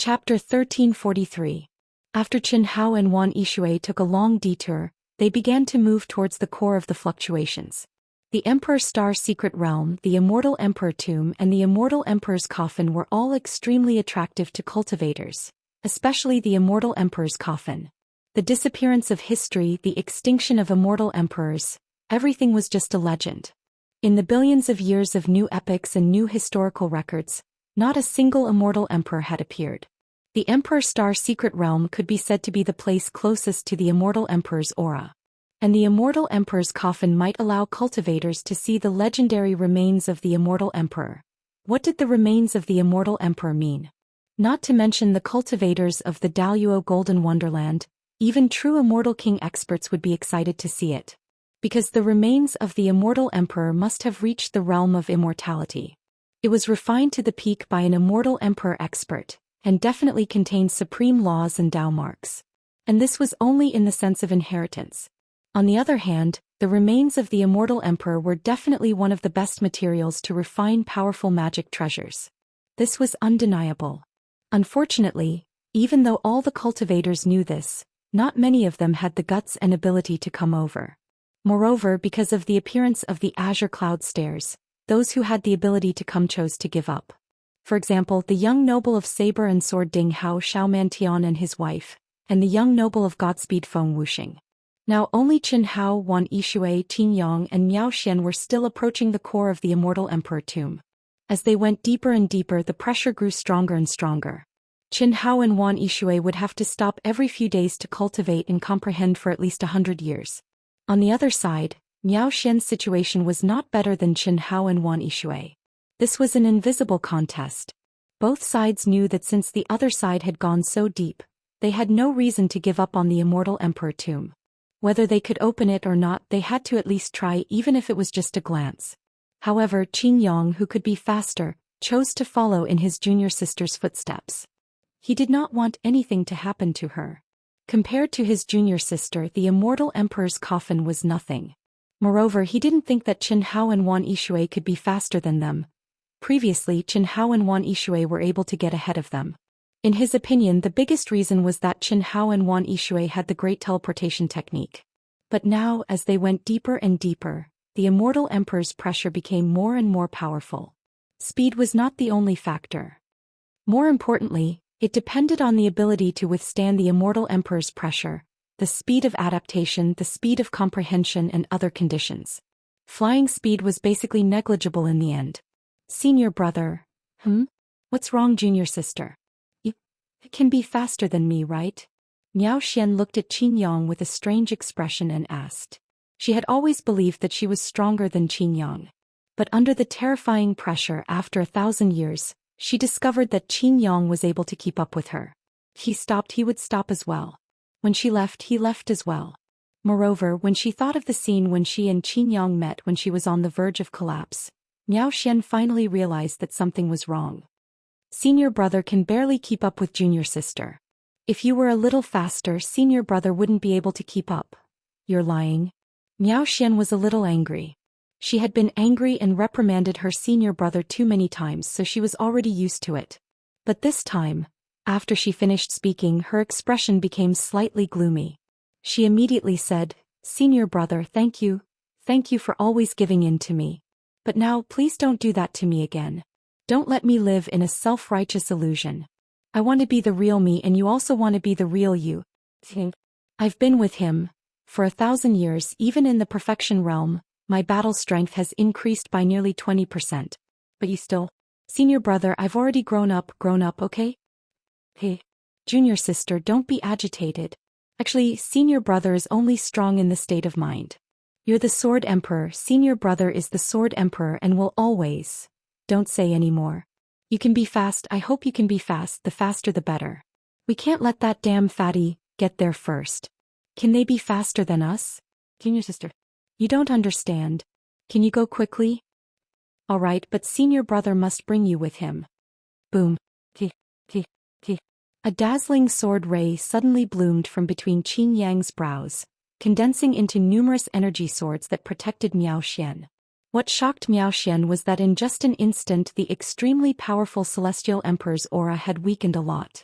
Chapter 1343. After Qin Hao and Wan Yishui took a long detour, they began to move towards the core of the fluctuations. The Emperor Star Secret Realm, the Immortal Emperor Tomb and the Immortal Emperor's Coffin were all extremely attractive to cultivators, especially the Immortal Emperor's Coffin. The disappearance of history, the extinction of immortal emperors, everything was just a legend. In the billions of years of new epics and new historical records, not a single immortal emperor had appeared. The Emperor Star Secret Realm could be said to be the place closest to the Immortal Emperor's aura. And the Immortal Emperor's Coffin might allow cultivators to see the legendary remains of the Immortal Emperor. What did the remains of the Immortal Emperor mean? Not to mention the cultivators of the Daluo Golden Wonderland, even true Immortal King experts would be excited to see it. Because the remains of the Immortal Emperor must have reached the realm of immortality. It was refined to the peak by an Immortal Emperor expert, and definitely contained supreme laws and Tao marks. And this was only in the sense of inheritance. On the other hand, the remains of the Immortal Emperor were definitely one of the best materials to refine powerful magic treasures. This was undeniable. Unfortunately, even though all the cultivators knew this, not many of them had the guts and ability to come over. Moreover, because of the appearance of the Azure Cloud Stairs, those who had the ability to come chose to give up. For example, the young noble of Saber and Sword Ding Hao Xiaomantian and his wife, and the young noble of Godspeed Feng Wuxing. Now only Qin Hao, Wan Yishui, Qin Yang and Miao Xian were still approaching the core of the Immortal Emperor Tomb. As they went deeper and deeper, the pressure grew stronger and stronger. Qin Hao and Wan Yishui would have to stop every few days to cultivate and comprehend for at least 100 years. On the other side, Miao Xian's situation was not better than Qin Hao and Wan Yishui. This was an invisible contest. Both sides knew that since the other side had gone so deep, they had no reason to give up on the Immortal Emperor Tomb. Whether they could open it or not, they had to at least try, even if it was just a glance. However, Qin Yang, who could be faster, chose to follow in his junior sister's footsteps. He did not want anything to happen to her. Compared to his junior sister, the Immortal Emperor's Coffin was nothing. Moreover, he didn't think that Qin Hao and Wan Yishui could be faster than them. Previously, Qin Hao and Wan Yishui were able to get ahead of them. In his opinion, the biggest reason was that Qin Hao and Wan Yishui had the great teleportation technique. But now, as they went deeper and deeper, the Immortal Emperor's pressure became more and more powerful. Speed was not the only factor. More importantly, it depended on the ability to withstand the Immortal Emperor's pressure, the speed of adaptation, the speed of comprehension and other conditions. Flying speed was basically negligible in the end. Senior brother. What's wrong, junior sister? You can be faster than me, right? Miao Xian looked at Qin Yang with a strange expression and asked. She had always believed that she was stronger than Qin Yang. But under the terrifying pressure after 1,000 years, she discovered that Qin Yang was able to keep up with her. He stopped, he would stop as well. When she left, he left as well. Moreover, when she thought of the scene when she and Qin Yang met when she was on the verge of collapse, Miao Xian finally realized that something was wrong. Senior brother can barely keep up with junior sister. If you were a little faster, senior brother wouldn't be able to keep up. You're lying. Miao Xian was a little angry. She had been angry and reprimanded her senior brother too many times, so she was already used to it. But this time, after she finished speaking, her expression became slightly gloomy. She immediately said, "Senior brother, thank you. Thank you for always giving in to me. But now, please don't do that to me again. Don't let me live in a self-righteous illusion. I want to be the real me and you also want to be the real you. I've been with him. For 1,000 years, even in the perfection realm, my battle strength has increased by nearly 20%. But you still... Senior brother, I've already grown up, okay? Hey. Junior sister, don't be agitated. Actually, senior brother is only strong in the state of mind. You're the Sword Emperor, senior brother is the Sword Emperor and will always... Don't say any more. You can be fast, I hope you can be fast, the faster the better. We can't let that damn fatty get there first. Can they be faster than us? Junior sister. You don't understand. Can you go quickly? Alright, but senior brother must bring you with him. Boom. A dazzling sword ray suddenly bloomed from between Qin Yang's brows, condensing into numerous energy swords that protected Miao Xian. What shocked Miao Xian was that in just an instant the extremely powerful Celestial Emperor's aura had weakened a lot.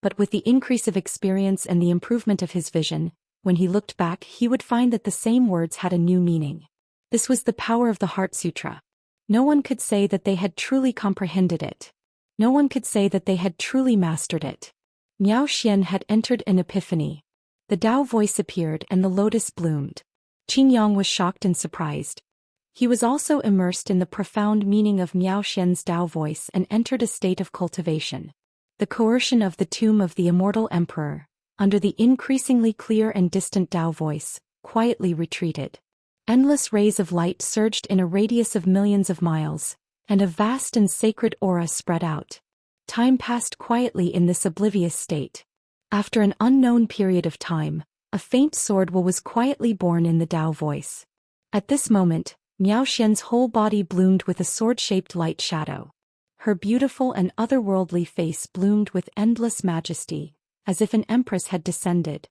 But with the increase of experience and the improvement of his vision, when he looked back he would find that the same words had a new meaning. This was the power of the Heart Sutra. No one could say that they had truly comprehended it. No one could say that they had truly mastered it. Zhou Xian had entered an epiphany. The Tao voice appeared and the lotus bloomed. Qingyang was shocked and surprised. He was also immersed in the profound meaning of Zhou Xian's Tao voice and entered a state of cultivation. The coercion of the tomb of the immortal emperor, under the increasingly clear and distant Tao voice, quietly retreated. Endless rays of light surged in a radius of millions of miles, and a vast and sacred aura spread out. Time passed quietly in this oblivious state. After an unknown period of time, a faint sword was quietly born in the Tao voice. At this moment, Zhou Xian's whole body bloomed with a sword-shaped light shadow. Her beautiful and otherworldly face bloomed with endless majesty, as if an empress had descended.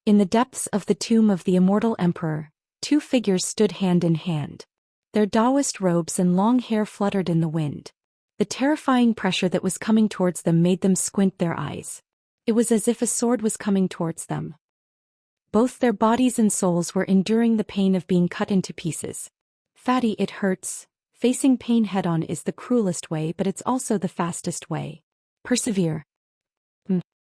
In the depths of the tomb of the immortal emperor, two figures stood hand in hand. Their Taoist robes and long hair fluttered in the wind. The terrifying pressure that was coming towards them made them squint their eyes. It was as if a sword was coming towards them. Both their bodies and souls were enduring the pain of being cut into pieces. Fatty, it hurts. Facing pain head-on is the cruelest way, but it's also the fastest way. Persevere.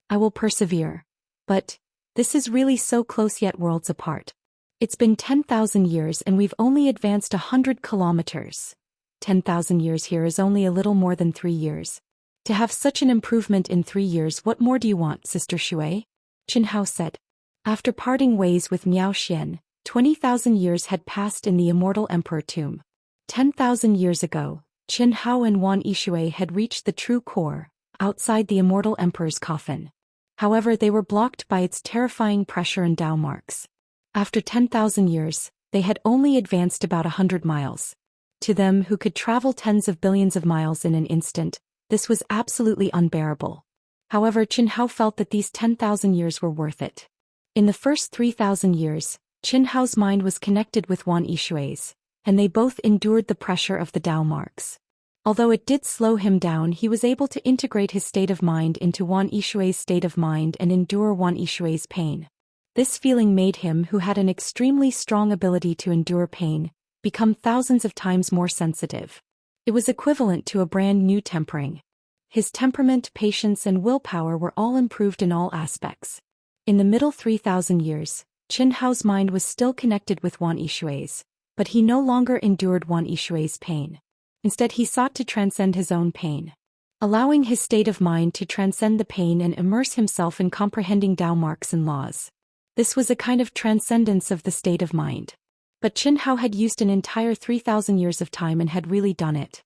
I will persevere. But this is really so close yet worlds apart. It's been 10,000 years and we've only advanced 100 kilometers. 10,000 years here is only a little more than 3 years. To have such an improvement in 3 years, what more do you want, Sister Xue? Qin Hao said. After parting ways with Zhou Xian, 20,000 years had passed in the immortal emperor tomb. 10,000 years ago, Qin Hao and Wan Yixue had reached the true core, outside the immortal emperor's coffin. However, they were blocked by its terrifying pressure and Tao marks. After 10,000 years, they had only advanced about 100 miles. To them who could travel tens of billions of miles in an instant, this was absolutely unbearable. However, Qin Hao felt that these 10,000 years were worth it. In the first 3,000 years, Qin Hao's mind was connected with Wan Yixue's, and they both endured the pressure of the Tao marks. Although it did slow him down, he was able to integrate his state of mind into Wan Yixue's state of mind and endure Wan Yixue's pain. This feeling made him, who had an extremely strong ability to endure pain, become thousands of times more sensitive. It was equivalent to a brand new tempering. His temperament, patience, and willpower were all improved in all aspects. In the middle 3,000 years, Qin Hao's mind was still connected with Wan Yixue's, but he no longer endured Wan Yixue's pain. Instead, he sought to transcend his own pain. Allowing his state of mind to transcend the pain and immerse himself in comprehending Tao marks and laws. This was a kind of transcendence of the state of mind. But Qin Hao had used an entire 3,000 years of time and had really done it.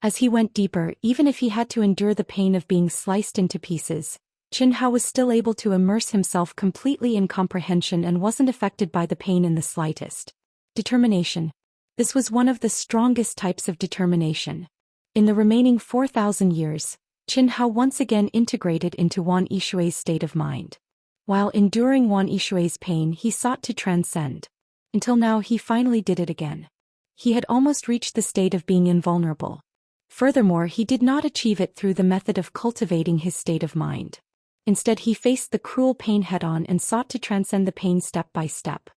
As he went deeper, even if he had to endure the pain of being sliced into pieces, Qin Hao was still able to immerse himself completely in comprehension and wasn't affected by the pain in the slightest. Determination. This was one of the strongest types of determination. In the remaining 4,000 years, Qin Hao once again integrated into Wan Yixue's state of mind. While enduring Wan Yixue's pain, he sought to transcend. Until now, he finally did it again. He had almost reached the state of being invulnerable. Furthermore, he did not achieve it through the method of cultivating his state of mind. Instead, he faced the cruel pain head-on and sought to transcend the pain step by step.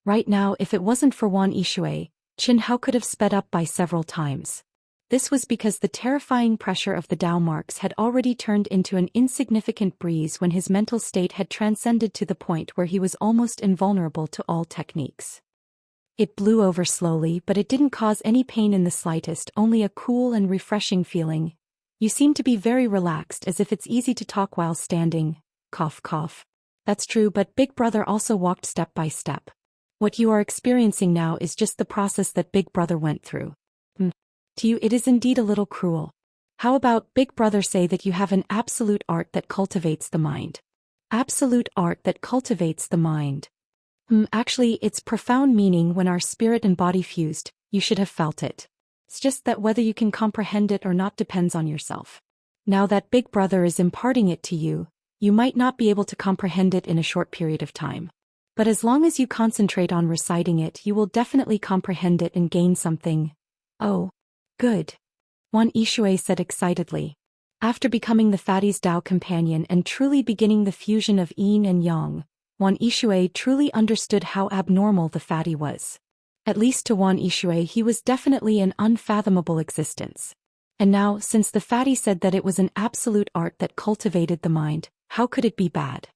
Right now, if it wasn't for Wan Yixue, Qin Hao could have sped up by several times. This was because the terrifying pressure of the Tao marks had already turned into an insignificant breeze when his mental state had transcended to the point where he was almost invulnerable to all techniques. It blew over slowly, but it didn't cause any pain in the slightest, only a cool and refreshing feeling. You seem to be very relaxed, as if it's easy to talk while standing. Cough, cough. That's true, but Big Brother also walked step by step. What you are experiencing now is just the process that Big Brother went through. To you, it is indeed a little cruel. How about Big Brother say that you have an absolute art that cultivates the mind? Absolute art that cultivates the mind. Actually, its profound meaning when our spirit and body fused, you should have felt it. It's just that whether you can comprehend it or not depends on yourself. Now that Big Brother is imparting it to you, you might not be able to comprehend it in a short period of time. But as long as you concentrate on reciting it, you will definitely comprehend it and gain something. Oh, good. Wan Yixue said excitedly. After becoming the fatty's Tao companion and truly beginning the fusion of yin and yang, Wan Yishui truly understood how abnormal the fatty was. At least to Wan Yishui he was definitely an unfathomable existence. And now, since the fatty said that it was an absolute art that cultivated the mind, how could it be bad?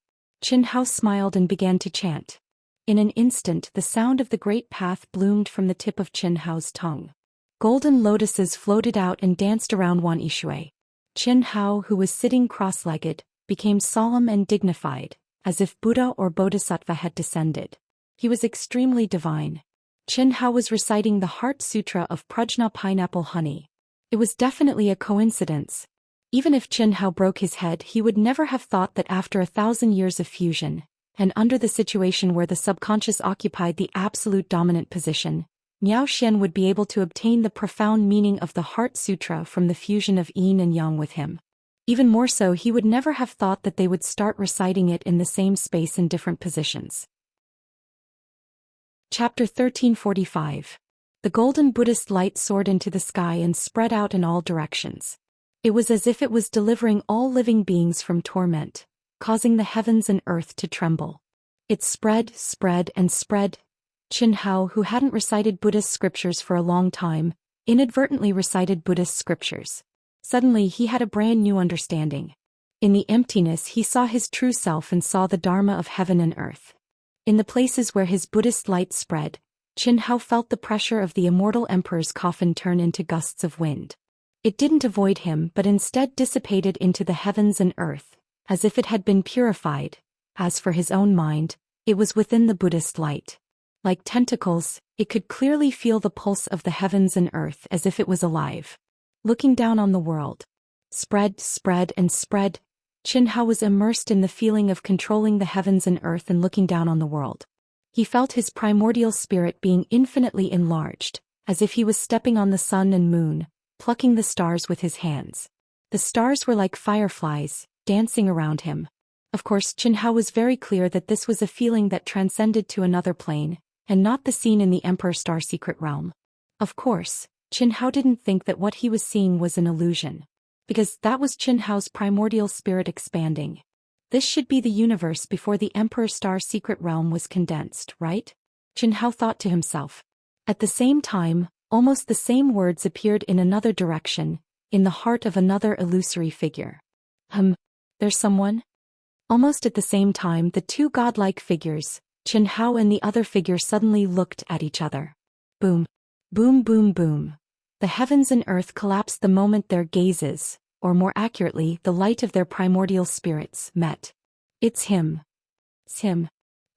Qin Hao smiled and began to chant. In an instant the sound of the great path bloomed from the tip of Qin Hao's tongue. Golden lotuses floated out and danced around Wan Yishui. Qin Hao, who was sitting cross-legged, became solemn and dignified, as if Buddha or Bodhisattva had descended. He was extremely divine. Qin Hao was reciting the Heart Sutra of Prajna pineapple honey. It was definitely a coincidence. Even if Qin Hao broke his head, he would never have thought that after 1,000 years of fusion, and under the situation where the subconscious occupied the absolute dominant position, Zhou Xian would be able to obtain the profound meaning of the Heart Sutra from the fusion of yin and yang with him. Even more so, he would never have thought that they would start reciting it in the same space in different positions. Chapter 1345. The golden Buddhist light soared into the sky and spread out in all directions. It was as if it was delivering all living beings from torment, causing the heavens and earth to tremble. It spread, and spread. Qin Hao, who hadn't recited Buddhist scriptures for a long time, inadvertently recited Buddhist scriptures. Suddenly he had a brand new understanding. In the emptiness he saw his true self and saw the Dharma of heaven and earth. In the places where his Buddhist light spread, Qin Hao felt the pressure of the immortal emperor's coffin turn into gusts of wind. It didn't avoid him but instead dissipated into the heavens and earth, as if it had been purified. As for his own mind, it was within the Buddhist light. Like tentacles, it could clearly feel the pulse of the heavens and earth as if it was alive. Looking down on the world. Spread, and spread. Qin Hao was immersed in the feeling of controlling the heavens and earth and looking down on the world. He felt his primordial spirit being infinitely enlarged, as if he was stepping on the sun and moon, plucking the stars with his hands. The stars were like fireflies, dancing around him. Of course, Qin Hao was very clear that this was a feeling that transcended to another plane, and not the scene in the Emperor Star Secret Realm. Of course, Qin Hao didn't think that what he was seeing was an illusion. Because that was Qin Hao's primordial spirit expanding. This should be the universe before the Emperor Star Secret Realm was condensed, right? Qin Hao thought to himself. At the same time, almost the same words appeared in another direction, in the heart of another illusory figure. There's someone? Almost at the same time the two godlike figures, Qin Hao and the other figure, suddenly looked at each other. Boom. Boom, boom, boom. The heavens and earth collapsed the moment their gazes, or more accurately, the light of their primordial spirits, met. It's him. It's him.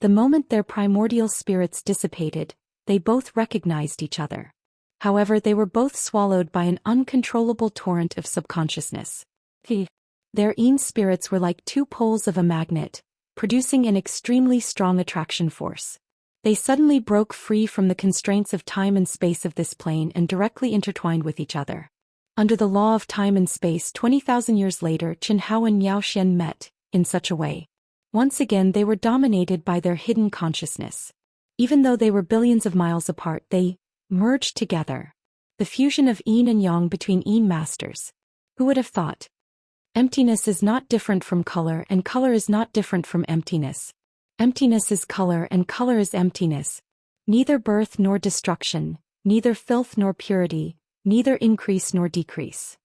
The moment their primordial spirits dissipated, they both recognized each other. However, they were both swallowed by an uncontrollable torrent of subconsciousness. Their yin spirits were like two poles of a magnet, producing an extremely strong attraction force. They suddenly broke free from the constraints of time and space of this plane and directly intertwined with each other. Under the law of time and space, 20,000 years later, Qin Hao and Zhou Xian met, in such a way. Once again they were dominated by their hidden consciousness. Even though they were billions of miles apart, they merged together. The fusion of yin and yang between yin masters. Who would have thought? Emptiness is not different from color, and color is not different from emptiness. Emptiness is color, and color is emptiness. Neither birth nor destruction, neither filth nor purity, neither increase nor decrease.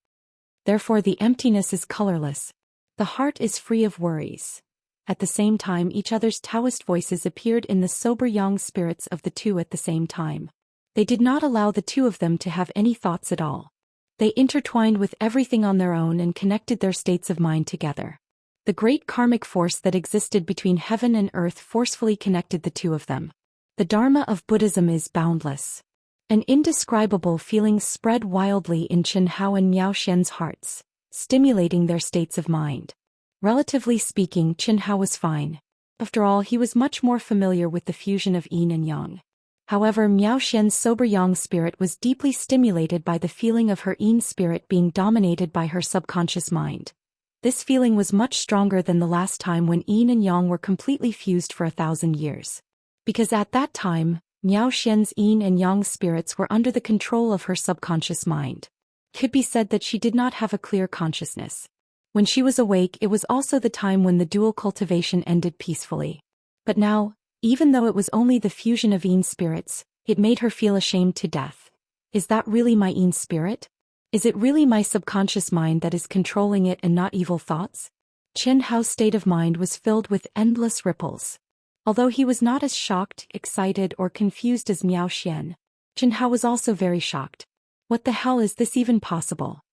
Therefore the emptiness is colorless. The heart is free of worries. At the same time, each other's Taoist voices appeared in the sober yang spirits of the two at the same time. They did not allow the two of them to have any thoughts at all. They intertwined with everything on their own and connected their states of mind together. The great karmic force that existed between heaven and earth forcefully connected the two of them. The Dharma of Buddhism is boundless. An indescribable feeling spread wildly in Qin Hao and Zhou Xian's hearts, stimulating their states of mind. Relatively speaking, Qin Hao was fine. After all, he was much more familiar with the fusion of yin and yang. However, Zhou Xian's sober yang spirit was deeply stimulated by the feeling of her yin spirit being dominated by her subconscious mind. This feeling was much stronger than the last time when yin and yang were completely fused for 1,000 years. Because at that time, Zhou Xian's yin and yang spirits were under the control of her subconscious mind. It could be said that she did not have a clear consciousness. When she was awake, it was also the time when the dual cultivation ended peacefully. But now, even though it was only the fusion of Yin spirits, it made her feel ashamed to death. Is that really my Yin spirit? Is it really my subconscious mind that is controlling it and not evil thoughts? Chen Hao's state of mind was filled with endless ripples. Although he was not as shocked, excited, or confused as Miao Xian, Chen Hao was also very shocked. What the hell is this even possible?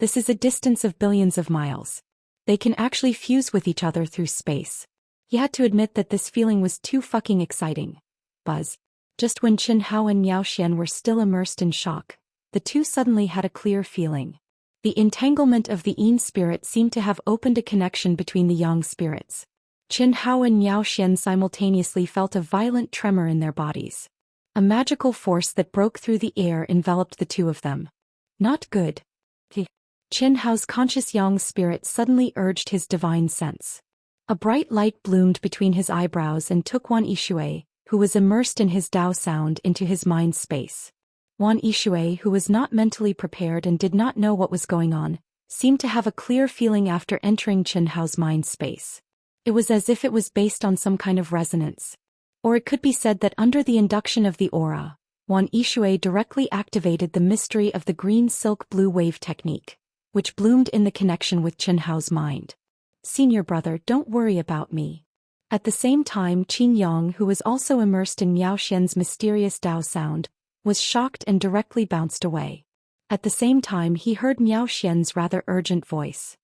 This is a distance of billions of miles. They can actually fuse with each other through space. He had to admit that this feeling was too fucking exciting. Buzz. Just when Chen Hao and Miao Xian were still immersed in shock, the two suddenly had a clear feeling. The entanglement of the Yin spirit seemed to have opened a connection between the Yang spirits. Chen Hao and Miao Xian simultaneously felt a violent tremor in their bodies. A magical force that broke through the air enveloped the two of them. Not good. Chen Hao's conscious Yang spirit suddenly urged his divine sense. A bright light bloomed between his eyebrows and took Wan Yishui, who was immersed in his Dao sound, into his mind space. Wan Yishui, who was not mentally prepared and did not know what was going on, seemed to have a clear feeling after entering Chen Hao's mind space. It was as if it was based on some kind of resonance. Or it could be said that under the induction of the aura, Wan Yishui directly activated the mystery of the green silk blue wave technique, which bloomed in the connection with Chen Hao's mind. Senior brother, don't worry about me. At the same time, Qin Yang, who was also immersed in Miao Xian's mysterious Dao sound, was shocked and directly bounced away. At the same time, he heard Miao Xian's rather urgent voice.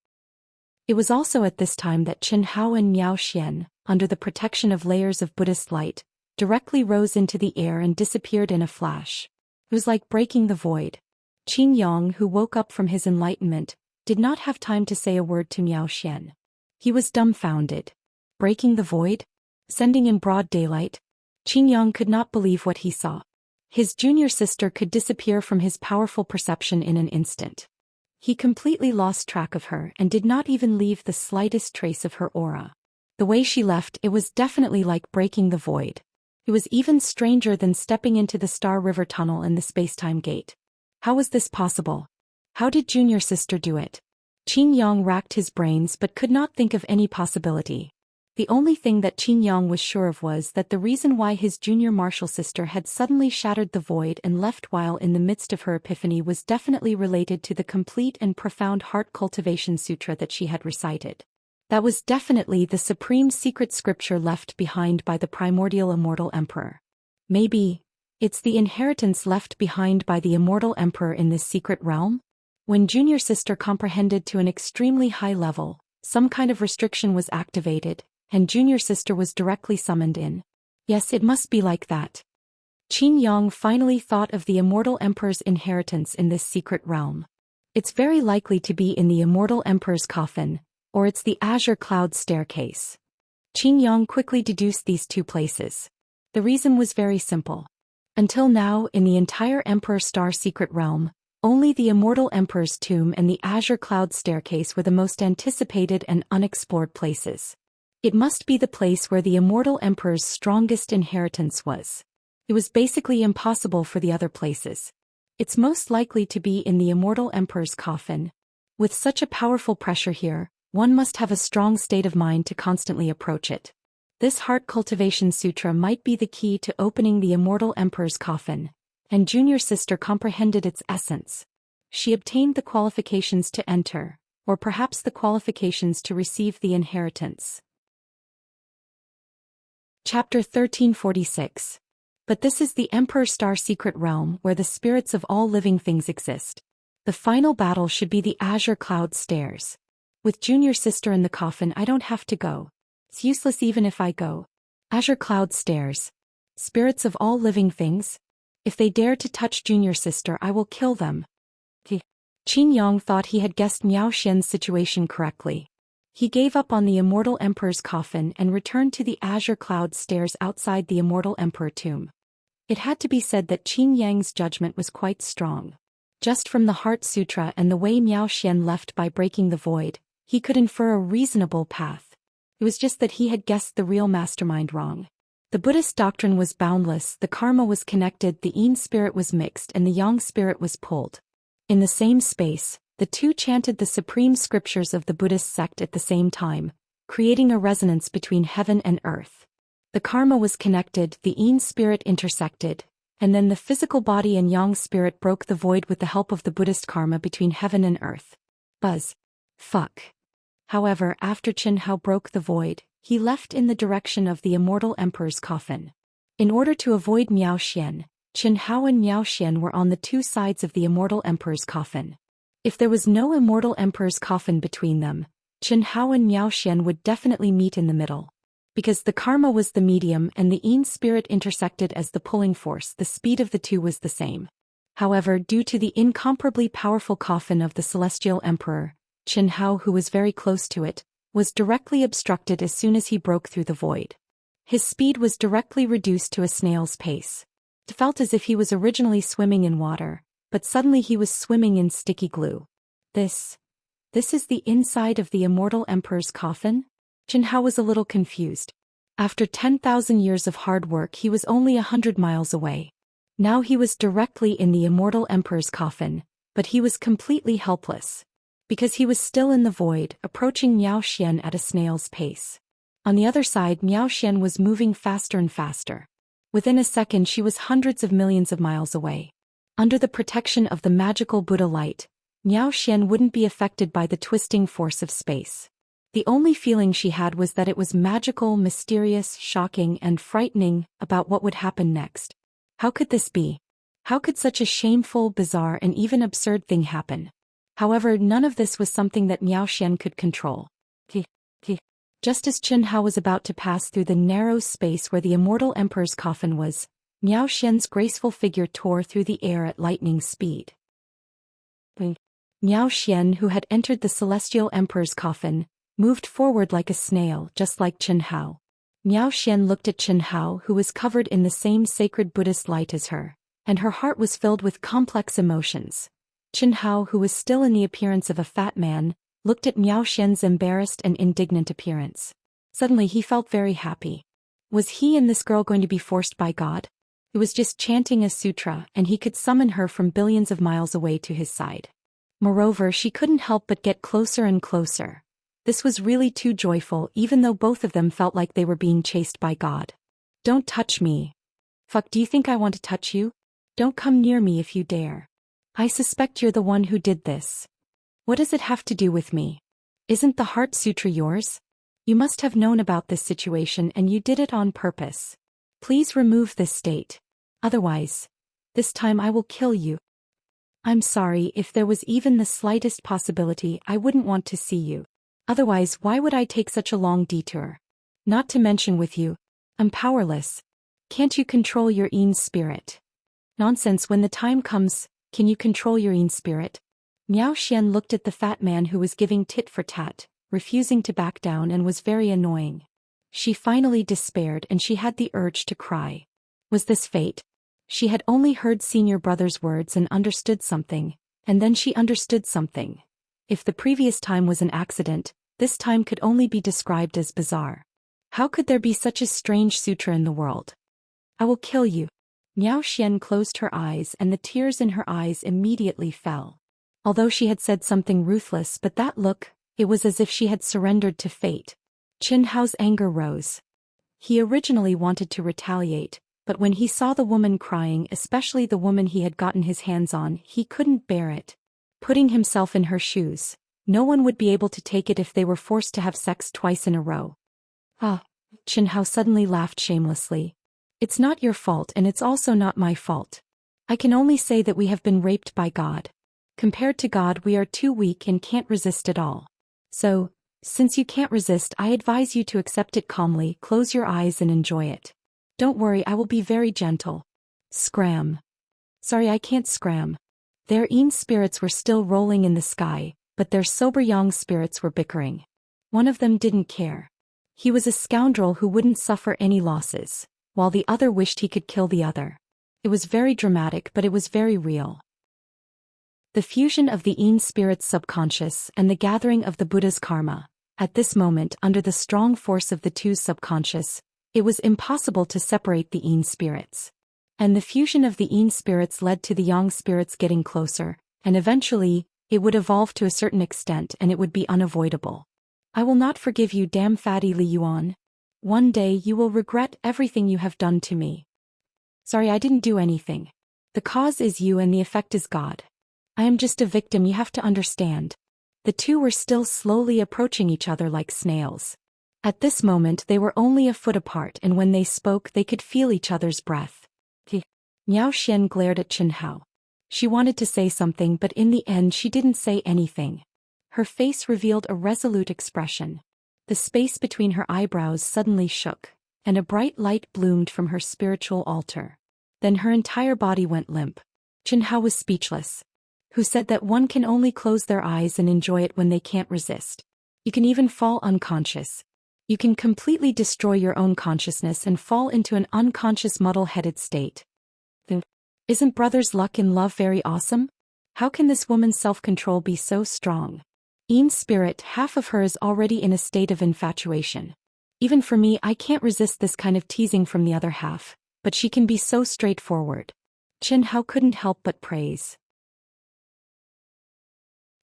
It was also at this time that Chen Hao and Miao Xian, under the protection of layers of Buddhist light, directly rose into the air and disappeared in a flash. It was like breaking the void. Qin Yang, who woke up from his enlightenment, did not have time to say a word to Miao Xian. He was dumbfounded. Breaking the void? Sending in broad daylight? Qin Yang could not believe what he saw. His junior sister could disappear from his powerful perception in an instant. He completely lost track of her and did not even leave the slightest trace of her aura. The way she left, it was definitely like breaking the void. It was even stranger than stepping into the Star River Tunnel in the Spacetime Gate. How was this possible? How did junior sister do it? Qin Yang racked his brains but could not think of any possibility. The only thing that Qin Yang was sure of was that the reason why his junior martial sister had suddenly shattered the void and left while in the midst of her epiphany was definitely related to the complete and profound Heart Cultivation Sutra that she had recited. That was definitely the supreme secret scripture left behind by the primordial immortal emperor. Maybe it's the inheritance left behind by the immortal emperor in this secret realm? When junior sister comprehended to an extremely high level, some kind of restriction was activated, and junior sister was directly summoned in. Yes, it must be like that. Qin Yang finally thought of the immortal emperor's inheritance in this secret realm. It's very likely to be in the immortal emperor's coffin, or it's the azure cloud staircase. Qin Yang quickly deduced these two places. The reason was very simple. Until now, in the entire Emperor Star secret realm, only the immortal emperor's tomb and the azure cloud staircase were the most anticipated and unexplored places. It must be the place where the immortal emperor's strongest inheritance was. It was basically impossible for the other places. It's most likely to be in the immortal emperor's coffin. With such a powerful pressure here, one must have a strong state of mind to constantly approach it. This Heart Cultivation Sutra might be the key to opening the immortal emperor's coffin, and junior sister comprehended its essence. She obtained the qualifications to enter, or perhaps the qualifications to receive the inheritance. Chapter 1346. But this is the Emperor Star secret realm where the spirits of all living things exist. The final battle should be the azure cloud stairs. With junior sister in the coffin, I don't have to go. It's useless even if I go. Azure cloud stairs. Spirits of all living things? If they dare to touch junior sister, I will kill them. Qin Yang thought he had guessed Miao Xian's situation correctly. He gave up on the immortal emperor's coffin and returned to the azure cloud stairs outside the immortal emperor tomb. It had to be said that Qin Yang's judgment was quite strong. Just from the Heart Sutra and the way Miao Xian left by breaking the void, he could infer a reasonable path. It was just that he had guessed the real mastermind wrong. The Buddhist doctrine was boundless, the karma was connected, the Yin spirit was mixed and the Yang spirit was pulled. In the same space, The two chanted the supreme scriptures of the Buddhist sect at the same time, creating a resonance between heaven and earth. The karma was connected, the yin spirit intersected, and then the physical body and yang spirit broke the void with the help of the Buddhist karma between heaven and earth. Buzz. Fuck. However, after Qin Hao broke the void, he left in the direction of the immortal emperor's coffin. In order to avoid Miao Xian, Qin Hao and Miao Xian were on the two sides of the immortal emperor's coffin. If there was no immortal emperor's coffin between them, Qin Hao and Miao Xian would definitely meet in the middle. Because the karma was the medium and the yin spirit intersected as the pulling force, the speed of the two was the same. However, due to the incomparably powerful coffin of the celestial emperor, Qin Hao, who was very close to it, was directly obstructed as soon as he broke through the void. His speed was directly reduced to a snail's pace. It felt as if he was originally swimming in water, but suddenly he was swimming in sticky glue. This is the inside of the immortal emperor's coffin? Qin Hao was a little confused. After 10,000 years of hard work, he was only 100 miles away. Now he was directly in the immortal emperor's coffin, but he was completely helpless. Because he was still in the void, approaching Miao Xian at a snail's pace. On the other side, Miao Xian was moving faster and faster. Within a second she was hundreds of millions of miles away. Under the protection of the magical Buddha light, Miao Xian wouldn't be affected by the twisting force of space. The only feeling she had was that it was magical, mysterious, shocking, and frightening about what would happen next. How could this be? How could such a shameful, bizarre, and even absurd thing happen? However, none of this was something that Miao Xian could control. Just as Qin Hao was about to pass through the narrow space where the immortal emperor's coffin was, Miao Xian's graceful figure tore through the air at lightning speed. Miao Xian, who had entered the celestial emperor's coffin, moved forward like a snail, just like Qin Hao. Miao Xian looked at Qin Hao, who was covered in the same sacred Buddhist light as her, and her heart was filled with complex emotions. Qin Hao, who was still in the appearance of a fat man, looked at Miao Xian's embarrassed and indignant appearance. Suddenly he felt very happy. Was he and this girl going to be forced by God? He was just chanting a sutra, and he could summon her from billions of miles away to his side. Moreover, she couldn't help but get closer and closer. This was really too joyful, even though both of them felt like they were being chased by God. Don't touch me. Fuck, do you think I want to touch you? Don't come near me if you dare. I suspect you're the one who did this. What does it have to do with me? Isn't the Heart Sutra yours? You must have known about this situation and you did it on purpose. Please remove this state. Otherwise, this time I will kill you. I'm sorry, if there was even the slightest possibility, I wouldn't want to see you. Otherwise, why would I take such a long detour? Not to mention with you. I'm powerless. Can't you control your yin spirit? Nonsense, when the time comes, can you control your yin spirit? Miao Xian looked at the fat man who was giving tit for tat, refusing to back down, and was very annoying. She finally despaired and she had the urge to cry. Was this fate? She had only heard senior brother's words and understood something, and then she understood something. If the previous time was an accident, this time could only be described as bizarre. How could there be such a strange sutra in the world? I will kill you. Miao Xian closed her eyes and the tears in her eyes immediately fell. Although she had said something ruthless, but that look, it was as if she had surrendered to fate. Qin Hao's anger rose. He originally wanted to retaliate, but when he saw the woman crying, especially the woman he had gotten his hands on, he couldn't bear it. Putting himself in her shoes, no one would be able to take it if they were forced to have sex twice in a row. Ah, Qin Hao suddenly laughed shamelessly. It's not your fault and it's also not my fault. I can only say that we have been raped by God. Compared to God, we are too weak and can't resist at all. So, since you can't resist, I advise you to accept it calmly, close your eyes and enjoy it. Don't worry, I will be very gentle. Scram. Sorry, I can't scram. Their yin spirits were still rolling in the sky, but their sober yang spirits were bickering. One of them didn't care. He was a scoundrel who wouldn't suffer any losses, while the other wished he could kill the other. It was very dramatic, but it was very real. The fusion of the yin spirit's subconscious and the gathering of the Buddha's karma. At this moment, under the strong force of the two's subconscious, it was impossible to separate the yin spirits. And the fusion of the yin spirits led to the yang spirits getting closer, and eventually, It would evolve to a certain extent and it would be unavoidable. I will not forgive you, damn fatty Li Yuan. One day you will regret everything you have done to me. Sorry, I didn't do anything. The cause is you and the effect is God. I am just a victim, you have to understand. The two were still slowly approaching each other like snails. At this moment they were only a foot apart, and when they spoke they could feel each other's breath. Miao Xian glared at Chen Hao. She wanted to say something, but in the end she didn't say anything. Her face revealed a resolute expression. The space between her eyebrows suddenly shook, and a bright light bloomed from her spiritual altar. Then her entire body went limp. Chen Hao was speechless. Who said that one can only close their eyes and enjoy it when they can't resist? You can even fall unconscious. You can completely destroy your own consciousness and fall into an unconscious muddle-headed state. Isn't brother's luck in love very awesome? How can this woman's self-control be so strong? Yin's spirit, half of her is already in a state of infatuation. Even for me, I can't resist this kind of teasing from the other half, but she can be so straightforward. Chen Hao couldn't help but praise.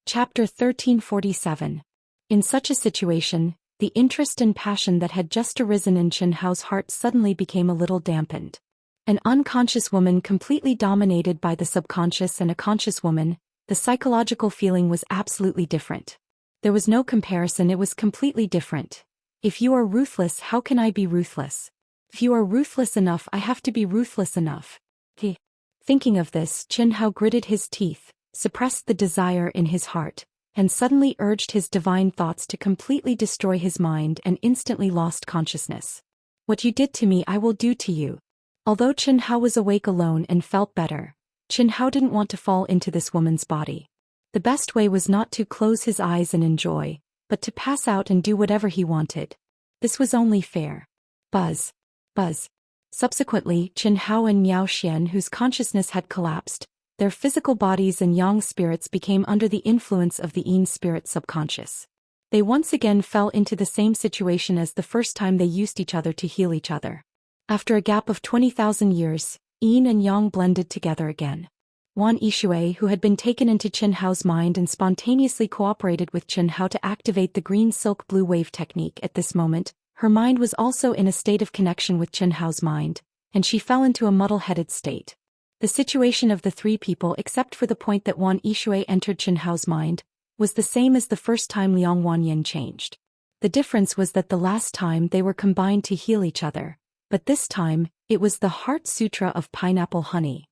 Chapter 1347. In such a situation, the interest and passion that had just arisen in Chen Hao's heart suddenly became a little dampened. An unconscious woman completely dominated by the subconscious and a conscious woman, the psychological feeling was absolutely different. There was no comparison, it was completely different. If you are ruthless, how can I be ruthless? If you are ruthless enough, I have to be ruthless enough. Thinking of this, Chen Hao gritted his teeth, suppressed the desire in his heart, and suddenly urged his divine thoughts to completely destroy his mind and instantly lost consciousness. What you did to me, I will do to you. Although Chen Hao was awake alone and felt better, Chen Hao didn't want to fall into this woman's body. The best way was not to close his eyes and enjoy, but to pass out and do whatever he wanted. This was only fair. Buzz. Buzz. Subsequently, Chen Hao and Miao Xian, whose consciousness had collapsed, their physical bodies and yang spirits became under the influence of the yin spirit subconscious. They once again fell into the same situation as the first time they used each other to heal each other. After a gap of 20,000 years, yin and yang blended together again. Wan Yixue, who had been taken into Chen Hao's mind and spontaneously cooperated with Chen Hao to activate the green silk blue wave technique at this moment, her mind was also in a state of connection with Chen Hao's mind, and she fell into a muddle-headed state. The situation of the three people, except for the point that Wan Yixue entered Chen Hao's mind, was the same as the first time Liang Wanyin changed. The difference was that the last time they were combined to heal each other, but this time, it was the Heart Sutra of pineapple honey.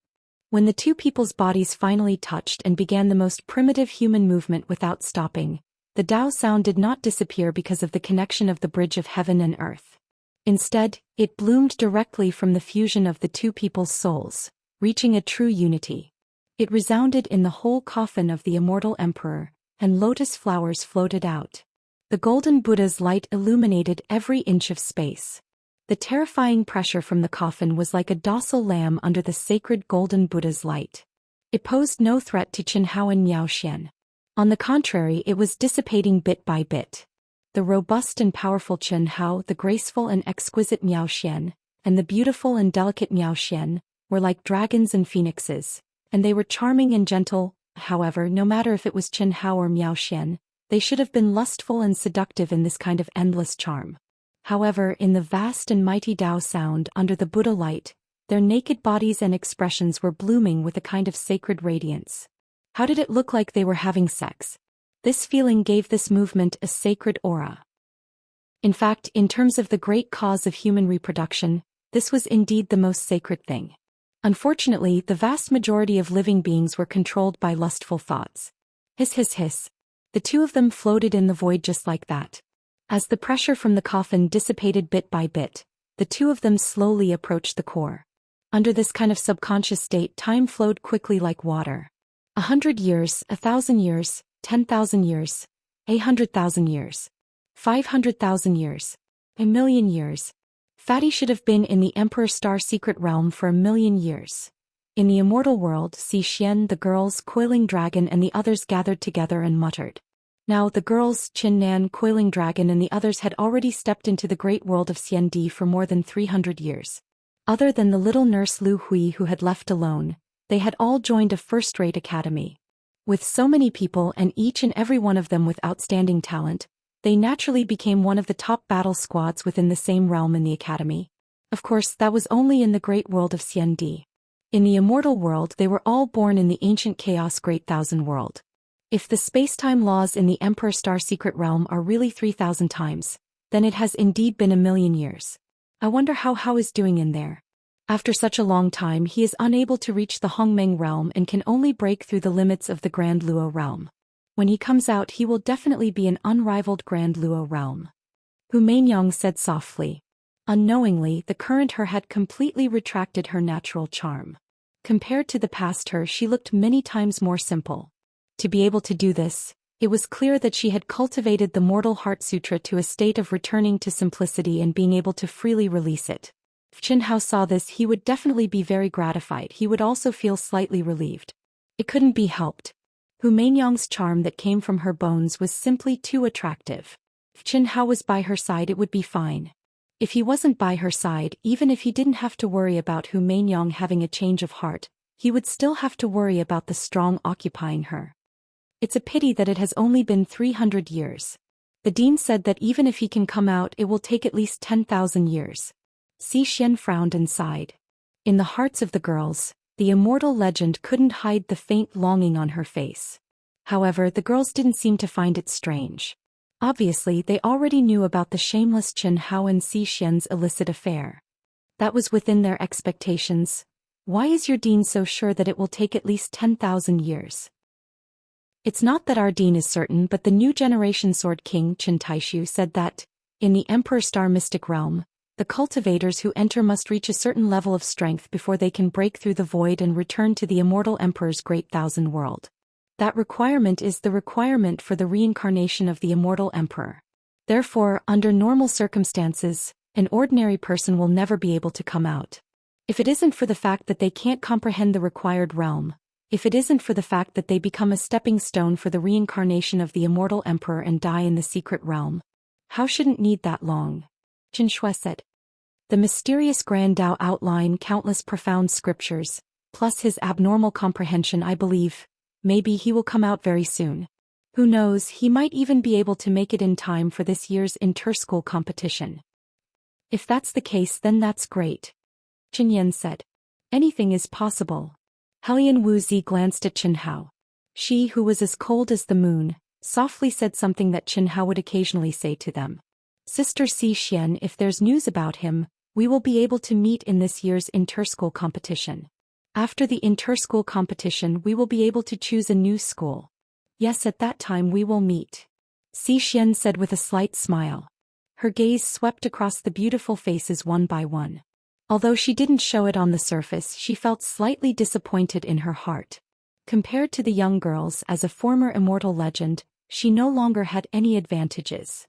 When the two people's bodies finally touched and began the most primitive human movement without stopping, the Tao sound did not disappear because of the connection of the bridge of heaven and earth. Instead, it bloomed directly from the fusion of the two people's souls, reaching a true unity. It resounded in the whole coffin of the immortal emperor, and lotus flowers floated out. The golden Buddha's light illuminated every inch of space. The terrifying pressure from the coffin was like a docile lamb under the sacred golden Buddha's light. It posed no threat to Chen Hao and Miao Xian. On the contrary, it was dissipating bit by bit. The robust and powerful Chen Hao, the graceful and exquisite Miao Xian, and the beautiful and delicate Miao Xian, were like dragons and phoenixes, and they were charming and gentle. However, no matter if it was Chen Hao or Miao Xian, they should have been lustful and seductive in this kind of endless charm. However, in the vast and mighty Tao sound under the Buddha light, their naked bodies and expressions were blooming with a kind of sacred radiance. How did it look like they were having sex? This feeling gave this movement a sacred aura. In fact, in terms of the great cause of human reproduction, this was indeed the most sacred thing. Unfortunately, the vast majority of living beings were controlled by lustful thoughts. Hiss hiss hiss. The two of them floated in the void just like that. As the pressure from the coffin dissipated bit by bit, the two of them slowly approached the core. Under this kind of subconscious state, time flowed quickly like water. 100 years, 1,000 years, 10,000 years, 100,000 years, 500,000 years, 1,000,000 years. Fatty should have been in the Emperor Star secret realm for 1,000,000 years. In the immortal world, Zhou Xian, the girls, Coiling Dragon and the others gathered together and muttered. Now the girls, Qin Nan, Coiling Dragon and the others had already stepped into the great world of Xiandi for more than 300 years. Other than the little nurse Lu Hui who had left alone, they had all joined a first-rate academy. With so many people and each and every one of them with outstanding talent, they naturally became one of the top battle squads within the same realm in the academy. Of course, that was only in the great world of Xiandi. In the immortal world, they were all born in the ancient chaos great thousand world. If the space-time laws in the Emperor Star secret realm are really 3,000 times, then it has indeed been a million years. I wonder how Hao is doing in there. After such a long time, he is unable to reach the Hongmeng realm and can only break through the limits of the Grand Luo realm. When he comes out, he will definitely be an unrivaled Grand Luo realm. Hu Mainyang said softly. Unknowingly, the current her had completely retracted her natural charm. Compared to the past her, she looked many times more simple. To be able to do this, it was clear that she had cultivated the Mortal Heart Sutra to a state of returning to simplicity and being able to freely release it. If Qin Hao saw this, he would definitely be very gratified. He would also feel slightly relieved. It couldn't be helped. Hu Mainyang's charm that came from her bones was simply too attractive. If Qin Hao was by her side, it would be fine. If he wasn't by her side, even if he didn't have to worry about Hu Mainyang having a change of heart, he would still have to worry about the strong occupying her. It's a pity that it has only been 300 years. The dean said that even if he can come out, it will take at least 10,000 years. Xian frowned and sighed. In the hearts of the girls, the immortal legend couldn't hide the faint longing on her face. However, the girls didn't seem to find it strange. Obviously, they already knew about the shameless Qin Hao and Xian's illicit affair. That was within their expectations. Why is your dean so sure that it will take at least 10,000 years? It's not that our dean is certain, but the new generation Sword King Qin Taishu said that, in the Emperor Star Mystic Realm, the cultivators who enter must reach a certain level of strength before they can break through the void and return to the immortal Emperor's great thousand world. That requirement is the requirement for the reincarnation of the immortal Emperor. Therefore, under normal circumstances, an ordinary person will never be able to come out. If it isn't for the fact that they can't comprehend the required realm, if it isn't for the fact that they become a stepping stone for the reincarnation of the immortal Emperor and die in the secret realm, how shouldn't need that long? Qin Shui said. The mysterious Grand Tao outline countless profound scriptures, plus his abnormal comprehension. I believe, maybe he will come out very soon. Who knows, he might even be able to make it in time for this year's inter-school competition. If that's the case, then that's great. Qin Yan said. Anything is possible. Helian Wuzi glanced at Qin Hao. She, who was as cold as the moon, softly said something that Qin Hao would occasionally say to them. Sister Zhou Xian, if there's news about him, we will be able to meet in this year's inter-school competition. After the inter-school competition, we will be able to choose a new school. Yes, at that time we will meet. Zhou Xian said with a slight smile. Her gaze swept across the beautiful faces one by one. Although she didn't show it on the surface, she felt slightly disappointed in her heart. Compared to the young girls as a former immortal legend, she no longer had any advantages.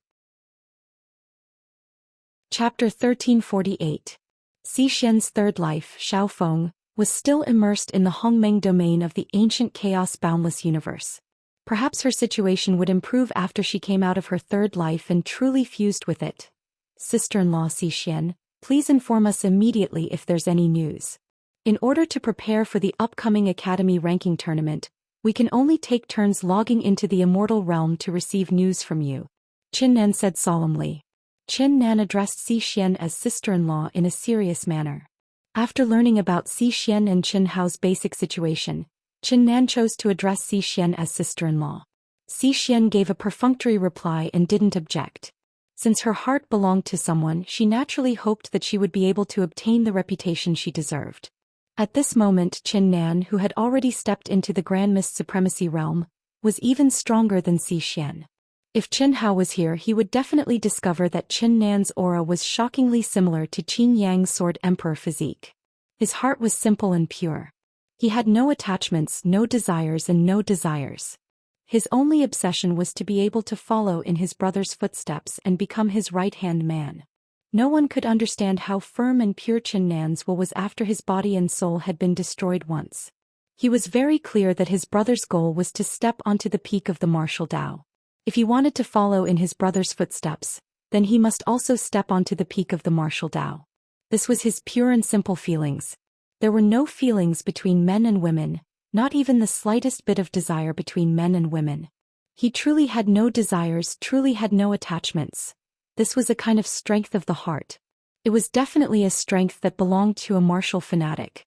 Chapter 1348. Zhou Xian's third life, Xiaofeng, was still immersed in the Hongmeng domain of the ancient chaos-boundless universe. Perhaps her situation would improve after she came out of her third life and truly fused with it. Sister-in-law Zhou Xian, please inform us immediately if there's any news. In order to prepare for the upcoming Academy ranking tournament, we can only take turns logging into the immortal realm to receive news from you. Qin Nan said solemnly. Qin Nan addressed Zhou Xian as sister-in-law in a serious manner. After learning about Zhou Xian and Qin Hao's basic situation, Qin Nan chose to address Zhou Xian as sister-in-law. Zhou Xian gave a perfunctory reply and didn't object. Since her heart belonged to someone, she naturally hoped that she would be able to obtain the reputation she deserved. At this moment, Qin Nan, who had already stepped into the Grand Mist Supremacy realm, was even stronger than Zhou Xian. If Qin Hao was here, he would definitely discover that Qin Nan's aura was shockingly similar to Qin Yang's Sword Emperor physique. His heart was simple and pure. He had no attachments, no desires and no desires. His only obsession was to be able to follow in his brother's footsteps and become his right-hand man. No one could understand how firm and pure Qin Nan's will was after his body and soul had been destroyed once. He was very clear that his brother's goal was to step onto the peak of the martial Tao. If he wanted to follow in his brother's footsteps, then he must also step onto the peak of the martial Tao. This was his pure and simple feelings. There were no feelings between men and women, Not even the slightest bit of desire between men and women. He truly had no desires, truly had no attachments. This was a kind of strength of the heart. It was definitely a strength that belonged to a martial fanatic.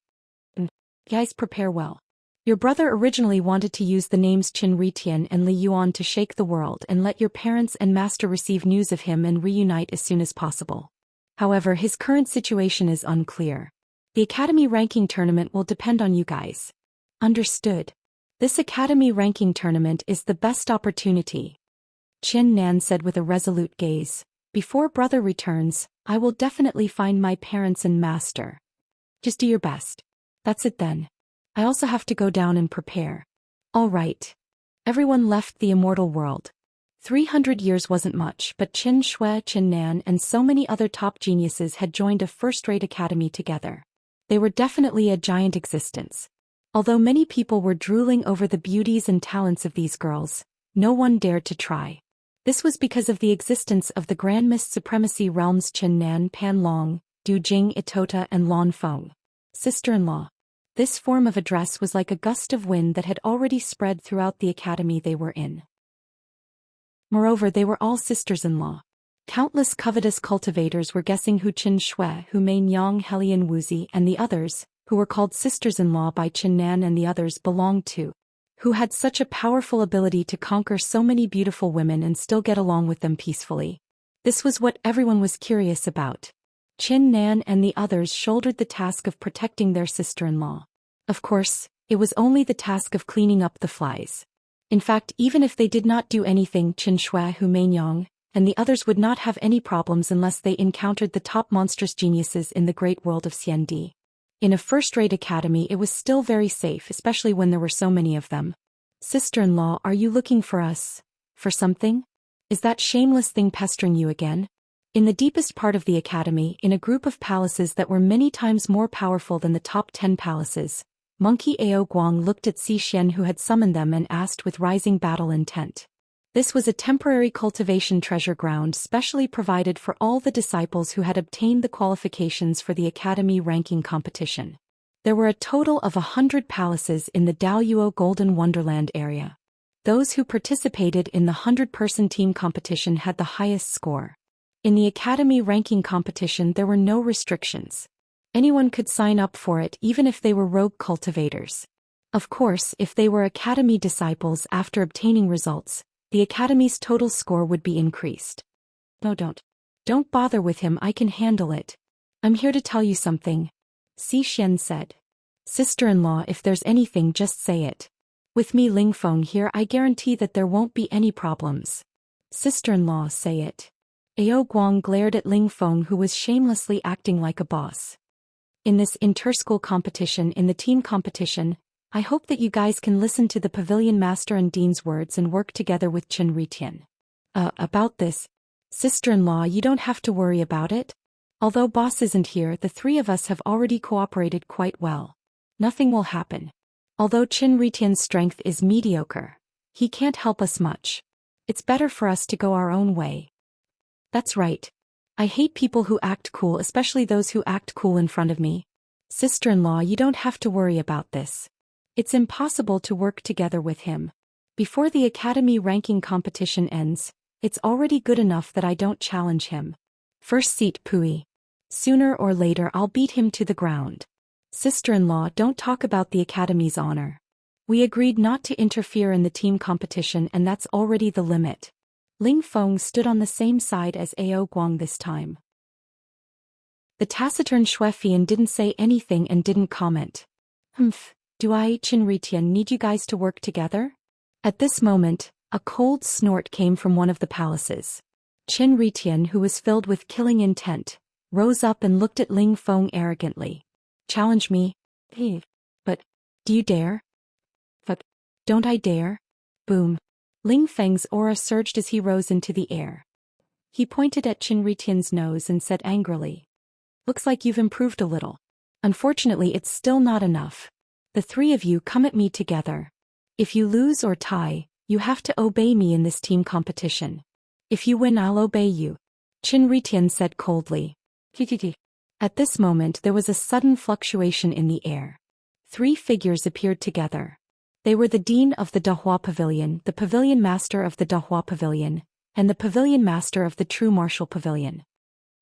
Guys, prepare well. Your brother originally wanted to use the names Qin Ritian and Li Yuan to shake the world and let your parents and master receive news of him and reunite as soon as possible. However, his current situation is unclear. The Academy ranking tournament will depend on you guys. Understood. This Academy ranking tournament is the best opportunity. Qin Nan said with a resolute gaze. Before brother returns, I will definitely find my parents and master. Just do your best. That's it then. I also have to go down and prepare. All right. Everyone left the immortal world. 300 years wasn't much, but Qin Shui, Qin Nan, and so many other top geniuses had joined a first-rate academy together. They were definitely a giant existence. Although many people were drooling over the beauties and talents of these girls, no one dared to try. This was because of the existence of the Grand Mist Supremacy realms Qin Nan, Pan Long, Du Jing Itota and Lan Feng. Sister-in-law. This form of address was like a gust of wind that had already spread throughout the academy they were in. Moreover, they were all sisters-in-law. Countless covetous cultivators were guessing who Qin Shui, who Main Yang, Helian Wuxia, and the others, who were called sisters-in-law by Qin Nan and the others belonged to. Who had such a powerful ability to conquer so many beautiful women and still get along with them peacefully. This was what everyone was curious about. Qin Nan and the others shouldered the task of protecting their sister-in-law. Of course, it was only the task of cleaning up the flies. In fact, even if they did not do anything, Qin Shui, Hu Mainyang, and the others would not have any problems unless they encountered the top monstrous geniuses in the great world of Xiandi. In a first-rate academy it was still very safe, especially when there were so many of them. Sister-in-law, are you looking for us? For something? Is that shameless thing pestering you again? In the deepest part of the academy, in a group of palaces that were many times more powerful than the top 10 palaces, Monkey Ao Guang looked at Zhou Xian who had summoned them and asked with rising battle intent. This was a temporary cultivation treasure ground specially provided for all the disciples who had obtained the qualifications for the academy ranking competition. There were a total of 100 palaces in the Daoyuo Golden Wonderland area. Those who participated in the 100-person team competition had the highest score. In the academy ranking competition there were no restrictions. Anyone could sign up for it even if they were rogue cultivators. Of course, if they were academy disciples after obtaining results, the academy's total score would be increased. No, don't bother with him, I can handle it. I'm here to tell you something. Zhou Xian said. Sister-in-law, if there's anything just say it. With me Ling Feng here I guarantee that there won't be any problems. Sister-in-law, say it. Ao Guang glared at Ling Feng who was shamelessly acting like a boss. In this inter-school competition, in the team competition, I hope that you guys can listen to the pavilion master and dean's words and work together with Qin Ritian. About this, sister-in-law, you don't have to worry about it. Although boss isn't here, the three of us have already cooperated quite well. Nothing will happen. Although Qin Ritian's strength is mediocre, he can't help us much. It's better for us to go our own way. That's right. I hate people who act cool, especially those who act cool in front of me. Sister-in-law, you don't have to worry about this. It's impossible to work together with him. Before the academy ranking competition ends, it's already good enough that I don't challenge him. First seat Pui. Sooner or later I'll beat him to the ground. Sister-in-law, don't talk about the academy's honor. We agreed not to interfere in the team competition and that's already the limit. Ling Feng stood on the same side as Ao Guang this time. The taciturn Xuefian didn't say anything and didn't comment. Do I, Qin Ritian, need you guys to work together? At this moment, a cold snort came from one of the palaces. Qin Ritian, who was filled with killing intent, rose up and looked at Ling Feng arrogantly. Challenge me? But, do you dare? But, don't I dare? Boom. Ling Feng's aura surged as he rose into the air. He pointed at Qin Ritian's nose and said angrily. Looks like you've improved a little. Unfortunately, it's still not enough. The three of you come at me together. If you lose or tie, you have to obey me in this team competition. If you win, I'll obey you. Qin Ritian said coldly. At this moment there was a sudden fluctuation in the air. Three figures appeared together. They were the Dean of the Dahua Pavilion, the Pavilion Master of the Dahua Pavilion, and the Pavilion Master of the True Martial Pavilion.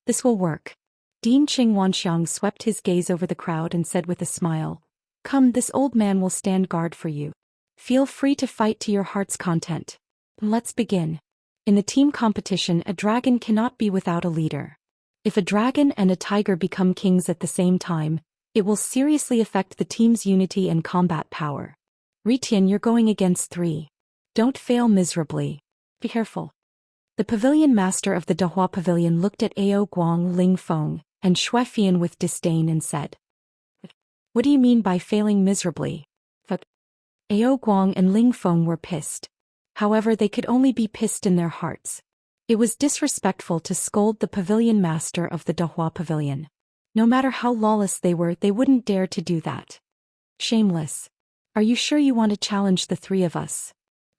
This will work. Dean Qing Wanxiang swept his gaze over the crowd and said with a smile, "Come, this old man will stand guard for you. Feel free to fight to your heart's content. Let's begin." In the team competition, a dragon cannot be without a leader. If a dragon and a tiger become kings at the same time, it will seriously affect the team's unity and combat power. Ritian, you're going against 3. Don't fail miserably. Be careful. The pavilion master of the Dahua Pavilion looked at Ao Guang, Ling Feng, and Xuefian with disdain and said, "What do you mean by failing miserably?" Ao Guang and Ling Feng were pissed. However, they could only be pissed in their hearts. It was disrespectful to scold the pavilion master of the Dahua Pavilion. No matter how lawless they were, they wouldn't dare to do that. Shameless. Are you sure you want to challenge the 3 of us?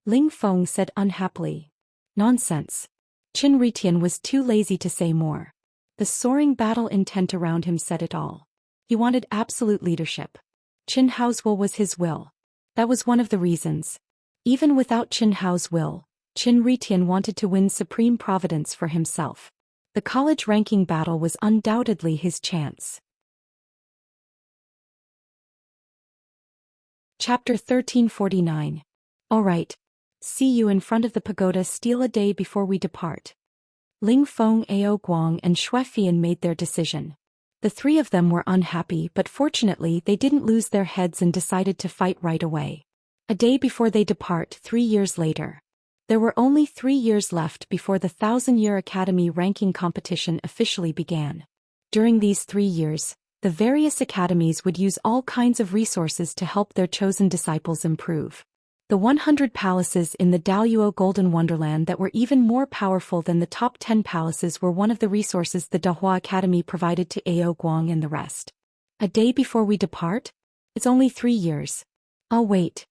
Ling Feng said unhappily. Nonsense. Qin Ritian was too lazy to say more. The soaring battle intent around him said it all. He wanted absolute leadership. Qin Hao's will was his will. That was one of the reasons. Even without Qin Hao's will, Qin Ritian wanted to win supreme providence for himself. The college ranking battle was undoubtedly his chance. Chapter 1349. All right. See you in front of the pagoda still a day before we depart. Ling Feng, Ao Guang, and Xuefian made their decision. The 3 of them were unhappy, but fortunately they didn't lose their heads and decided to fight right away. A day before they depart, 3 years later. There were only 3 years left before the 1,000-year Academy ranking competition officially began. During these 3 years, the various academies would use all kinds of resources to help their chosen disciples improve. The 100 palaces in the Daoyuo Golden Wonderland that were even more powerful than the top 10 palaces were one of the resources the Dahua Academy provided to Ao Guang and the rest. A day before we depart? It's only 3 years. I'll wait.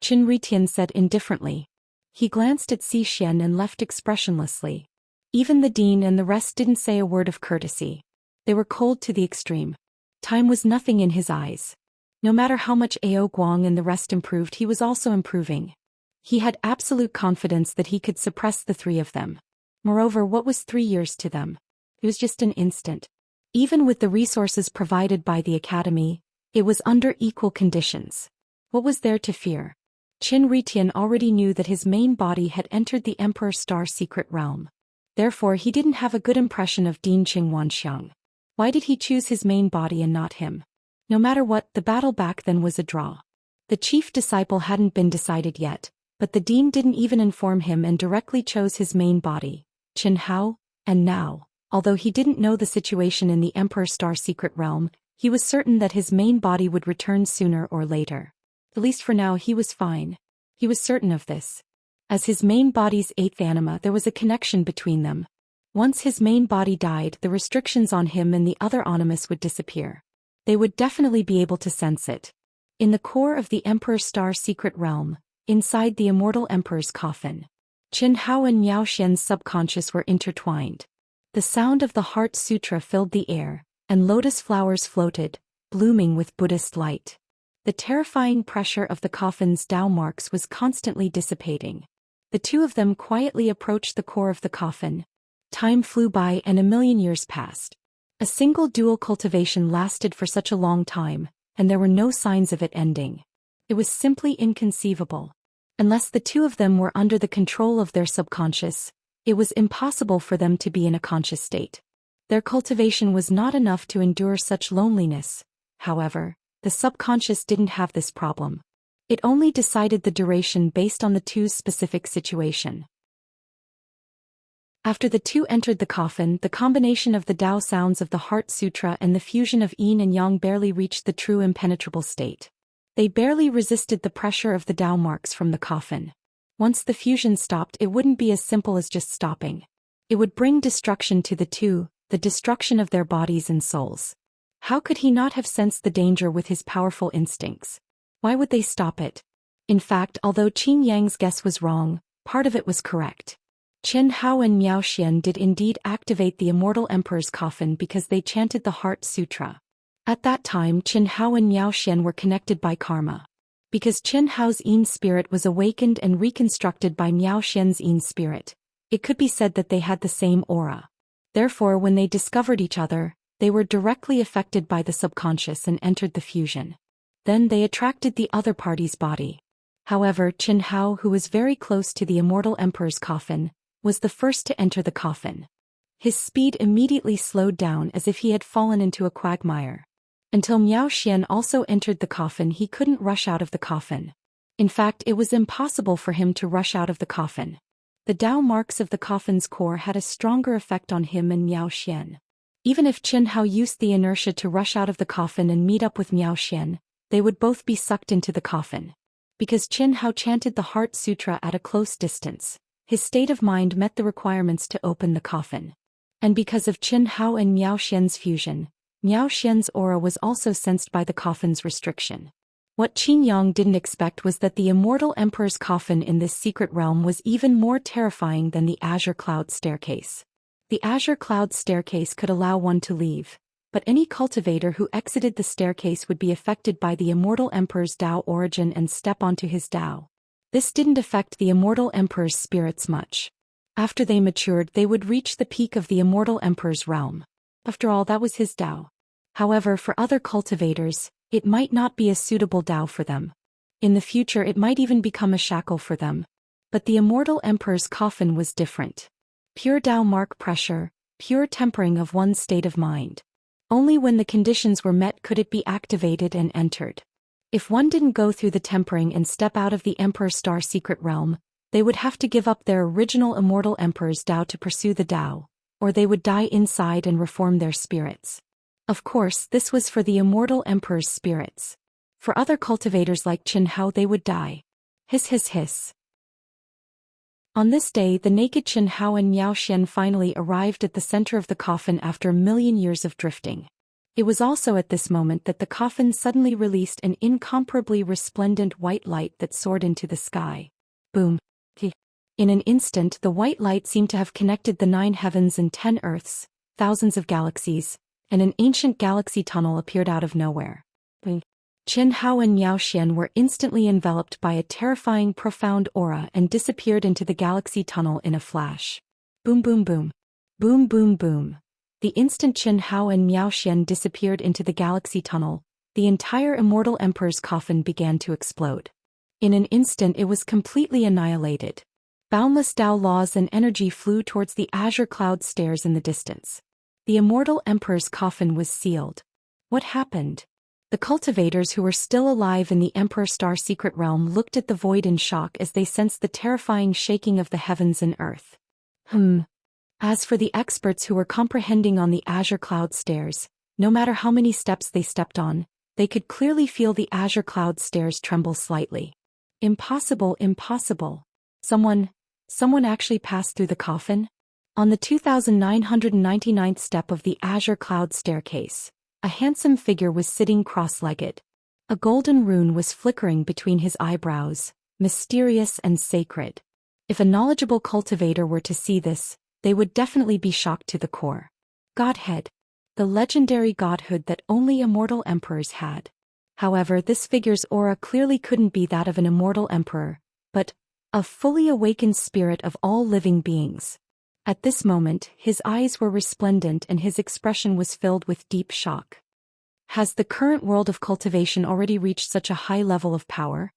Qin Ritian said indifferently. He glanced at Zhou Xian and left expressionlessly. Even the dean and the rest didn't say a word of courtesy. They were cold to the extreme. Time was nothing in his eyes. No matter how much Ao Guang and the rest improved, he was also improving. He had absolute confidence that he could suppress the 3 of them. Moreover, what was 3 years to them? It was just an instant. Even with the resources provided by the academy, it was under equal conditions. What was there to fear? Qin Ritian already knew that his main body had entered the Emperor Star secret realm. Therefore, he didn't have a good impression of Dean Qing Wanxiang. Why did he choose his main body and not him? No matter what, the battle back then was a draw. The chief disciple hadn't been decided yet, but the dean didn't even inform him and directly chose his main body, Qin Hao, and now, although he didn't know the situation in the Emperor Star secret realm, he was certain that his main body would return sooner or later. At least for now he was fine. He was certain of this. As his main body's 8th anima, there was a connection between them. Once his main body died, the restrictions on him and the other animus would disappear. They would definitely be able to sense it. In the core of the Emperor Star secret realm, inside the immortal Emperor's coffin, Qin Hao and Miao Xian's subconscious were intertwined. The sound of the Heart Sutra filled the air, and lotus flowers floated, blooming with Buddhist light. The terrifying pressure of the coffin's Tao marks was constantly dissipating. The 2 of them quietly approached the core of the coffin. Time flew by and 1,000,000 years passed. A single dual cultivation lasted for such a long time, and there were no signs of it ending. It was simply inconceivable. Unless the 2 of them were under the control of their subconscious, it was impossible for them to be in a conscious state. Their cultivation was not enough to endure such loneliness. However, the subconscious didn't have this problem. It only decided the duration based on the 2's specific situation. After the 2 entered the coffin, the combination of the Tao sounds of the Heart Sutra and the fusion of yin and yang barely reached the true impenetrable state. They barely resisted the pressure of the Tao marks from the coffin. Once the fusion stopped, it wouldn't be as simple as just stopping. It would bring destruction to the 2, the destruction of their bodies and souls. How could he not have sensed the danger with his powerful instincts? Why would they stop it? In fact, although Qin Yang's guess was wrong, part of it was correct. Qin Hao and Miao Xian did indeed activate the immortal emperor's coffin because they chanted the Heart Sutra. At that time, Qin Hao and Miao Xian were connected by karma. Because Qin Hao's Yin spirit was awakened and reconstructed by Miao Xian's Yin spirit, it could be said that they had the same aura. Therefore, when they discovered each other, they were directly affected by the subconscious and entered the fusion. Then they attracted the other party's body. However, Qin Hao, who was very close to the immortal emperor's coffin, was the first to enter the coffin. His speed immediately slowed down as if he had fallen into a quagmire. Until Miao Xian also entered the coffin, he couldn't rush out of the coffin. In fact, it was impossible for him to rush out of the coffin. The Tao marks of the coffin's core had a stronger effect on him and Miao Xian. Even if Qin Hao used the inertia to rush out of the coffin and meet up with Miao Xian, they would both be sucked into the coffin. Because Qin Hao chanted the Heart Sutra at a close distance, his state of mind met the requirements to open the coffin. And because of Qin Hao and Miao Xian's fusion, Miao Xian's aura was also sensed by the coffin's restriction. What Qin Yang didn't expect was that the immortal emperor's coffin in this secret realm was even more terrifying than the Azure Cloud Staircase. The Azure Cloud Staircase could allow one to leave, but any cultivator who exited the staircase would be affected by the immortal emperor's Tao origin and step onto his Tao. This didn't affect the immortal emperor's spirits much. After they matured, they would reach the peak of the immortal emperor's realm. After all, that was his Tao. However, for other cultivators, it might not be a suitable Tao for them. In the future, it might even become a shackle for them. But the immortal emperor's coffin was different. Pure Tao mark pressure, pure tempering of one's state of mind. Only when the conditions were met could it be activated and entered. If one didn't go through the tempering and step out of the Emperor Star secret realm, they would have to give up their original immortal emperor's Tao to pursue the Tao, or they would die inside and reform their spirits. Of course, this was for the immortal emperor's spirits. For other cultivators like Qin Hao, they would die. Hiss hiss hiss. On this day, the naked Qin Hao and Miao Xian finally arrived at the center of the coffin after a million years of drifting. It was also at this moment that the coffin suddenly released an incomparably resplendent white light that soared into the sky. Boom. In an instant, the white light seemed to have connected the 9 heavens and 10 earths, thousands of galaxies, and an ancient galaxy tunnel appeared out of nowhere. Qin Hao and Miao Xian were instantly enveloped by a terrifying profound aura and disappeared into the galaxy tunnel in a flash. Boom boom boom. Boom boom boom. The instant Qin Hao and Miao Xian disappeared into the galaxy tunnel, the entire immortal emperor's coffin began to explode. In an instant it was completely annihilated. Boundless Tao laws and energy flew towards the azure cloud stairs in the distance. The immortal emperor's coffin was sealed. What happened? The cultivators who were still alive in the Emperor Star secret realm looked at the void in shock as they sensed the terrifying shaking of the heavens and earth. As for the experts who were comprehending on the azure cloud stairs, no matter how many steps they stepped on, they could clearly feel the azure cloud stairs tremble slightly. Impossible, impossible. Someone actually passed through the coffin? On the 2999th step of the azure cloud staircase, a handsome figure was sitting cross-legged. A golden rune was flickering between his eyebrows, mysterious and sacred. If a knowledgeable cultivator were to see this, they would definitely be shocked to the core. Godhead. The legendary godhood that only immortal emperors had. However, this figure's aura clearly couldn't be that of an immortal emperor, but a fully awakened spirit of all living beings. At this moment, his eyes were resplendent and his expression was filled with deep shock. Has the current world of cultivation already reached such a high level of power?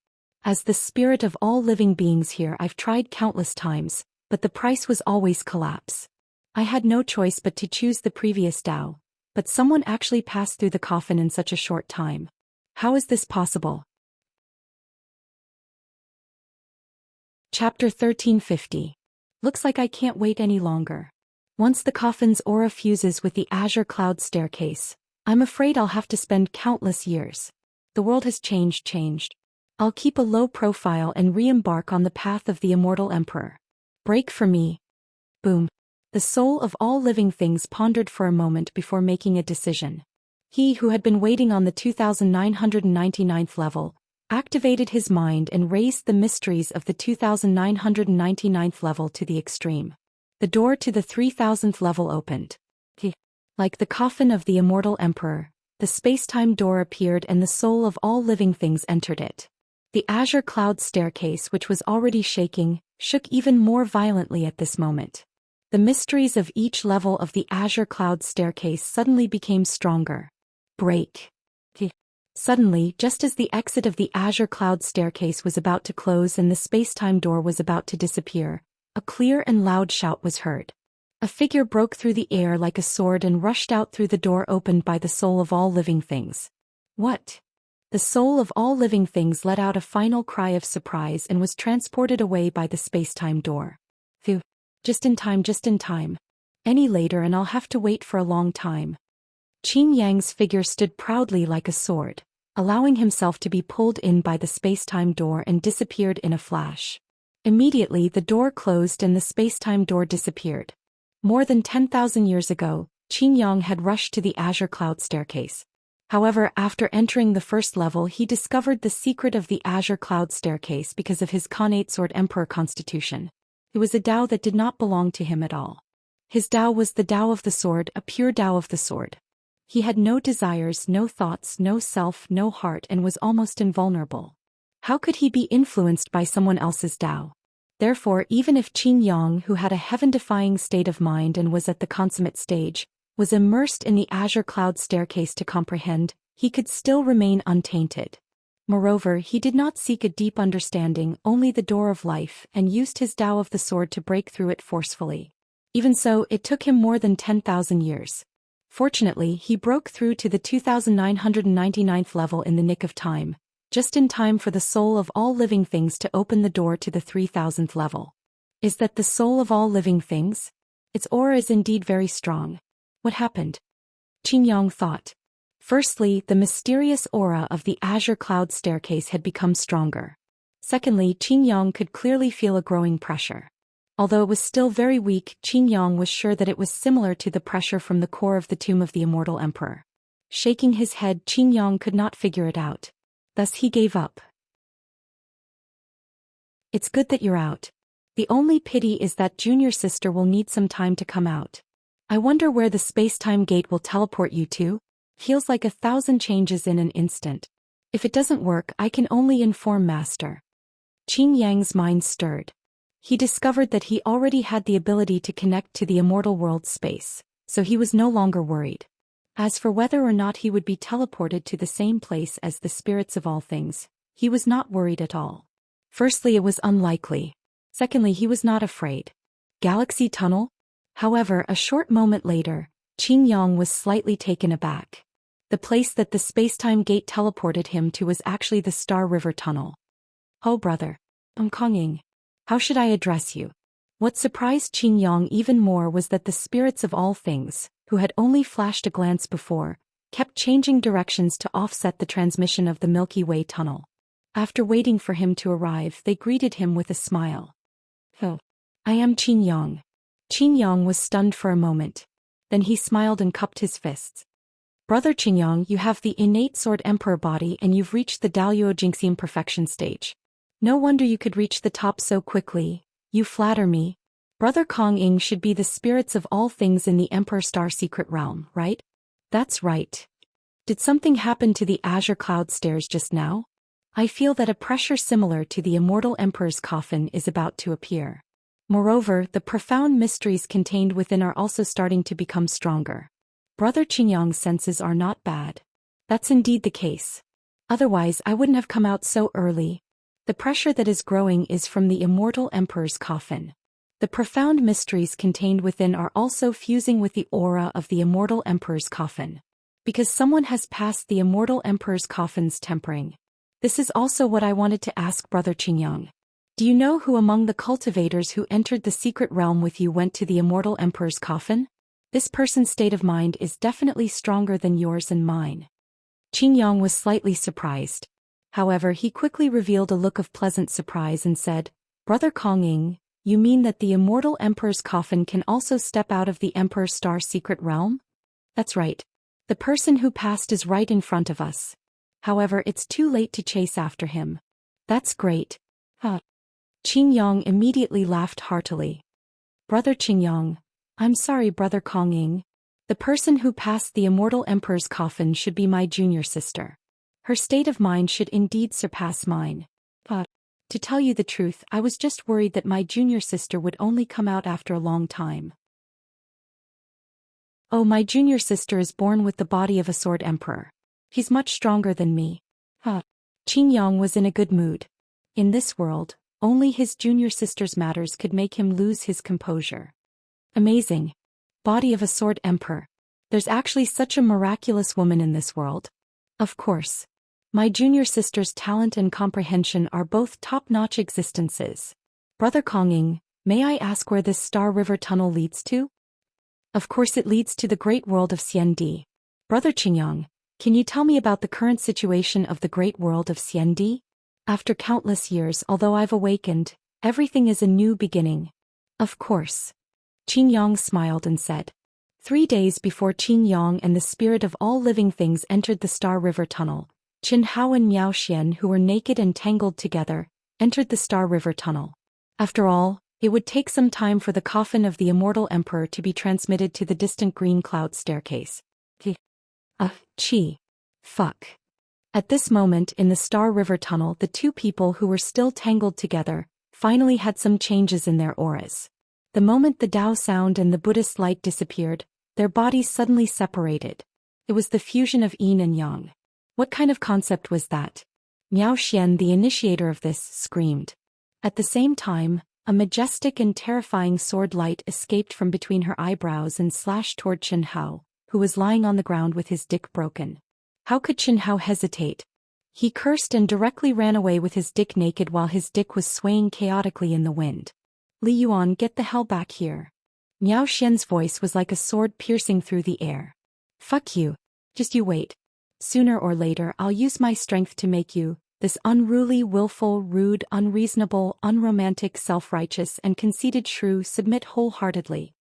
As the spirit of all living beings here, I've tried countless times, but the price was always collapse. I had no choice but to choose the previous Tao, but someone actually passed through the coffin in such a short time. How is this possible? Chapter 1350. Looks like I can't wait any longer. Once the coffin's aura fuses with the azure cloud staircase, I'm afraid I'll have to spend countless years. The world has changed. I'll keep a low profile and re-embark on the path of the immortal emperor. Break for me. Boom. The soul of all living things pondered for a moment before making a decision. He who had been waiting on the 2999th level, activated his mind and raised the mysteries of the 2999th level to the extreme. The door to the 3000th level opened. Like the coffin of the immortal emperor, the space-time door appeared and the soul of all living things entered it. The azure cloud staircase, which was already shaking, shook even more violently at this moment. The mysteries of each level of the azure cloud staircase suddenly became stronger. Break. Suddenly, just as the exit of the azure cloud staircase was about to close and the space-time door was about to disappear, a clear and loud shout was heard. A figure broke through the air like a sword and rushed out through the door opened by the soul of all living things. What? The soul of all living things let out a final cry of surprise and was transported away by the space-time door. Phew. Just in time, just in time. Any later and I'll have to wait for a long time. Qin Yang's figure stood proudly like a sword, allowing himself to be pulled in by the space-time door and disappeared in a flash. Immediately the door closed and the space-time door disappeared. More than 10,000 years ago, Qin Yang had rushed to the azure cloud staircase. However, after entering the first level he discovered the secret of the azure cloud staircase because of his Khanate Sword Emperor constitution. It was a Tao that did not belong to him at all. His Tao was the Tao of the sword, a pure Tao of the sword. He had no desires, no thoughts, no self, no heart and was almost invulnerable. How could he be influenced by someone else's Tao? Therefore, even if Qin Yang, who had a heaven-defying state of mind and was at the consummate stage, was immersed in the azure cloud staircase to comprehend, he could still remain untainted. Moreover, he did not seek a deep understanding, only the door of life, and used his Tao of the sword to break through it forcefully. Even so, it took him more than 10,000 years. Fortunately, he broke through to the 2999th level in the nick of time, just in time for the soul of all living things to open the door to the 3000th level. Is that the soul of all living things? Its aura is indeed very strong. What happened? Qin Yang thought. Firstly, the mysterious aura of the azure cloud staircase had become stronger. Secondly, Qin Yang could clearly feel a growing pressure. Although it was still very weak, Qin Yang was sure that it was similar to the pressure from the core of the tomb of the immortal emperor. Shaking his head, Qin Yang could not figure it out. Thus he gave up. It's good that you're out. The only pity is that junior sister will need some time to come out. I wonder where the space-time gate will teleport you to? Feels like 1,000 changes in an instant. If it doesn't work, I can only inform Master. Qin Yang's mind stirred. He discovered that he already had the ability to connect to the immortal world's space, so he was no longer worried. As for whether or not he would be teleported to the same place as the spirits of all things, he was not worried at all. Firstly, it was unlikely. Secondly, he was not afraid. Galaxy tunnel? However, a short moment later, Qin Yang was slightly taken aback. The place that the space-time gate teleported him to was actually the Star River Tunnel. Oh brother. I'm Kongying. How should I address you? What surprised Qin Yang even more was that the spirits of all things, who had only flashed a glance before, kept changing directions to offset the transmission of the Milky Way tunnel. After waiting for him to arrive, they greeted him with a smile. Oh. I am Qin Yang. Qin Yang was stunned for a moment. Then he smiled and cupped his fists. Brother Qin Yang, you have the innate sword emperor body and you've reached the Daluo Jingxian perfection stage. No wonder you could reach the top so quickly. You flatter me. Brother Kongying should be the spirits of all things in the Emperor Star Secret Realm, right? That's right. Did something happen to the azure cloud stairs just now? I feel that a pressure similar to the immortal Emperor's coffin is about to appear. Moreover, the profound mysteries contained within are also starting to become stronger. Brother Qin Yang's senses are not bad. That's indeed the case. Otherwise, I wouldn't have come out so early. The pressure that is growing is from the immortal Emperor's coffin. The profound mysteries contained within are also fusing with the aura of the immortal Emperor's coffin. Because someone has passed the immortal Emperor's coffin's tempering. This is also what I wanted to ask Brother Qin Yang. Do you know who among the cultivators who entered the secret realm with you went to the immortal Emperor's coffin? This person's state of mind is definitely stronger than yours and mine. Qin Yang was slightly surprised. However, he quickly revealed a look of pleasant surprise and said, Brother Kongying, you mean that the immortal Emperor's coffin can also step out of the Emperor Star Secret Realm? That's right. The person who passed is right in front of us. However, it's too late to chase after him. That's great. Huh. Qin Yang immediately laughed heartily. Brother Qin Yang, I'm sorry Brother Kongying. The person who passed the immortal Emperor's coffin should be my junior sister. Her state of mind should indeed surpass mine. To tell you the truth, I was just worried that my junior sister would only come out after a long time. Oh, my junior sister is born with the body of a sword emperor. He's much stronger than me. Qingyang was in a good mood. In this world, only his junior sister's matters could make him lose his composure. Amazing. Body of a sword emperor. There's actually such a miraculous woman in this world. Of course. My junior sister's talent and comprehension are both top-notch existences. Brother Kongying, may I ask where this Star River tunnel leads to? Of course it leads to the great world of Xiandi. Brother Qingyang, can you tell me about the current situation of the great world of Xiandi? After countless years, although I've awakened, everything is a new beginning. Of course. Qingyang smiled and said. 3 days before Qingyang and the spirit of all living things entered the Star River tunnel, Qin Hao and Zhou Xian, who were naked and tangled together, entered the Star River tunnel. After all, it would take some time for the coffin of the immortal emperor to be transmitted to the distant green cloud staircase. Fuck. At this moment in the Star River tunnel, the two people who were still tangled together finally had some changes in their auras. The moment the Tao sound and the Buddhist light disappeared, their bodies suddenly separated. It was the fusion of yin and yang. What kind of concept was that? Zhou Xian, the initiator of this, screamed. At the same time, a majestic and terrifying sword light escaped from between her eyebrows and slashed toward Qin Hao, who was lying on the ground with his dick broken. How could Qin Hao hesitate? He cursed and directly ran away with his dick naked while his dick was swaying chaotically in the wind. Li Yuan, get the hell back here. Zhou Xian's voice was like a sword piercing through the air. Fuck you. Just you wait. Sooner or later I'll use my strength to make you, this unruly, willful, rude, unreasonable, unromantic, self-righteous and conceited shrew, submit wholeheartedly.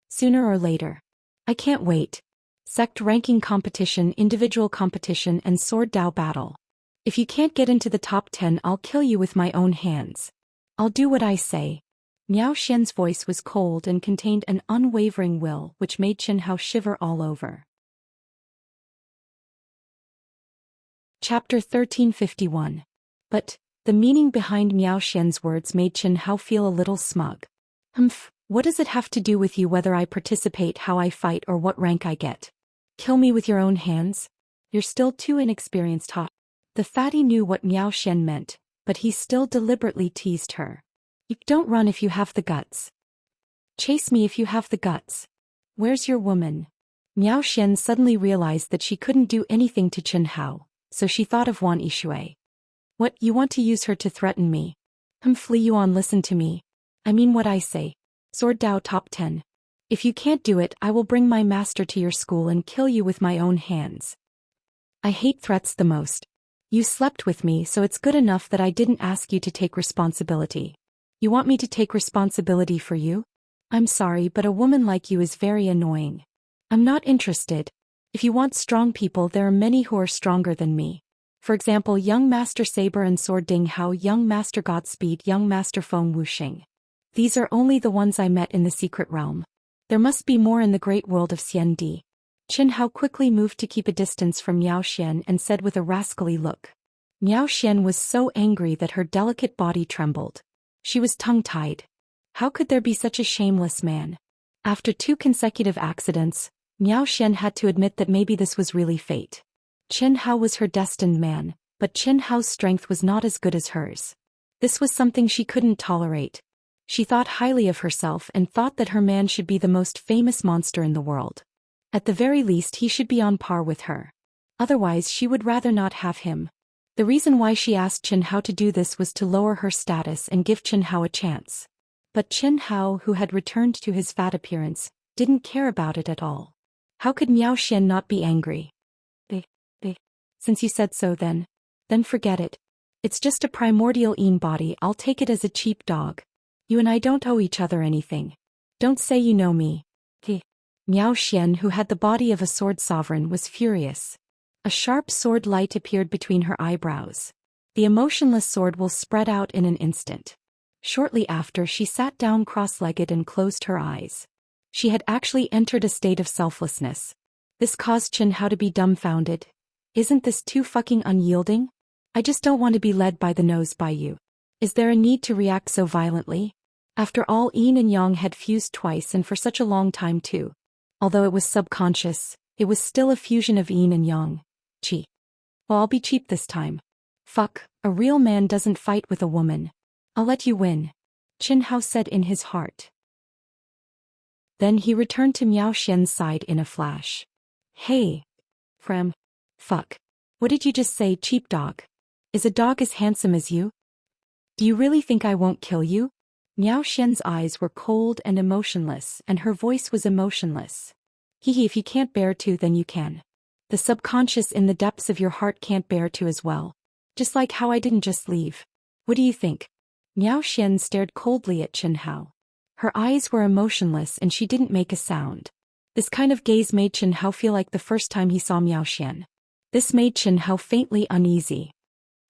Sooner or later. I can't wait. Sect ranking competition, individual competition and sword Dao battle. If you can't get into the top 10, I'll kill you with my own hands. I'll do what I say. Zhou Xian's voice was cold and contained an unwavering will which made Qin Hao shiver all over. Chapter 1351. But, the meaning behind Zhou Xian's words made Qin Hao feel a little smug. What does it have to do with you whether I participate, how I fight or what rank I get? Kill me with your own hands? You're still too inexperienced. The fatty knew what Zhou Xian meant, but he still deliberately teased her. You don't run if you have the guts. Chase me if you have the guts. Where's your woman? Zhou Xian suddenly realized that she couldn't do anything to Qin Hao, so she thought of Wan Yishui. What, you want to use her to threaten me? Li Yuan, listen to me. I mean what I say. Sword Dao top 10. If you can't do it, I will bring my master to your school and kill you with my own hands. I hate threats the most. You slept with me, so it's good enough that I didn't ask you to take responsibility. You want me to take responsibility for you? I'm sorry, but a woman like you is very annoying. I'm not interested. If you want strong people, there are many who are stronger than me. For example, Young Master Saber and Sword Ding Hao, Young Master Godspeed, Young Master Feng Wuxing. These are only the ones I met in the secret realm. There must be more in the great world of Xiandi. Qin Hao quickly moved to keep a distance from Zhou Xian and said with a rascally look. Zhou Xian was so angry that her delicate body trembled. She was tongue-tied. How could there be such a shameless man? After 2 consecutive accidents, Zhou Xian had to admit that maybe this was really fate. Qin Hao was her destined man, but Qin Hao's strength was not as good as hers. This was something she couldn't tolerate. She thought highly of herself and thought that her man should be the most famous monster in the world. At the very least, he should be on par with her. Otherwise, she would rather not have him. The reason why she asked Qin Hao to do this was to lower her status and give Qin Hao a chance. But Qin Hao, who had returned to his fat appearance, didn't care about it at all. How could Zhou Xian not be angry? Since you said so then forget it. It's just a primordial yin body, I'll take it as a cheap dog. You and I don't owe each other anything. Don't say you know me. Zhou Xian, who had the body of a sword sovereign, was furious. A sharp sword light appeared between her eyebrows. The emotionless sword will spread out in an instant. Shortly after, she sat down cross-legged and closed her eyes. She had actually entered a state of selflessness. This caused Qin Hao to be dumbfounded. Isn't this too fucking unyielding? I just don't want to be led by the nose by you. Is there a need to react so violently? After all, yin and yang had fused twice and for such a long time too. Although it was subconscious, it was still a fusion of yin and yang. Chi. Well, I'll be cheap this time. Fuck, a real man doesn't fight with a woman. I'll let you win, Chen Hao said in his heart. Then he returned to Miao Xian's side in a flash. Hey. Fram. Fuck. What did you just say, cheap dog? Is a dog as handsome as you? Do you really think I won't kill you? Miao Xian's eyes were cold and emotionless, and her voice was emotionless. Hee, if you can't bear to, then you can. The subconscious in the depths of your heart can't bear to as well. Just like how I didn't just leave. What do you think? Miao Xian stared coldly at Chen Hao. Her eyes were emotionless and she didn't make a sound. This kind of gaze made Chen Hao feel like the first time he saw Miao Xian. This made Chen Hao faintly uneasy.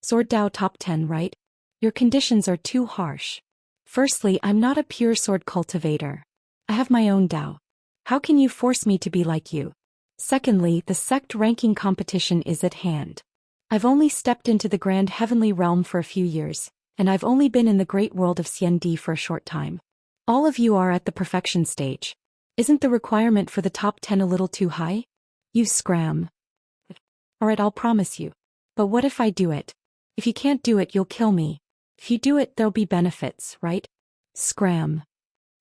Sword Dao top 10, right? Your conditions are too harsh. Firstly, I'm not a pure sword cultivator. I have my own Dao. How can you force me to be like you? Secondly, the sect ranking competition is at hand. I've only stepped into the grand heavenly realm for a few years, and I've only been in the great world of Xiandi for a short time. All of you are at the perfection stage. Isn't the requirement for the top 10 a little too high? You scram. Alright, I'll promise you. But what if I do it? If you can't do it, you'll kill me. If you do it, there'll be benefits, right? Scram.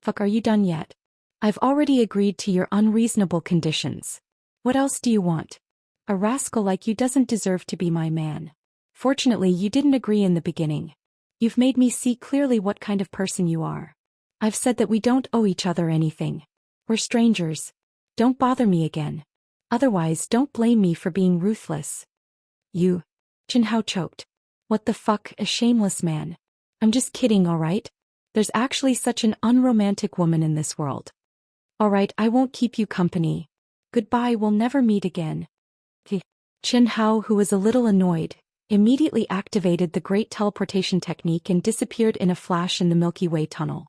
Fuck, are you done yet? I've already agreed to your unreasonable conditions. What else do you want? A rascal like you doesn't deserve to be my man. Fortunately, you didn't agree in the beginning. You've made me see clearly what kind of person you are. I've said that we don't owe each other anything. We're strangers. Don't bother me again. Otherwise, don't blame me for being ruthless. You. Chen Hao choked. What the fuck, a shameless man. I'm just kidding, alright? There's actually such an unromantic woman in this world. Alright, I won't keep you company. Goodbye, we'll never meet again. Chen Hao, who was a little annoyed, immediately activated the great teleportation technique and disappeared in a flash in the Milky Way tunnel.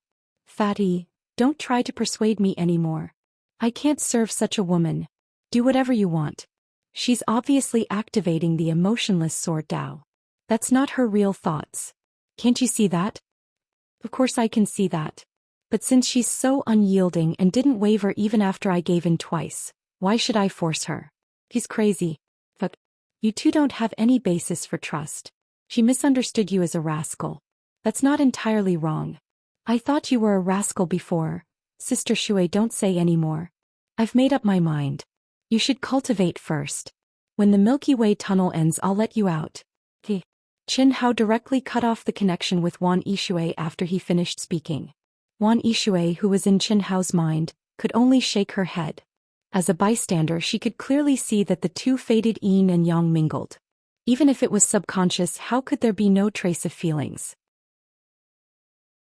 Fatty, don't try to persuade me anymore. I can't serve such a woman. Do whatever you want. She's obviously activating the emotionless sword Dao. That's not her real thoughts. Can't you see that? Of course I can see that. But since she's so unyielding and didn't waver even after I gave in twice, why should I force her? He's crazy. But you two don't have any basis for trust. She misunderstood you as a rascal. That's not entirely wrong. I thought you were a rascal before. Sister Shui, don't say any more. I've made up my mind. You should cultivate first. When the Milky Way tunnel ends, I'll let you out. Chen Hao directly cut off the connection with Wan Yishui after he finished speaking. Wan Yishui, who was in Chen Hao's mind, could only shake her head. As a bystander, she could clearly see that the two faded yin and yang mingled. Even if it was subconscious, how could there be no trace of feelings?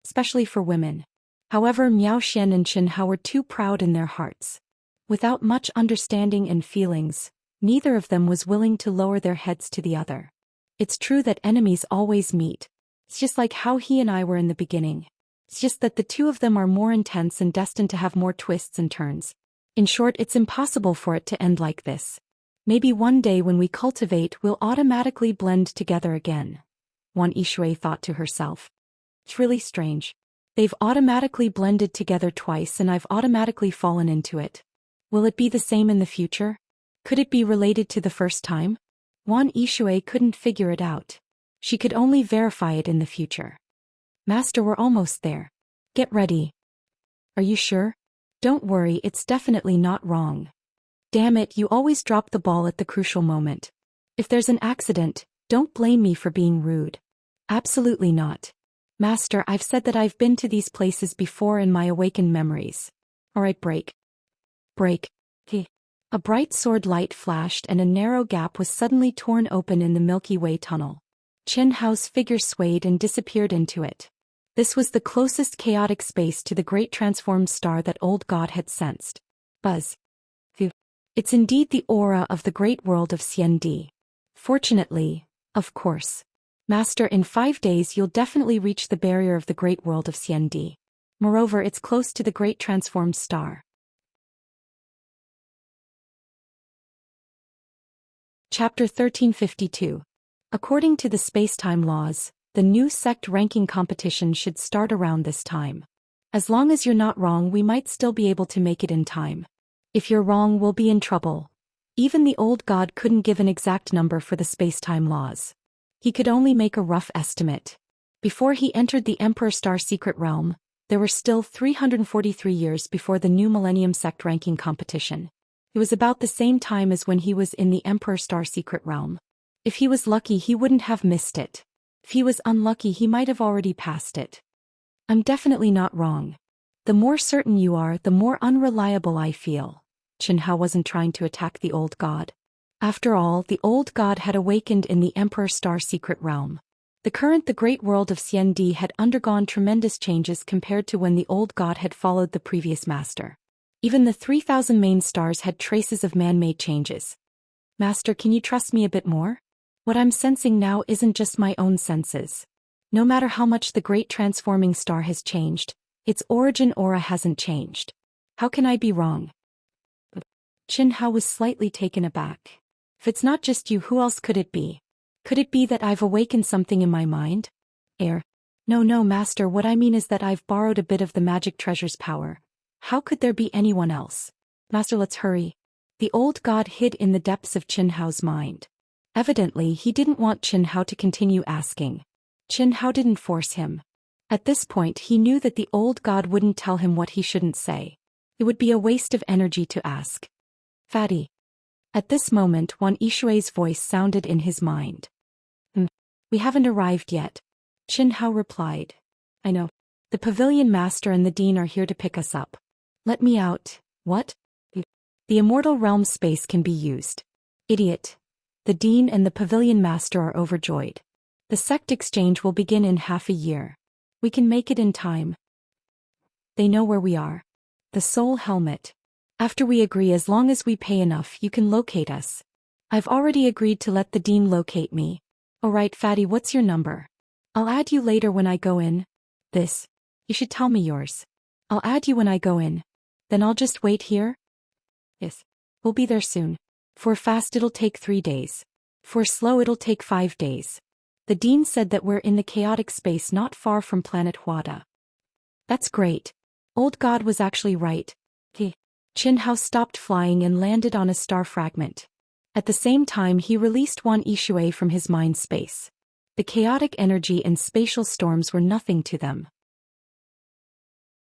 Especially for women. However, Miao Xian and Chen Hao were too proud in their hearts. Without much understanding and feelings, neither of them was willing to lower their heads to the other. It's true that enemies always meet. It's just like how he and I were in the beginning. It's just that the two of them are more intense and destined to have more twists and turns. In short, it's impossible for it to end like this. Maybe one day when we cultivate, we'll automatically blend together again. Wan Yishui thought to herself. It's really strange. They've automatically blended together twice and I've automatically fallen into it. Will it be the same in the future? Could it be related to the first time? Wan Yishui couldn't figure it out. She could only verify it in the future. Master, we're almost there. Get ready. Are you sure? Don't worry, it's definitely not wrong. Damn it, you always drop the ball at the crucial moment. If there's an accident, don't blame me for being rude. Absolutely not. Master, I've said that I've been to these places before in my awakened memories. Alright, break. Break. A bright sword light flashed and a narrow gap was suddenly torn open in the Milky Way tunnel. Chen Hao's figure swayed and disappeared into it. This was the closest chaotic space to the great transformed star that old God had sensed. Buzz. It's indeed the aura of the great world of Xiandi. Fortunately, of course. Master, in 5 days you'll definitely reach the barrier of the great world of Xiandi. Moreover, it's close to the great transformed star. Chapter 1352. According to the space-time laws, The new sect ranking competition should start around this time. As long as you're not wrong, we might still be able to make it in time. If you're wrong, we'll be in trouble. Even the old god couldn't give an exact number for the space-time laws. He could only make a rough estimate. Before he entered the Emperor Star Secret Realm, there were still 343 years before the new Millennium Sect ranking competition. It was about the same time as when he was in the Emperor Star Secret Realm. If he was lucky, he wouldn't have missed it. If he was unlucky, he might have already passed it. I'm definitely not wrong. The more certain you are, the more unreliable I feel. Chen Hao wasn't trying to attack the old god. After all, the old god had awakened in the Emperor Star Secret Realm. The great world of Xiandi had undergone tremendous changes compared to when the old god had followed the previous master. Even the 3,000 main stars had traces of man-made changes. Master, can you trust me a bit more? What I'm sensing now isn't just my own senses. No matter how much the great transforming star has changed, its origin aura hasn't changed. How can I be wrong? Chen Hao was slightly taken aback. If it's not just you, who else could it be? Could it be that I've awakened something in my mind? No, master, what I mean is that I've borrowed a bit of the magic treasure's power. How could there be anyone else? Master, let's hurry. The old god hid in the depths of Chen Hao's mind. Evidently, he didn't want Chen Hao to continue asking. Chen Hao didn't force him. At this point, he knew that the old god wouldn't tell him what he shouldn't say. It would be a waste of energy to ask. Fatty. At this moment, Wan Yishui's voice sounded in his mind. We haven't arrived yet. Chen Hao replied. I know. The pavilion master and the dean are here to pick us up. Let me out. What? The immortal realm space can be used. Idiot. The dean and the pavilion master are overjoyed. The sect exchange will begin in half a year. We can make it in time. They know where we are. The soul helmet. After we agree, as long as we pay enough, you can locate us. I've already agreed to let the dean locate me. Alright, Fatty, what's your number? I'll add you later when I go in. This. You should tell me yours. I'll add you when I go in. Then I'll just wait here? Yes. We'll be there soon. For fast it'll take 3 days. For slow it'll take 5 days. The dean said that we're in the chaotic space not far from planet Huada. That's great. Old God was actually right. Chen Hao stopped flying and landed on a star fragment. At the same time, he released Wan Yishui from his mind space. The chaotic energy and spatial storms were nothing to them.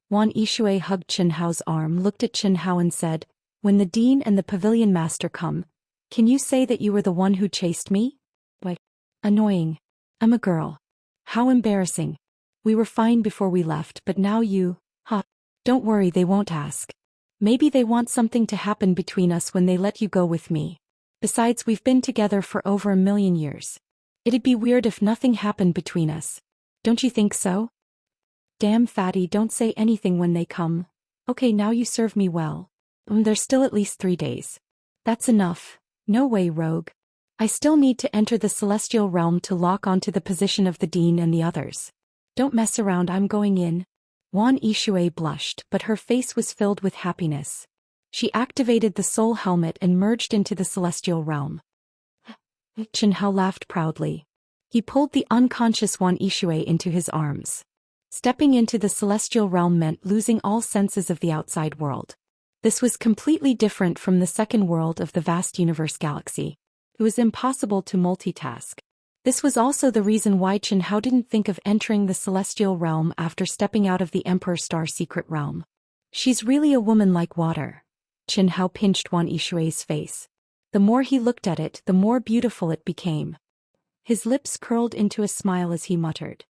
Wan Yishui hugged Chen Hao's arm, looked at Chen Hao and said, When the dean and the pavilion master come, can you say that you were the one who chased me? Why? Annoying. I'm a girl. How embarrassing. We were fine before we left, but now you, Don't worry, they won't ask. Maybe they want something to happen between us when they let you go with me. Besides, we've been together for over 1 million years. It'd be weird if nothing happened between us. Don't you think so? Damn, Fatty, don't say anything when they come. Okay, now you serve me well. There's still at least 3 days. That's enough. No way, rogue. I still need to enter the celestial realm to lock onto the position of the dean and the others. Don't mess around, I'm going in. Wan Yishui blushed, but her face was filled with happiness. She activated the soul helmet and merged into the celestial realm. Chen Hao laughed proudly. He pulled the unconscious Wan Yishui into his arms. Stepping into the celestial realm meant losing all senses of the outside world. This was completely different from the second world of the vast universe galaxy. It was impossible to multitask. This was also the reason why Chen Hao didn't think of entering the celestial realm after stepping out of the Emperor Star Secret Realm. She's really a woman like water. Chen Hao pinched Wan Yishui's face. The more he looked at it, the more beautiful it became. His lips curled into a smile as he muttered.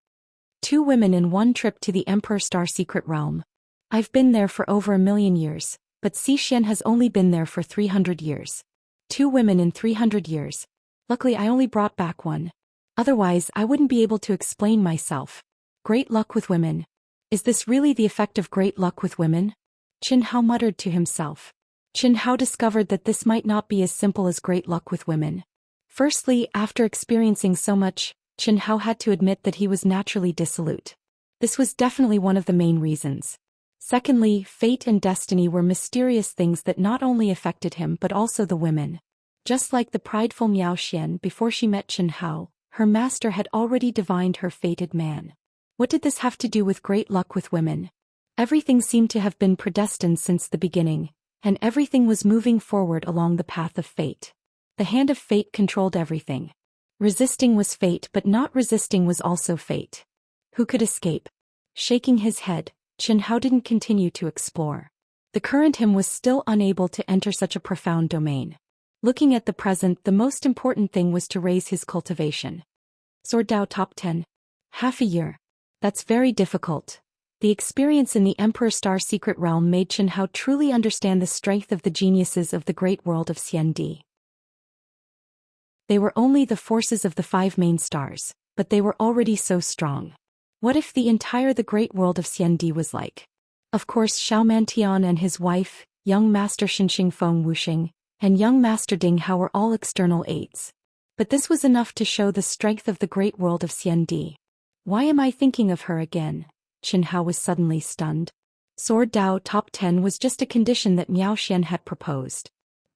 2 women in 1 trip to the Emperor Star Secret Realm. I've been there for over 1 million years, but Zhou Xian has only been there for 300 years. 2 women in 300 years. Luckily, I only brought back 1. Otherwise, I wouldn't be able to explain myself. Great luck with women. Is this really the effect of great luck with women? Chen Hao muttered to himself. Chen Hao discovered that this might not be as simple as great luck with women. Firstly, after experiencing so much, Chen Hao had to admit that he was naturally dissolute. This was definitely one of the main reasons. Secondly, fate and destiny were mysterious things that not only affected him but also the women. Just like the prideful Zhou Xian before she met Chen Hao, her master had already divined her fated man. What did this have to do with great luck with women? Everything seemed to have been predestined since the beginning, and everything was moving forward along the path of fate. The hand of fate controlled everything. Resisting was fate, but not resisting was also fate. Who could escape? Shaking his head, Chen Hao didn't continue to explore. The current him was still unable to enter such a profound domain. Looking at the present, the most important thing was to raise his cultivation. Sword Dao Top 10. Half a year. That's very difficult. The experience in the Emperor Star Secret Realm made Chen Hao truly understand the strength of the geniuses of the great world of Xiandi. They were only the forces of the 5 main stars, but they were already so strong. What if the great world of Xiandi was like? Of course, Xiao Mantian and his wife, young Master Xinxing Feng Wuxing, and young Master Ding Hao were all external aids. But this was enough to show the strength of the great world of Xiandi. Why am I thinking of her again? Chen Hao was suddenly stunned. Sword Dao Top 10 was just a condition that Miao Xian had proposed.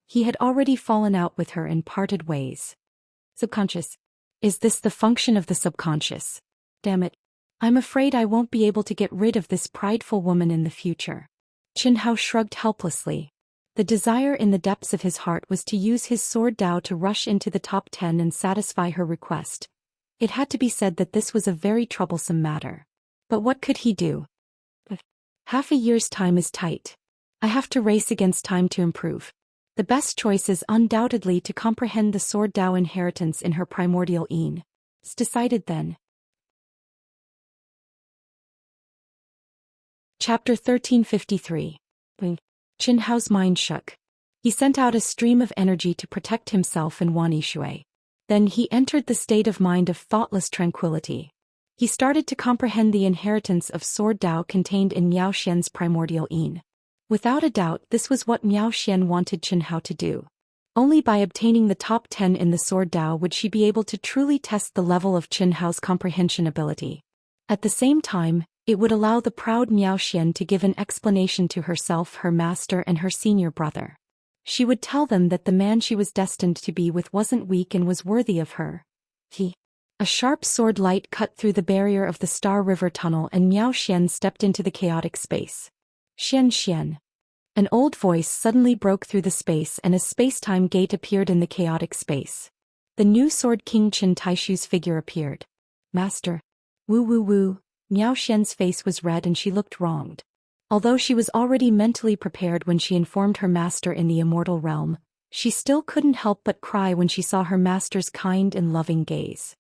He had already fallen out with her and parted ways. Subconscious. Is this the function of the subconscious? Damn it. I'm afraid I won't be able to get rid of this prideful woman in the future. Chen Hao shrugged helplessly. The desire in the depths of his heart was to use his Sword Dao to rush into the top 10 and satisfy her request. It had to be said that this was a very troublesome matter. But what could he do? Half a year's time is tight. I have to race against time to improve. The best choice is undoubtedly to comprehend the Sword Dao inheritance in her primordial Yin. It's decided then. Chapter 1353. Chen Hao's mind shook. He sent out a stream of energy to protect himself and Wan Yishui. Then he entered the state of mind of thoughtless tranquility. He started to comprehend the inheritance of Sword Dao contained in Miao Xian's primordial Yin. Without a doubt, this was what Miao Xian wanted Chen Hao to do. Only by obtaining the top 10 in the Sword Dao would she be able to truly test the level of Chen Hao's comprehension ability. At the same time, it would allow the proud Miao Xian to give an explanation to herself, her master, and her senior brother. She would tell them that the man she was destined to be with wasn't weak and was worthy of her. A sharp sword light cut through the barrier of the Star River tunnel and Miao Xian stepped into the chaotic space. Xianxia. An old voice suddenly broke through the space and a space-time gate appeared in the chaotic space. The new Sword King Chen Taishu's figure appeared. Master. Woo. Miao Xian's face was red and she looked wronged. Although she was already mentally prepared when she informed her master in the immortal realm, she still couldn't help but cry when she saw her master's kind and loving gaze.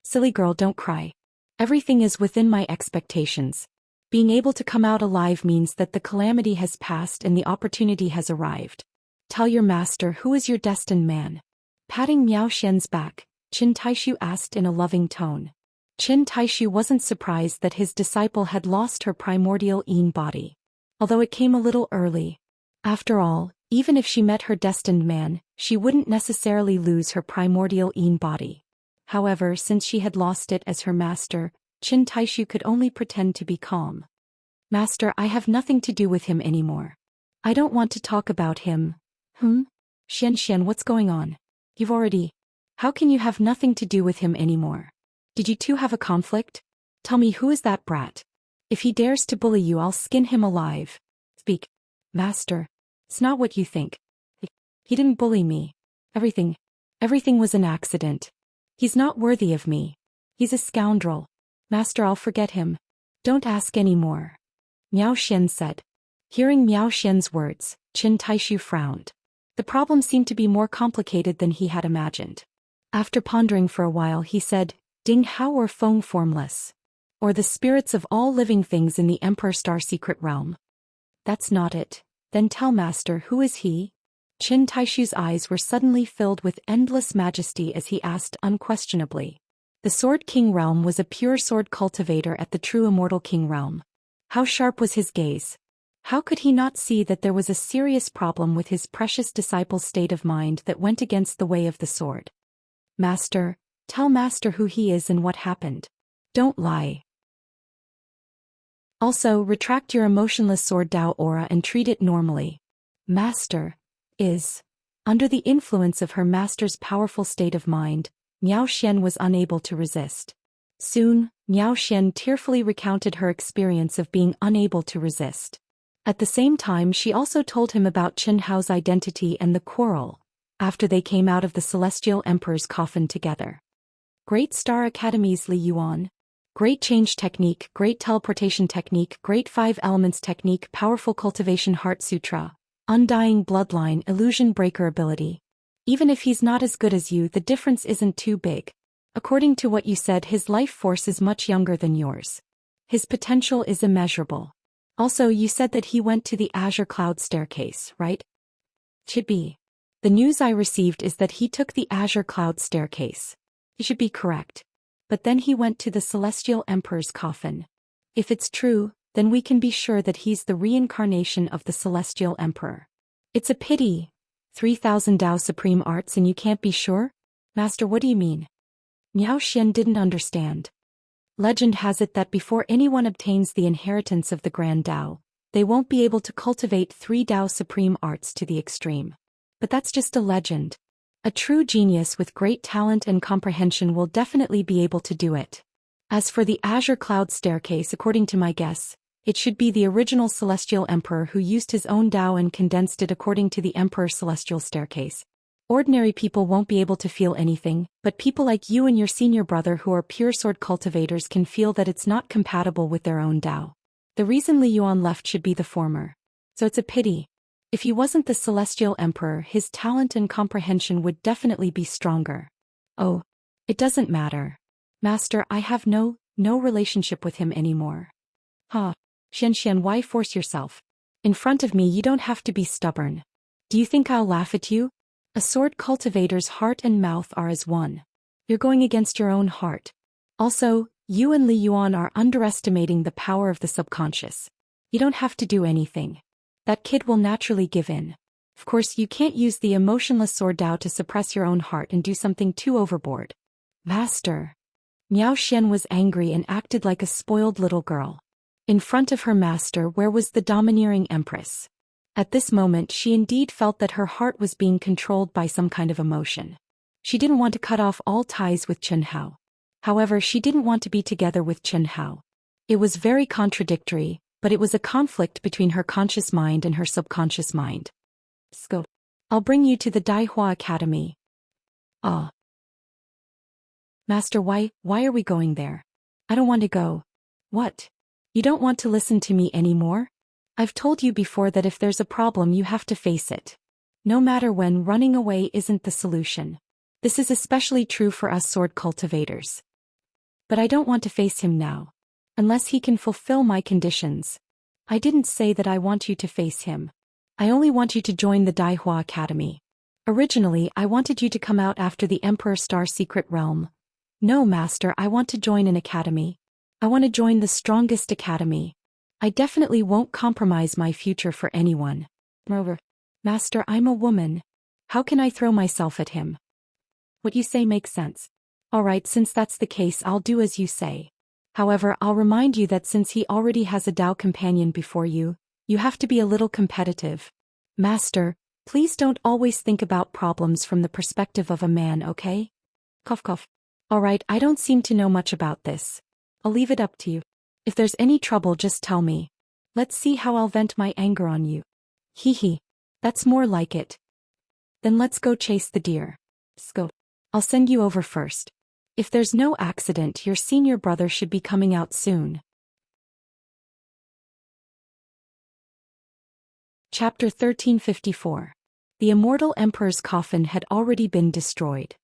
Silly girl, don't cry. Everything is within my expectations. Being able to come out alive means that the calamity has passed and the opportunity has arrived. Tell your master who is your destined man. Patting Miao Xian's back, Chen Taishu asked in a loving tone. Chen Taishu wasn't surprised that his disciple had lost her primordial Yin body. Although it came a little early. After all, even if she met her destined man, she wouldn't necessarily lose her primordial Yin body. However, since she had lost it as her master, Chen Taishu could only pretend to be calm. Master, I have nothing to do with him anymore. I don't want to talk about him. Xianxian, what's going on? You've already... How can you have nothing to do with him anymore? Did you two have a conflict? Tell me, who is that brat? If he dares to bully you, I'll skin him alive. Speak. Master. It's not what you think. He didn't bully me. Everything was an accident. He's not worthy of me. He's a scoundrel. Master, I'll forget him. Don't ask any more. Miao Xian said. Hearing Miao Xian's words, Chen Taishu frowned. The problem seemed to be more complicated than he had imagined. After pondering for a while, he said, Ding Hao or Feng Formless. Or the spirits of all living things in the Emperor Star Secret Realm. That's not it. Then tell Master, who is he? Chen Taishu's eyes were suddenly filled with endless majesty as he asked unquestionably. The Sword King realm was a pure sword cultivator at the true immortal king realm. How sharp was his gaze? How could he not see that there was a serious problem with his precious disciple's state of mind that went against the way of the sword? Master, tell Master who he is and what happened. Don't lie. Also, retract your emotionless Sword Dao aura and treat it normally. Master is under the influence of her master's powerful state of mind. Miao Xian was unable to resist. Soon, Miao Xian tearfully recounted her experience of being unable to resist. At the same time, she also told him about Chen Hao's identity and the quarrel, after they came out of the Celestial Emperor's coffin together. Great Star Academy's Li Yuan. Great Change Technique, Great Teleportation Technique, Great Five Elements Technique, Powerful Cultivation Heart Sutra, Undying Bloodline, Illusion Breaker Ability. Even if he's not as good as you, the difference isn't too big. According to what you said, his life force is much younger than yours. His potential is immeasurable. Also, you said that he went to the Azure Cloud Staircase, right? Should be. The news I received is that he took the Azure Cloud Staircase. It should be correct. But then he went to the Celestial Emperor's coffin. If it's true, then we can be sure that he's the reincarnation of the Celestial Emperor. It's a pity. 3,000 Tao Supreme Arts and you can't be sure? Master, what do you mean? Miao Xian didn't understand. Legend has it that before anyone obtains the inheritance of the Grand Tao, they won't be able to cultivate 3 Tao Supreme Arts to the extreme. But that's just a legend. A true genius with great talent and comprehension will definitely be able to do it. As for the Azure Cloud Staircase, according to my guess, it should be the original Celestial Emperor who used his own Tao and condensed it according to the Emperor's Celestial Staircase. Ordinary people won't be able to feel anything, but people like you and your senior brother who are pure sword cultivators can feel that it's not compatible with their own Tao. The reason Li Yuan left should be the former. So it's a pity. If he wasn't the Celestial Emperor, his talent and comprehension would definitely be stronger. Oh, it doesn't matter. Master, I have no relationship with him anymore. Ha, Xianxia, why force yourself? In front of me you don't have to be stubborn. Do you think I'll laugh at you? A sword cultivator's heart and mouth are as one. You're going against your own heart. Also, you and Li Yuan are underestimating the power of the subconscious. You don't have to do anything. That kid will naturally give in. Of course, you can't use the emotionless sword Tao to suppress your own heart and do something too overboard. Master. Miao Xian was angry and acted like a spoiled little girl. In front of her master, where was the domineering empress? At this moment, she indeed felt that her heart was being controlled by some kind of emotion. She didn't want to cut off all ties with Chen Hao. However, she didn't want to be together with Chen Hao. It was very contradictory, but it was a conflict between her conscious mind and her subconscious mind. Go. I'll bring you to the Daihua Academy. Ah. Master, why are we going there? I don't want to go. What? You don't want to listen to me anymore? I've told you before that if there's a problem you have to face it. No matter when, running away isn't the solution. This is especially true for us sword cultivators. But I don't want to face him now. Unless he can fulfill my conditions. I didn't say that I want you to face him. I only want you to join the Daihua Academy. Originally, I wanted you to come out after the Emperor Star Secret Realm. No, Master, I want to join an academy. I want to join the strongest academy. I definitely won't compromise my future for anyone. Moreover, Master, I'm a woman. How can I throw myself at him? What you say makes sense. Alright, since that's the case, I'll do as you say. However, I'll remind you that since he already has a Tao companion before you, you have to be a little competitive. Master, please don't always think about problems from the perspective of a man, okay? Cough cough. Alright, I don't seem to know much about this. I'll leave it up to you. If there's any trouble, just tell me. Let's see how I'll vent my anger on you. Hee hee. That's more like it. Then let's go chase the deer. Go. I'll send you over first. If there's no accident, your senior brother should be coming out soon. Chapter 1354. The immortal emperor's coffin had already been destroyed.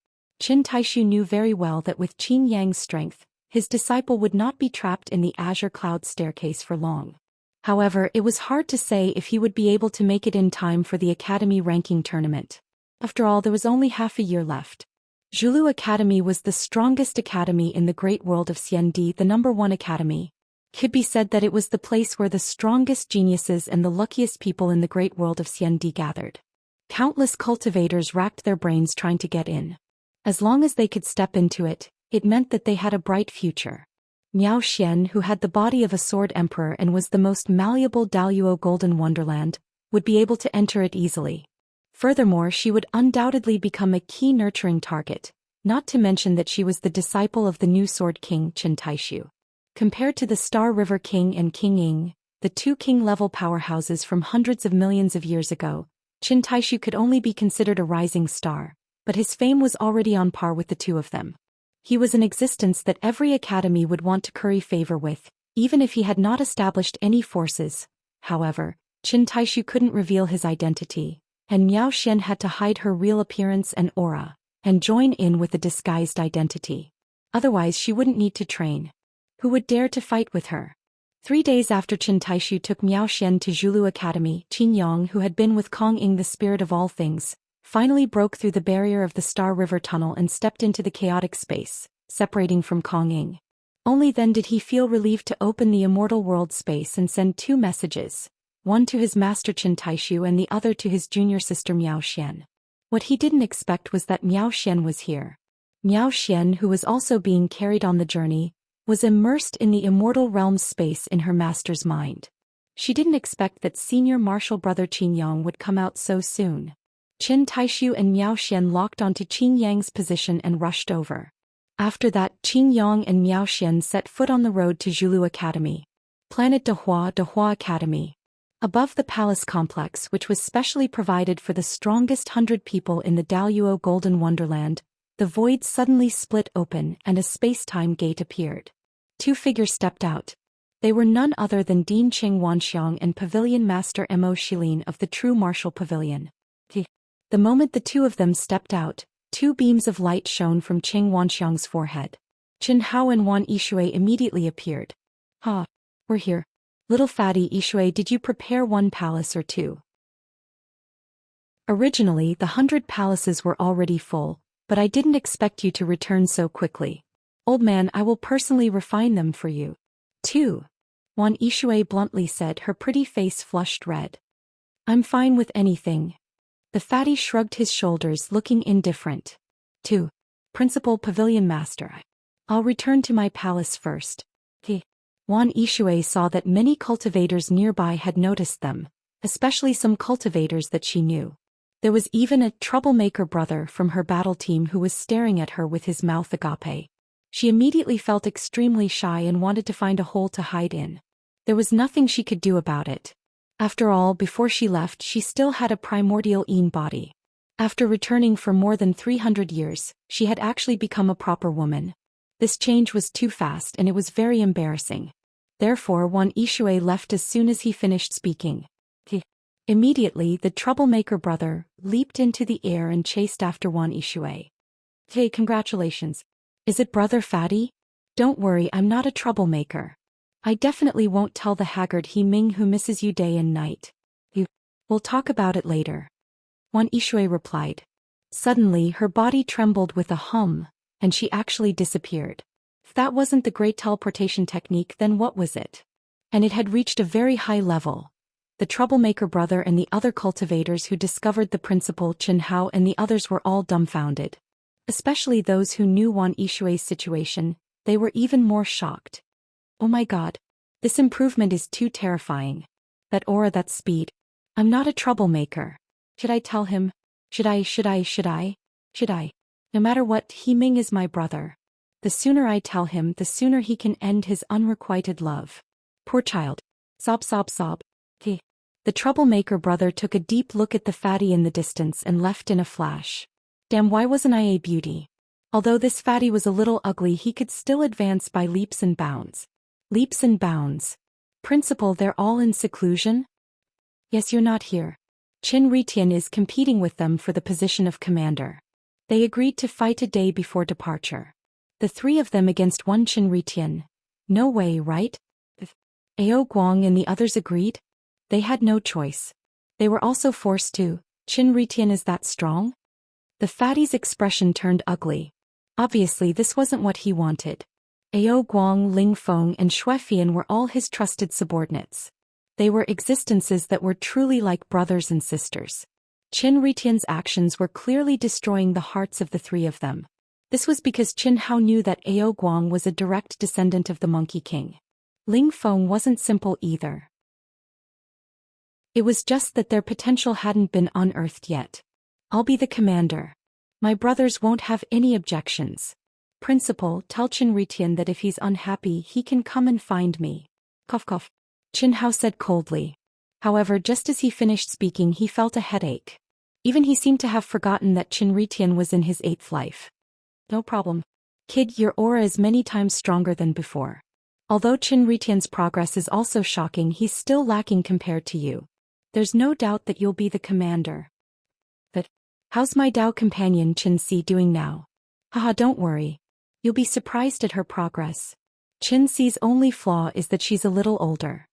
Qin Taishu knew very well that with Qin Yang's strength, his disciple would not be trapped in the Azure Cloud Staircase for long. However, it was hard to say if he would be able to make it in time for the Academy ranking tournament. After all, there was only half a year left. Zhulu Academy was the strongest academy in the great world of Xiandi, the #1 academy. Could be said that it was the place where the strongest geniuses and the luckiest people in the great world of Xiandi gathered. Countless cultivators racked their brains trying to get in. As long as they could step into it, it meant that they had a bright future. Miao Xian, who had the body of a sword emperor and was the most malleable Daluo Golden Wonderland, would be able to enter it easily. Furthermore, she would undoubtedly become a key nurturing target, not to mention that she was the disciple of the new Sword King Qin Taishu. Compared to the Star River King and King Ying, the two king-level powerhouses from hundreds of millions of years ago, Qin Taishu could only be considered a rising star, but his fame was already on par with the two of them. He was an existence that every academy would want to curry favor with, even if he had not established any forces. However, Qin Taishu couldn't reveal his identity, and Miao Xian had to hide her real appearance and aura, and join in with a disguised identity. Otherwise she wouldn't need to train. Who would dare to fight with her? 3 days after Qin Taishu took Miao Xian to Zhulu Academy, Qin Yang, who had been with Kong Ying the spirit of all things, finally broke through the barrier of the Star River Tunnel and stepped into the chaotic space, separating from Kong Ying. Only then did he feel relieved to open the immortal world space and send 2 messages, one to his master Qin Taishu and the other to his junior sister Miao Xian. What he didn't expect was that Miao Xian was here. Miao Xian, who was also being carried on the journey, was immersed in the immortal realm's space in her master's mind. She didn't expect that senior martial brother Qin Yang would come out so soon. Qin Taishu and Miao Xian locked onto Qin Yang's position and rushed over. After that, Qin Yang and Miao Xian set foot on the road to Zhulu Academy. Planet Dehua Academy. Above the palace complex, which was specially provided for the strongest 100 people in the Daluo Golden Wonderland, the void suddenly split open and a space-time gate appeared. 2 figures stepped out. They were none other than Dean Qing Wanxiang and Pavilion Master Mo Shilin of the True Martial Pavilion. The moment the 2 of them stepped out, 2 beams of light shone from Qing Wanxiang's forehead. Qin Hao and Wan Yishui immediately appeared. "Ha, we're here. Little fatty Yishui, did you prepare 1 palace or 2? Originally the 100 palaces were already full, but I didn't expect you to return so quickly. Old man, I will personally refine them for you." 2. Wan Yishui bluntly said, her pretty face flushed red. "I'm fine with anything." The fatty shrugged his shoulders, looking indifferent. 2. Principal Pavilion Master. "I'll return to my palace first." Wan Yishui saw that many cultivators nearby had noticed them, especially some cultivators that she knew. There was even a troublemaker brother from her battle team who was staring at her with his mouth agape. She immediately felt extremely shy and wanted to find a hole to hide in. There was nothing she could do about it. After all, before she left, she still had a primordial Yin body. After returning for more than 300 years, she had actually become a proper woman. This change was too fast and it was very embarrassing. Therefore, Wan Yishui left as soon as he finished speaking. Immediately, the troublemaker brother leaped into the air and chased after Wan Yishui. "Hey, congratulations. Is it Brother Fatty? Don't worry, I'm not a troublemaker. I definitely won't tell the haggard He Ming who misses you day and night. We'll talk about it later." Wan Yishui replied. Suddenly, her body trembled with a hum, and she actually disappeared. If that wasn't the great teleportation technique, then what was it? And it had reached a very high level. The troublemaker brother and the other cultivators who discovered the principal Qin Hao and the others were all dumbfounded. Especially those who knew Wan Yishui's situation, they were even more shocked. "Oh my god. This improvement is too terrifying. That aura, that speed. I'm not a troublemaker. Should I tell him? Should I? No matter what, He Ming is my brother. The sooner I tell him, the sooner he can end his unrequited love. Poor child. Sob. The troublemaker brother took a deep look at the fatty in the distance and left in a flash. Damn, why wasn't I a beauty? Although this fatty was a little ugly, he could still advance by leaps and bounds. Leaps and bounds. Principal, they're all in seclusion? Yes, you're not here. Qin Ritian is competing with them for the position of commander. They agreed to fight a day before departure. The 3 of them against 1 Qin Ritian. No way, right? Ao Guang and the others agreed? They had no choice. They were also forced to. Qin Ritian is that strong? The fatty's expression turned ugly. Obviously this wasn't what he wanted. Ao Guang, Ling Feng and Xuefian were all his trusted subordinates. They were existences that were truly like brothers and sisters. Qin Ritian's actions were clearly destroying the hearts of the 3 of them. This was because Qin Hao knew that Ao Guang was a direct descendant of the Monkey King. Ling Feng wasn't simple either. It was just that their potential hadn't been unearthed yet. "I'll be the commander." My brothers won't have any objections. Principal, tell Qin Ritian that if he's unhappy he can come and find me. Cough cough. Qin Hao said coldly. However, just as he finished speaking he felt a headache. Even he seemed to have forgotten that Qin Ritian was in his 8th life. No problem. Kid, your aura is many times stronger than before. Although Qin Ritian's progress is also shocking, he's still lacking compared to you. There's no doubt that you'll be the commander. But how's my Dao companion Qin Si doing now? Haha, don't worry. You'll be surprised at her progress. Qin Si's only flaw is that she's a little older.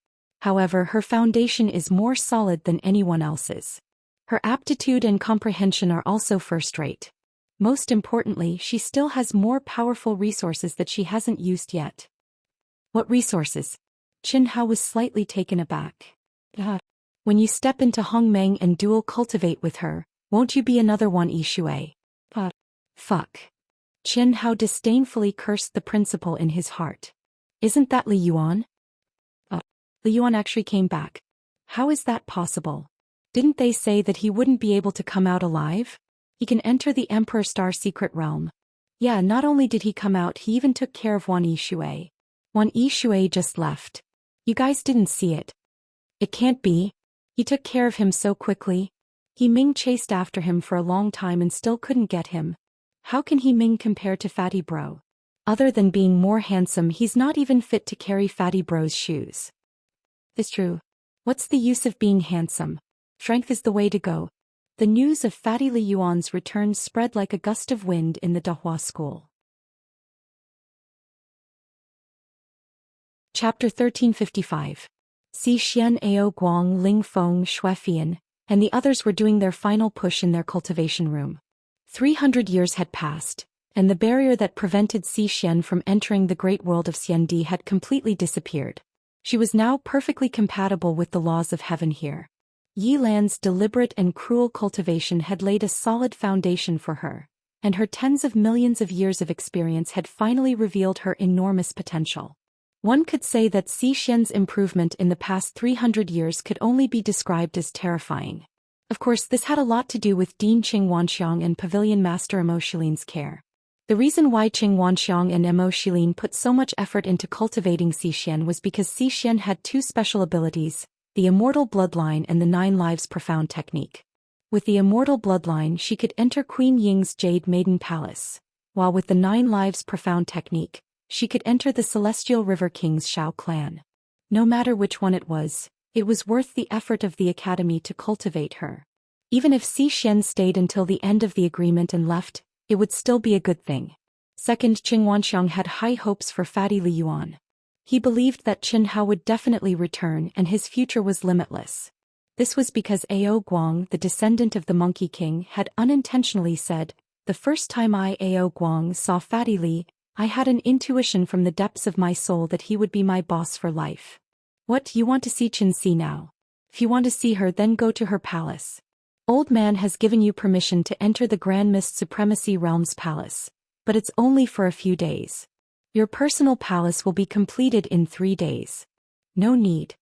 However, her foundation is more solid than anyone else's. Her aptitude and comprehension are also first-rate. Most importantly, she still has more powerful resources that she hasn't used yet. What resources? Qin Hao was slightly taken aback. When you step into Hongmeng and dual cultivate with her, won't you be another one Yishui? Fuck. Qin Hao disdainfully cursed the principal in his heart. Isn't that Li Yuan? Li Yuan actually came back. How is that possible? Didn't they say that he wouldn't be able to come out alive? He can enter the Emperor Star Secret Realm. Yeah, not only did he come out, he even took care of Wan Yishui. Wan Yishui just left. You guys didn't see it. It can't be. He took care of him so quickly. He Ming chased after him for a long time and still couldn't get him. How can he Ming compare to Fatty Bro? Other than being more handsome, he's not even fit to carry Fatty Bro's shoes. It's true. What's the use of being handsome? Strength is the way to go. The news of Fatty Li Yuan's return spread like a gust of wind in the Dahua school. Chapter 1355. Xi Xian, Ao Guang, Ling Feng, Xuefian, and the others were doing their final push in their cultivation room. 300 years had passed, and the barrier that prevented Xi Xian from entering the great world of Xiandi had completely disappeared. She was now perfectly compatible with the laws of heaven here. Yi Lan's deliberate and cruel cultivation had laid a solid foundation for her, and her tens of millions of years of experience had finally revealed her enormous potential. One could say that Xi Xian's improvement in the past 300 years could only be described as terrifying. Of course, this had a lot to do with Dean Qing Wanxiang and Pavilion Master Emo Shilin's care. The reason why Qing Wanxiang and Emo Shilin put so much effort into cultivating Xi Xian was because Xi Xian had two special abilities, the Immortal Bloodline and the 9 Lives Profound Technique. With the Immortal Bloodline she could enter Queen Ying's Jade Maiden Palace, while with the 9 Lives Profound Technique, she could enter the Celestial River King's Shao clan. No matter which one it was worth the effort of the academy to cultivate her. Even if Xi Xian stayed until the end of the agreement and left, it would still be a good thing. Second, Qing Wanxiang had high hopes for Fatty Li Yuan. He believed that Qin Hao would definitely return and his future was limitless. This was because Ao Guang, the descendant of the Monkey King, had unintentionally said, "The first time I, Ao Guang, saw Fatty Li, I had an intuition from the depths of my soul that he would be my boss for life." What, you want to see Qin Si now? If you want to see her, then go to her palace. Old man has given you permission to enter the Grand Mist Supremacy Realm's palace, but it's only for a few days. Your personal palace will be completed in 3 days. No need.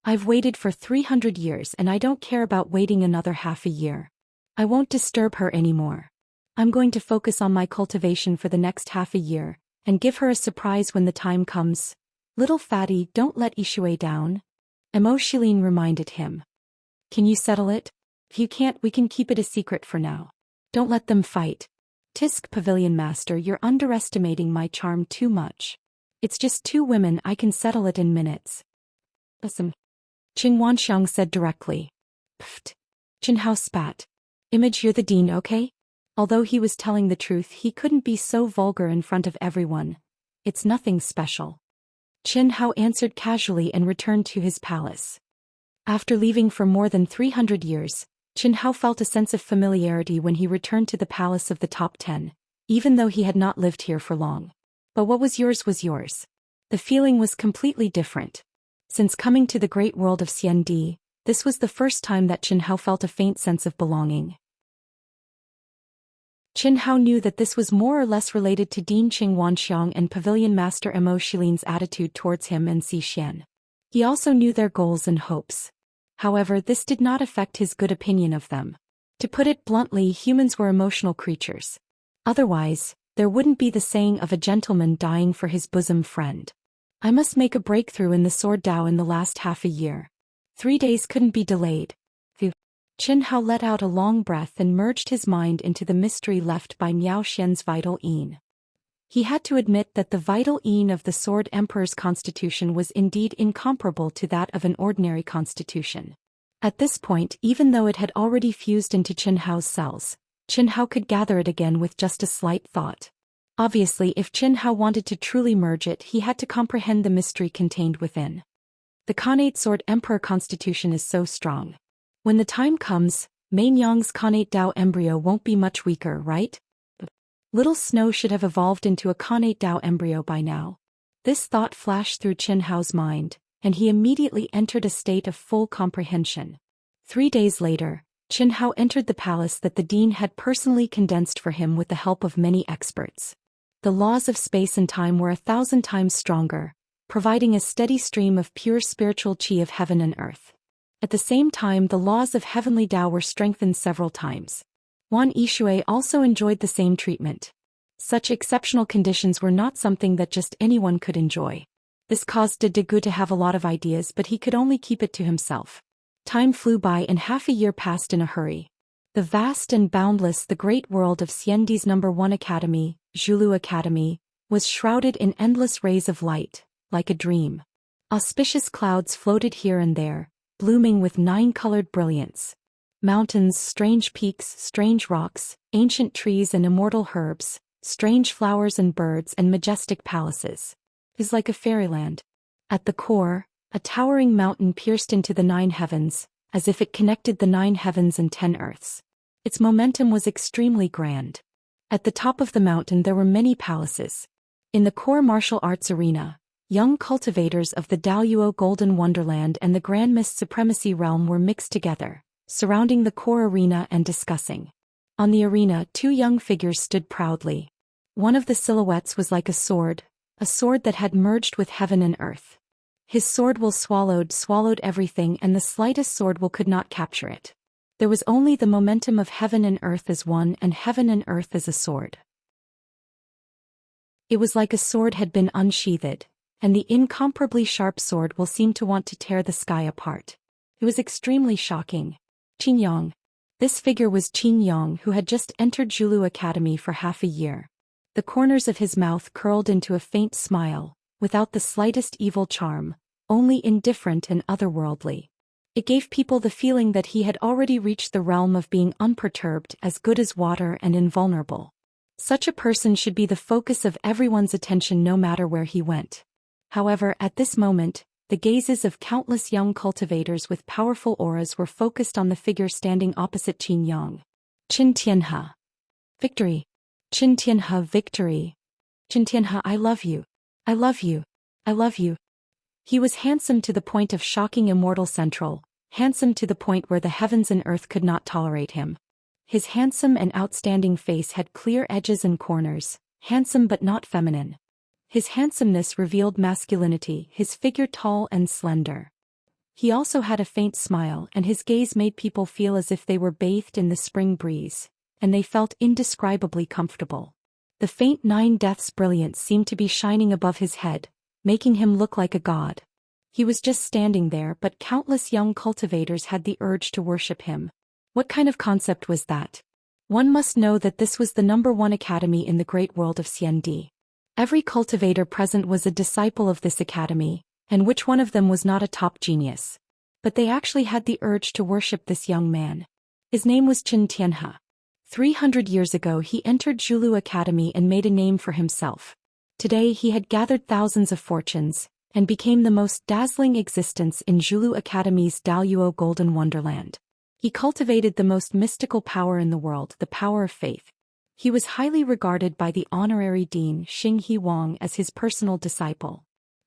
I've waited for 300 years and I don't care about waiting another half a year. I won't disturb her anymore. I'm going to focus on my cultivation for the next half a year, and give her a surprise when the time comes. Little Fatty, don't let Yishui down. Emo Shilin reminded him. Can you settle it? If you can't, we can keep it a secret for now. Don't let them fight. Tisk, Pavilion Master, you're underestimating my charm too much. It's just 2 women, I can settle it in minutes. Listen. Qing Wanxiang said directly. Pfft. Qin Hao spat. Image, you're the dean, okay? Although he was telling the truth, he couldn't be so vulgar in front of everyone. It's nothing special. Qin Hao answered casually and returned to his palace. After leaving for more than 300 years, Qin Hao felt a sense of familiarity when he returned to the palace of the top 10, even though he had not lived here for long. But what was yours was yours. The feeling was completely different. Since coming to the great world of Xiandi, this was the first time that Qin Hao felt a faint sense of belonging. Qin Hao knew that this was more or less related to Dean Qing Wanxiang and Pavilion Master Emo Shilin's attitude towards him and Xi Xian. He also knew their goals and hopes. However, this did not affect his good opinion of them. To put it bluntly, humans were emotional creatures. Otherwise, there wouldn't be the saying of a gentleman dying for his bosom friend. I must make a breakthrough in the sword Dao in the last half a year. 3 days couldn't be delayed. Qin Hao let out a long breath and merged his mind into the mystery left by Miao Xian's vital yin. He had to admit that the vital yin of the Sword Emperor's constitution was indeed incomparable to that of an ordinary constitution. At this point, even though it had already fused into Qin Hao's cells, Qin Hao could gather it again with just a slight thought. Obviously, if Qin Hao wanted to truly merge it, he had to comprehend the mystery contained within. The Khanate Sword Emperor constitution is so strong. When the time comes, Main Yang's Khanate Dao embryo won't be much weaker, right? Little Snow should have evolved into a Khanate Dao embryo by now. This thought flashed through Qin Hao's mind, and he immediately entered a state of full comprehension. 3 days later, Qin Hao entered the palace that the dean had personally condensed for him with the help of many experts. The laws of space and time were 1,000 times stronger, providing a steady stream of pure spiritual qi of heaven and earth. At the same time, the laws of heavenly Dao were strengthened several times. Wan Yishui also enjoyed the same treatment. Such exceptional conditions were not something that just anyone could enjoy. This caused De Gu to have a lot of ideas, but he could only keep it to himself. Time flew by and half a year passed in a hurry. The vast and boundless, the great world of Xiandi's #1 academy, Zhulu Academy, was shrouded in endless rays of light, like a dream. Auspicious clouds floated here and there, blooming with 9-colored brilliance. Mountains, strange peaks, strange rocks, ancient trees and immortal herbs, strange flowers and birds and majestic palaces. It was like a fairyland. At the core, a towering mountain pierced into the 9 heavens, as if it connected the 9 heavens and 10 earths. Its momentum was extremely grand. At the top of the mountain there were many palaces. In the core martial arts arena, young cultivators of the Daoyuo Golden Wonderland and the Grand Mist Supremacy Realm were mixed together, surrounding the core arena and discussing. On the arena, 2 young figures stood proudly. One of the silhouettes was like a sword that had merged with heaven and earth. His sword will swallowed everything, and the slightest sword will could not capture it. There was only the momentum of heaven and earth as one, and heaven and earth as a sword. It was like a sword had been unsheathed, and the incomparably sharp sword will seem to want to tear the sky apart. It was extremely shocking. Qin Yang. This figure was Qin Yang, who had just entered Zhulu Academy for half a year. The corners of his mouth curled into a faint smile, without the slightest evil charm, only indifferent and otherworldly. It gave people the feeling that he had already reached the realm of being unperturbed, as good as water, and invulnerable. Such a person should be the focus of everyone's attention no matter where he went. However, at this moment, the gazes of countless young cultivators with powerful auras were focused on the figure standing opposite Qin Yang. Qin Tianhe. Victory. Qin Tianhe, victory. Qin Tianhe, I love you. I love you. I love you. He was handsome to the point of shocking immortal central, handsome to the point where the heavens and earth could not tolerate him. His handsome and outstanding face had clear edges and corners, handsome but not feminine. His handsomeness revealed masculinity, his figure tall and slender. He also had a faint smile, and his gaze made people feel as if they were bathed in the spring breeze, and they felt indescribably comfortable. The faint 9 deaths brilliance seemed to be shining above his head, making him look like a god. He was just standing there, but countless young cultivators had the urge to worship him. What kind of concept was that? One must know that this was the #1 academy in the great world of Xiandi. Every cultivator present was a disciple of this academy, and which one of them was not a top genius? But they actually had the urge to worship this young man. His name was Qin Tianhe. 300 years ago he entered Zhulu Academy and made a name for himself. Today he had gathered thousands of fortunes, and became the most dazzling existence in Zhulu Academy's Daoyuo Golden Wonderland. He cultivated the most mystical power in the world, the power of faith. He was highly regarded by the honorary dean Xinghe Wang as his personal disciple.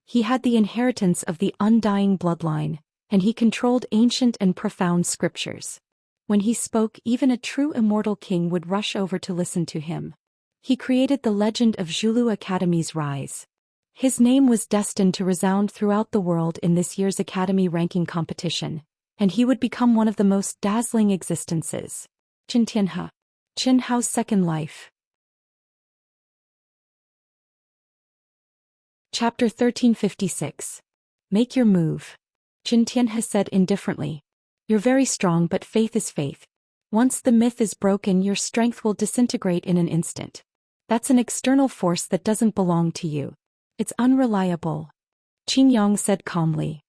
He had the inheritance of the undying bloodline, and he controlled ancient and profound scriptures. When he spoke, even a true immortal king would rush over to listen to him. He created the legend of Zhulu Academy's rise. His name was destined to resound throughout the world in this year's academy ranking competition, and he would become one of the most dazzling existences. Qin Tianhe. Qin Hao's second life. Chapter 1356. Make your move. Qin Tianhe said indifferently. You're very strong, but faith is faith. Once the myth is broken, your strength will disintegrate in an instant. That's an external force that doesn't belong to you. It's unreliable. Qin Yang said calmly.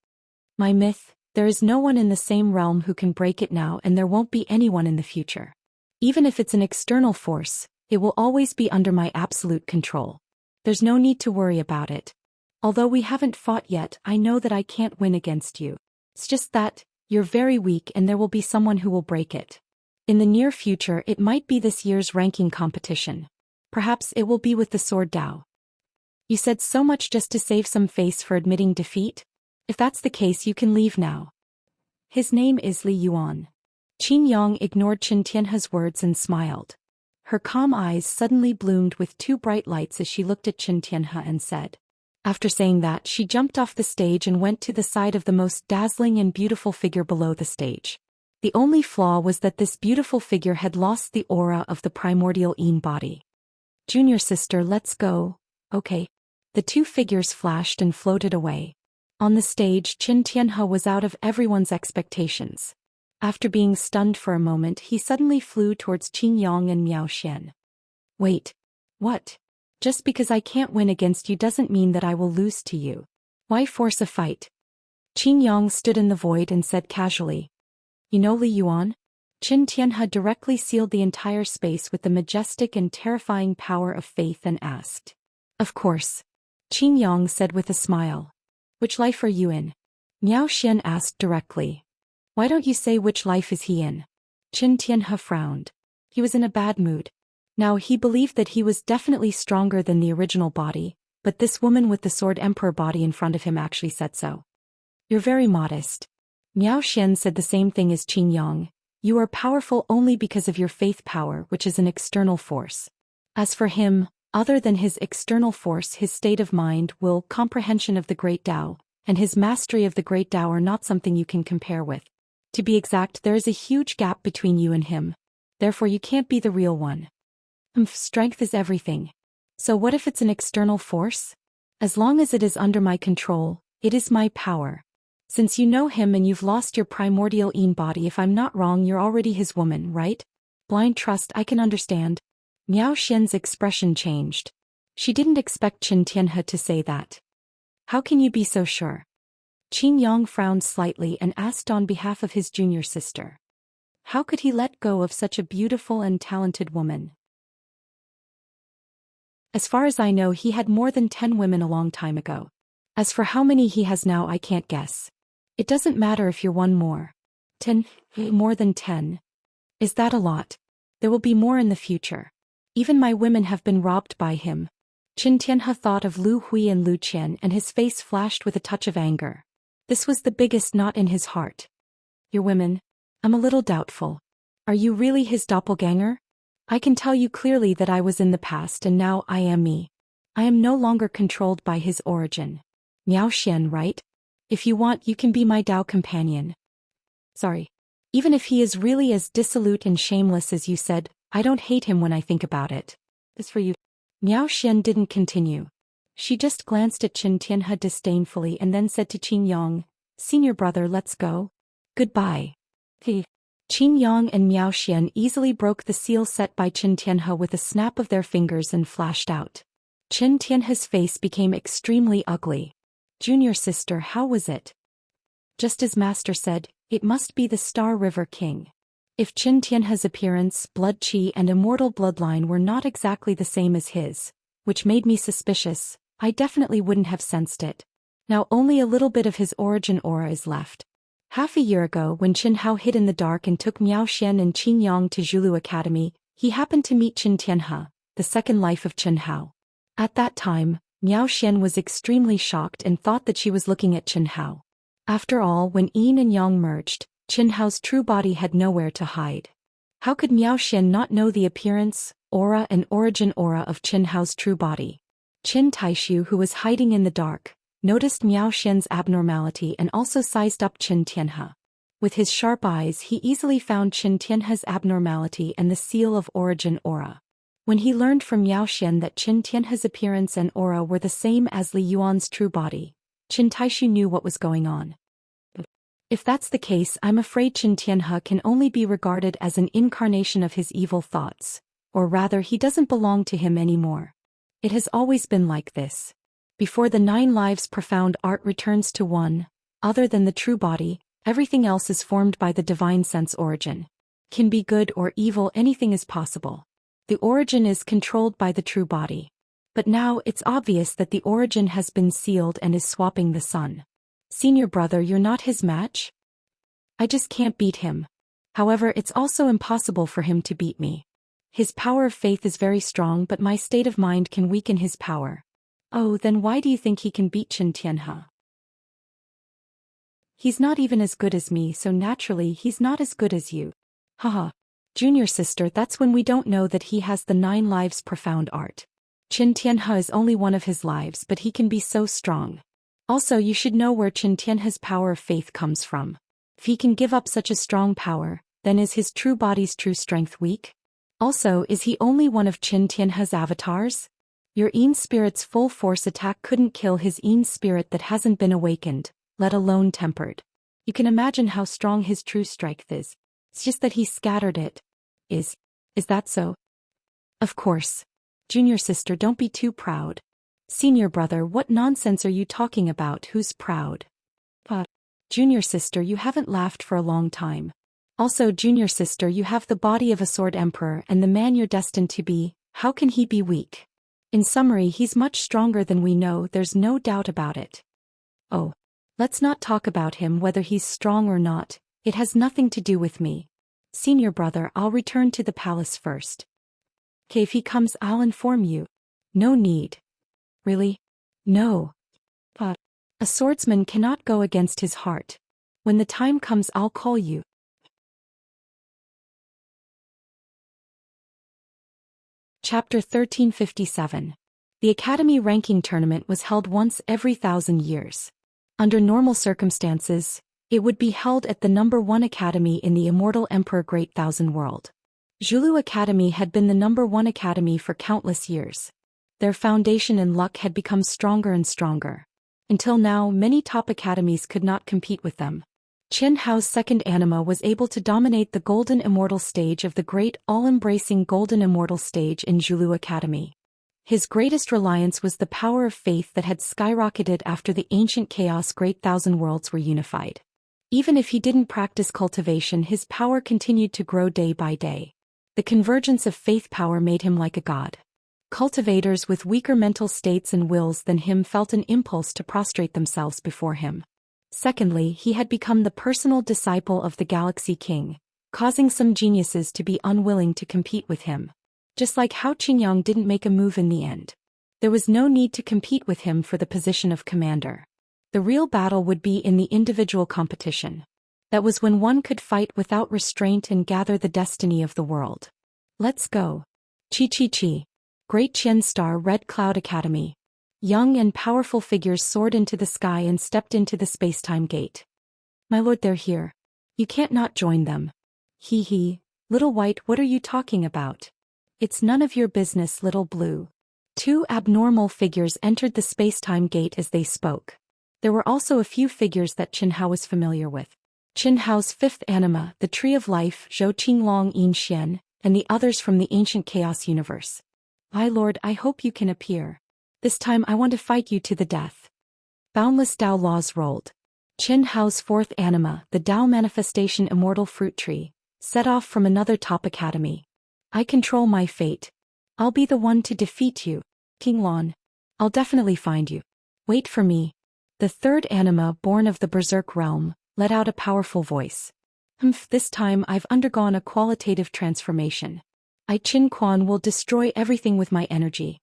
My myth, there is no one in the same realm who can break it now, and there won't be anyone in the future. Even if it's an external force, it will always be under my absolute control. There's no need to worry about it. Although we haven't fought yet, I know that I can't win against you. It's just that, you're very weak and there will be someone who will break it. In the near future, it might be this year's ranking competition. Perhaps it will be with the sword Dao. You said so much just to save some face for admitting defeat? If that's the case, you can leave now. His name is Li Yuan. Qin Yang ignored Qin Tianhe's words and smiled. Her calm eyes suddenly bloomed with two bright lights as she looked at Qin Tianhe and said. After saying that, she jumped off the stage and went to the side of the most dazzling and beautiful figure below the stage. The only flaw was that this beautiful figure had lost the aura of the primordial Yin body. Junior sister, let's go. Okay. The two figures flashed and floated away. On the stage, Qin Tianhe was out of everyone's expectations. After being stunned for a moment, he suddenly flew towards Qin Yang and Zhou Xian. Wait. What? Just because I can't win against you doesn't mean that I will lose to you. Why force a fight? Qin Yang stood in the void and said casually. You know Li Yuan? Qin Tianhe directly sealed the entire space with the majestic and terrifying power of faith and asked. Of course. Qin Yang said with a smile. Which life are you in? Zhou Xian asked directly. Why don't you say which life is he in? Qin Tianhe frowned. He was in a bad mood. Now he believed that he was definitely stronger than the original body, but this woman with the sword emperor body in front of him actually said so. You're very modest. Zhou Xian said the same thing as Qin Yang. You are powerful only because of your faith power, which is an external force. As for him, other than his external force, his state of mind, will, comprehension of the great Tao, and his mastery of the great Tao are not something you can compare with. To be exact, there is a huge gap between you and him. Therefore you can't be the real one. Strength is everything. So what if it's an external force? As long as it is under my control, it is my power. Since you know him and you've lost your primordial Yin body, if I'm not wrong, you're already his woman, right? Blind trust, I can understand. Zhou Xian's expression changed. She didn't expect Qin Tianhe to say that. How can you be so sure? Qin Yang frowned slightly and asked on behalf of his junior sister. How could he let go of such a beautiful and talented woman? As far as I know, he had more than 10 women a long time ago. As for how many he has now, I can't guess. It doesn't matter if you're one more. 10, more than 10. Is that a lot? There will be more in the future. Even my women have been robbed by him. Qin Tianhe thought of Lu Hui and Lu Qian, and his face flashed with a touch of anger. This was the biggest knot in his heart. Your women? I'm a little doubtful. Are you really his doppelganger? I can tell you clearly that I was in the past and now I am me. I am no longer controlled by his origin. Zhou Xian, right? If you want, you can be my Dao companion. Sorry. Even if he is really as dissolute and shameless as you said, I don't hate him when I think about it. As for you. Zhou Xian didn't continue. She just glanced at Qin Tianhe disdainfully and then said to Qin Yang, Senior brother, let's go. Goodbye. Qin Yang and Zhou Xian easily broke the seal set by Qin Tianhe with a snap of their fingers and flashed out. Qin Tianhe's face became extremely ugly. Junior sister, how was it? Just as Master said, it must be the Star River King. If Qin Tianhe's appearance, blood qi and immortal bloodline were not exactly the same as his, which made me suspicious, I definitely wouldn't have sensed it. Now only a little bit of his origin aura is left. Half a year ago, when Qin Hao hid in the dark and took Zhou Xian and Qin Yang to Zhulu Academy, he happened to meet Qin Tianhe, the second life of Qin Hao. At that time, Zhou Xian was extremely shocked and thought that she was looking at Qin Hao. After all, when Yin and Yang merged, Qin Hao's true body had nowhere to hide. How could Zhou Xian not know the appearance, aura and origin aura of Qin Hao's true body? Qin Taishu, who was hiding in the dark, noticed Zhou Xian's abnormality and also sized up Qin Tianhe. With his sharp eyes he easily found Qin Tianhe's abnormality and the seal of origin aura. When he learned from Zhou Xian that Qin Tianhe's appearance and aura were the same as Li Yuan's true body, Qin Taishu knew what was going on. If that's the case, I'm afraid Qin Tianhe can only be regarded as an incarnation of his evil thoughts, or rather he doesn't belong to him anymore. It has always been like this. Before the 9 lives profound art returns to one, other than the true body, everything else is formed by the divine sense origin. Can be good or evil, anything is possible. The origin is controlled by the true body. But now it's obvious that the origin has been sealed and is swapping the sun. Senior brother, you're not his match? I just can't beat him. However, it's also impossible for him to beat me. His power of faith is very strong, but my state of mind can weaken his power. Oh, then why do you think he can beat Qin Tianhe? He's not even as good as me, so naturally he's not as good as you. Haha. Junior sister, that's when we don't know that he has the 9 lives profound art. Qin Tianhe is only one of his lives, but he can be so strong. Also, you should know where Qin Tianhe's power of faith comes from. If he can give up such a strong power, then is his true body's true strength weak? Also, is he only one of Qin Tianhe's avatars? Your Yin spirit's full force attack couldn't kill his Yin spirit that hasn't been awakened, let alone tempered. You can imagine how strong his true strength is. It's just that he scattered it. Is that so? Of course. Junior sister, don't be too proud. Senior brother, what nonsense are you talking about? Who's proud? Junior sister, you haven't laughed for a long time. Also, junior sister, you have the body of a sword emperor and the man you're destined to be, how can he be weak? In summary, he's much stronger than we know, there's no doubt about it. Oh. Let's not talk about him whether he's strong or not, it has nothing to do with me. Senior brother, I'll return to the palace first. Okay, if he comes I'll inform you. No need. Really? No. A swordsman cannot go against his heart. When the time comes I'll call you. Chapter 1357. The Academy ranking tournament was held once every 1,000 years. Under normal circumstances, it would be held at the #1 academy in the Immortal Emperor Great Thousand World. Zhulu Academy had been the #1 academy for countless years. Their foundation and luck had become stronger and stronger. Until now, many top academies could not compete with them. Chen Hao's second anima was able to dominate the Golden Immortal stage of the great all-embracing Golden Immortal stage in Zhulu Academy. His greatest reliance was the power of faith that had skyrocketed after the ancient chaos Great Thousand Worlds were unified. Even if he didn't practice cultivation, his power continued to grow day by day. The convergence of faith power made him like a god. Cultivators with weaker mental states and wills than him felt an impulse to prostrate themselves before him. Secondly, he had become the personal disciple of the Galaxy King, causing some geniuses to be unwilling to compete with him. Just like how Qingyang didn't make a move in the end. There was no need to compete with him for the position of commander. The real battle would be in the individual competition. That was when one could fight without restraint and gather the destiny of the world. Let's go. Chi. Great Qian Star Red Cloud Academy. Young and powerful figures soared into the sky and stepped into the space-time gate. My lord, they're here. You can't not join them. Hee. Little White, what are you talking about? It's none of your business, Little Blue. 2 abnormal figures entered the space-time gate as they spoke. There were also a few figures that Qin Hao was familiar with. Qin Hao's 5th anima, the Tree of Life, Zhou Qinglong Yin Xian, and the others from the ancient chaos universe. My lord, I hope you can appear. This time I want to fight you to the death. Boundless Dao laws rolled. Qin Hao's 4th anima, the Dao manifestation immortal fruit tree, set off from another top academy. I control my fate. I'll be the one to defeat you, King Lon. I'll definitely find you. Wait for me. The 3rd anima, born of the Berserk realm, let out a powerful voice. This time I've undergone a qualitative transformation. I Qin Quan will destroy everything with my energy.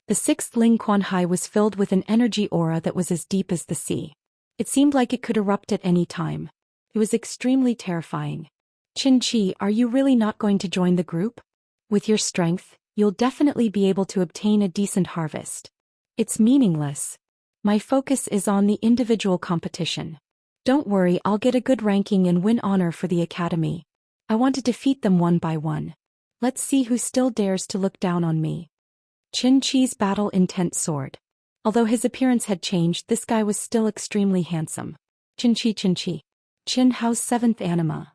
The 6th Ling Quan Hai was filled with an energy aura that was as deep as the sea. It seemed like it could erupt at any time. It was extremely terrifying. Qin Qi, are you really not going to join the group? With your strength, you'll definitely be able to obtain a decent harvest. It's meaningless. My focus is on the individual competition. Don't worry, I'll get a good ranking and win honor for the academy. I want to defeat them one by one. Let's see who still dares to look down on me. Qin Chi's battle intent soared. Although his appearance had changed, this guy was still extremely handsome. Qin Chi. Qin Hao's 7th anima.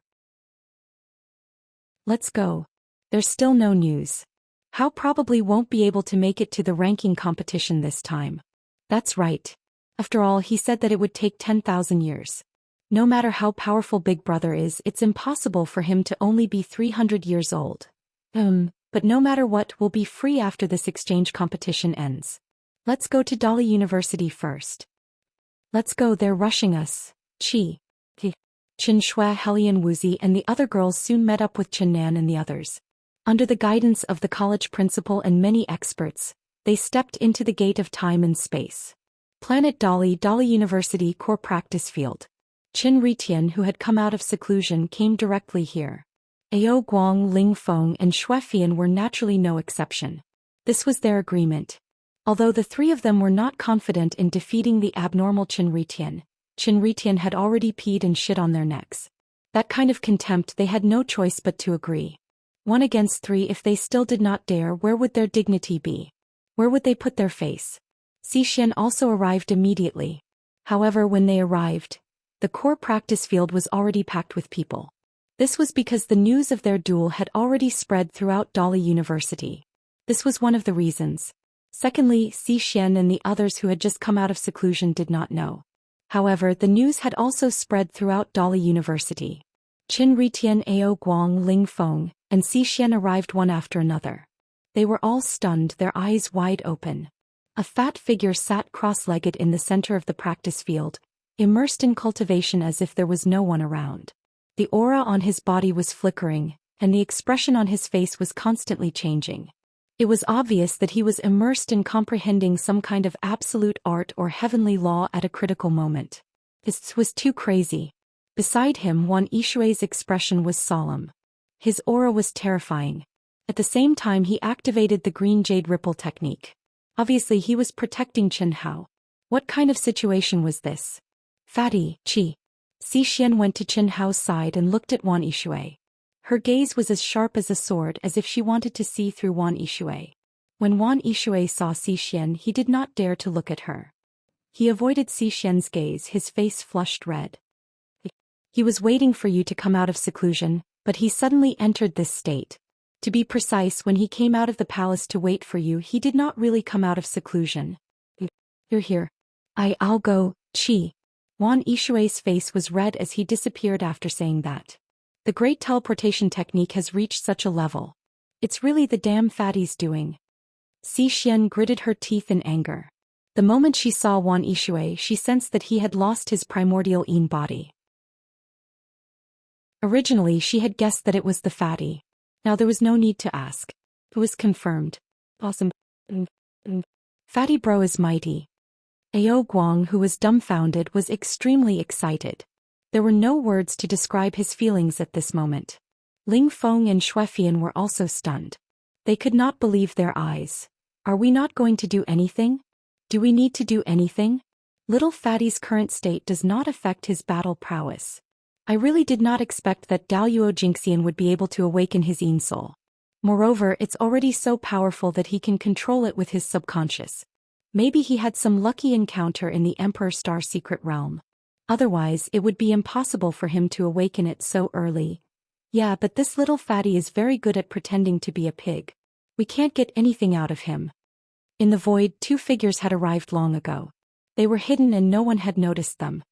Let's go. There's still no news. Hao probably won't be able to make it to the ranking competition this time. That's right. After all, he said that it would take 10,000 years. No matter how powerful Big Brother is, it's impossible for him to only be 300 years old. But no matter what, we'll be free after this exchange competition ends. Let's go to Dali University first. Let's go, they're rushing us. Qin Shui, Helian Wuxia and the other girls soon met up with Qin Nan and the others. Under the guidance of the college principal and many experts, they stepped into the gate of time and space. Planet Dali University Core Practice Field. Qin Ritian, who had come out of seclusion, came directly here. Ao Guang, Ling Feng and Xuefian were naturally no exception. This was their agreement. Although the three of them were not confident in defeating the abnormal Qin Ritian had already peed and shit on their necks. That kind of contempt, they had no choice but to agree. 1 against 3, if they still did not dare, where would their dignity be? Where would they put their face? Zhou Xian also arrived immediately. However, when they arrived, the core practice field was already packed with people. This was because the news of their duel had already spread throughout Dali University. This was one of the reasons. Secondly, Zhou Xian and the others who had just come out of seclusion did not know. However, the news had also spread throughout Dali University. Qin Ritian, Ao Guang, Ling Feng, and Zhou Xian arrived one after another. They were all stunned, their eyes wide open. A fat figure sat cross-legged in the center of the practice field, immersed in cultivation as if there was no one around. The aura on his body was flickering, and the expression on his face was constantly changing. It was obvious that he was immersed in comprehending some kind of absolute art or heavenly law at a critical moment. This was too crazy. Beside him, Wan Yishui's expression was solemn. His aura was terrifying. At the same time, he activated the green jade ripple technique. Obviously, he was protecting Qin Hao. What kind of situation was this? Fatty, Qi. Zhou Xian went to Qin Hao's side and looked at Wan Yishui. Her gaze was as sharp as a sword, as if she wanted to see through Wan Yishui. When Wan Yishui saw Zhou Xian, he did not dare to look at her. He avoided Zhou Xian's gaze, his face flushed red. He was waiting for you to come out of seclusion, but he suddenly entered this state. To be precise, when he came out of the palace to wait for you, he did not really come out of seclusion. You're here. I'll go, Qi. Wan Yishui's face was red as he disappeared after saying that. The great teleportation technique has reached such a level. It's really the damn fatty's doing. Zhou Xian gritted her teeth in anger. The moment she saw Wan Yishui, she sensed that he had lost his primordial Yin body. Originally, she had guessed that it was the fatty. Now there was no need to ask. It was confirmed. Awesome. Fatty bro is mighty. Ao Guang, who was dumbfounded, was extremely excited. There were no words to describe his feelings at this moment. Ling Feng and Xuefian were also stunned. They could not believe their eyes. Are we not going to do anything? Do we need to do anything? Little Fatty's current state does not affect his battle prowess. I really did not expect that Daluo Jingxian would be able to awaken his Yin soul. Moreover, it's already so powerful that he can control it with his subconscious. Maybe he had some lucky encounter in the Emperor Star secret realm. Otherwise, it would be impossible for him to awaken it so early. Yeah, but this little fatty is very good at pretending to be a pig. We can't get anything out of him. In the void, 2 figures had arrived long ago. They were hidden and no one had noticed them.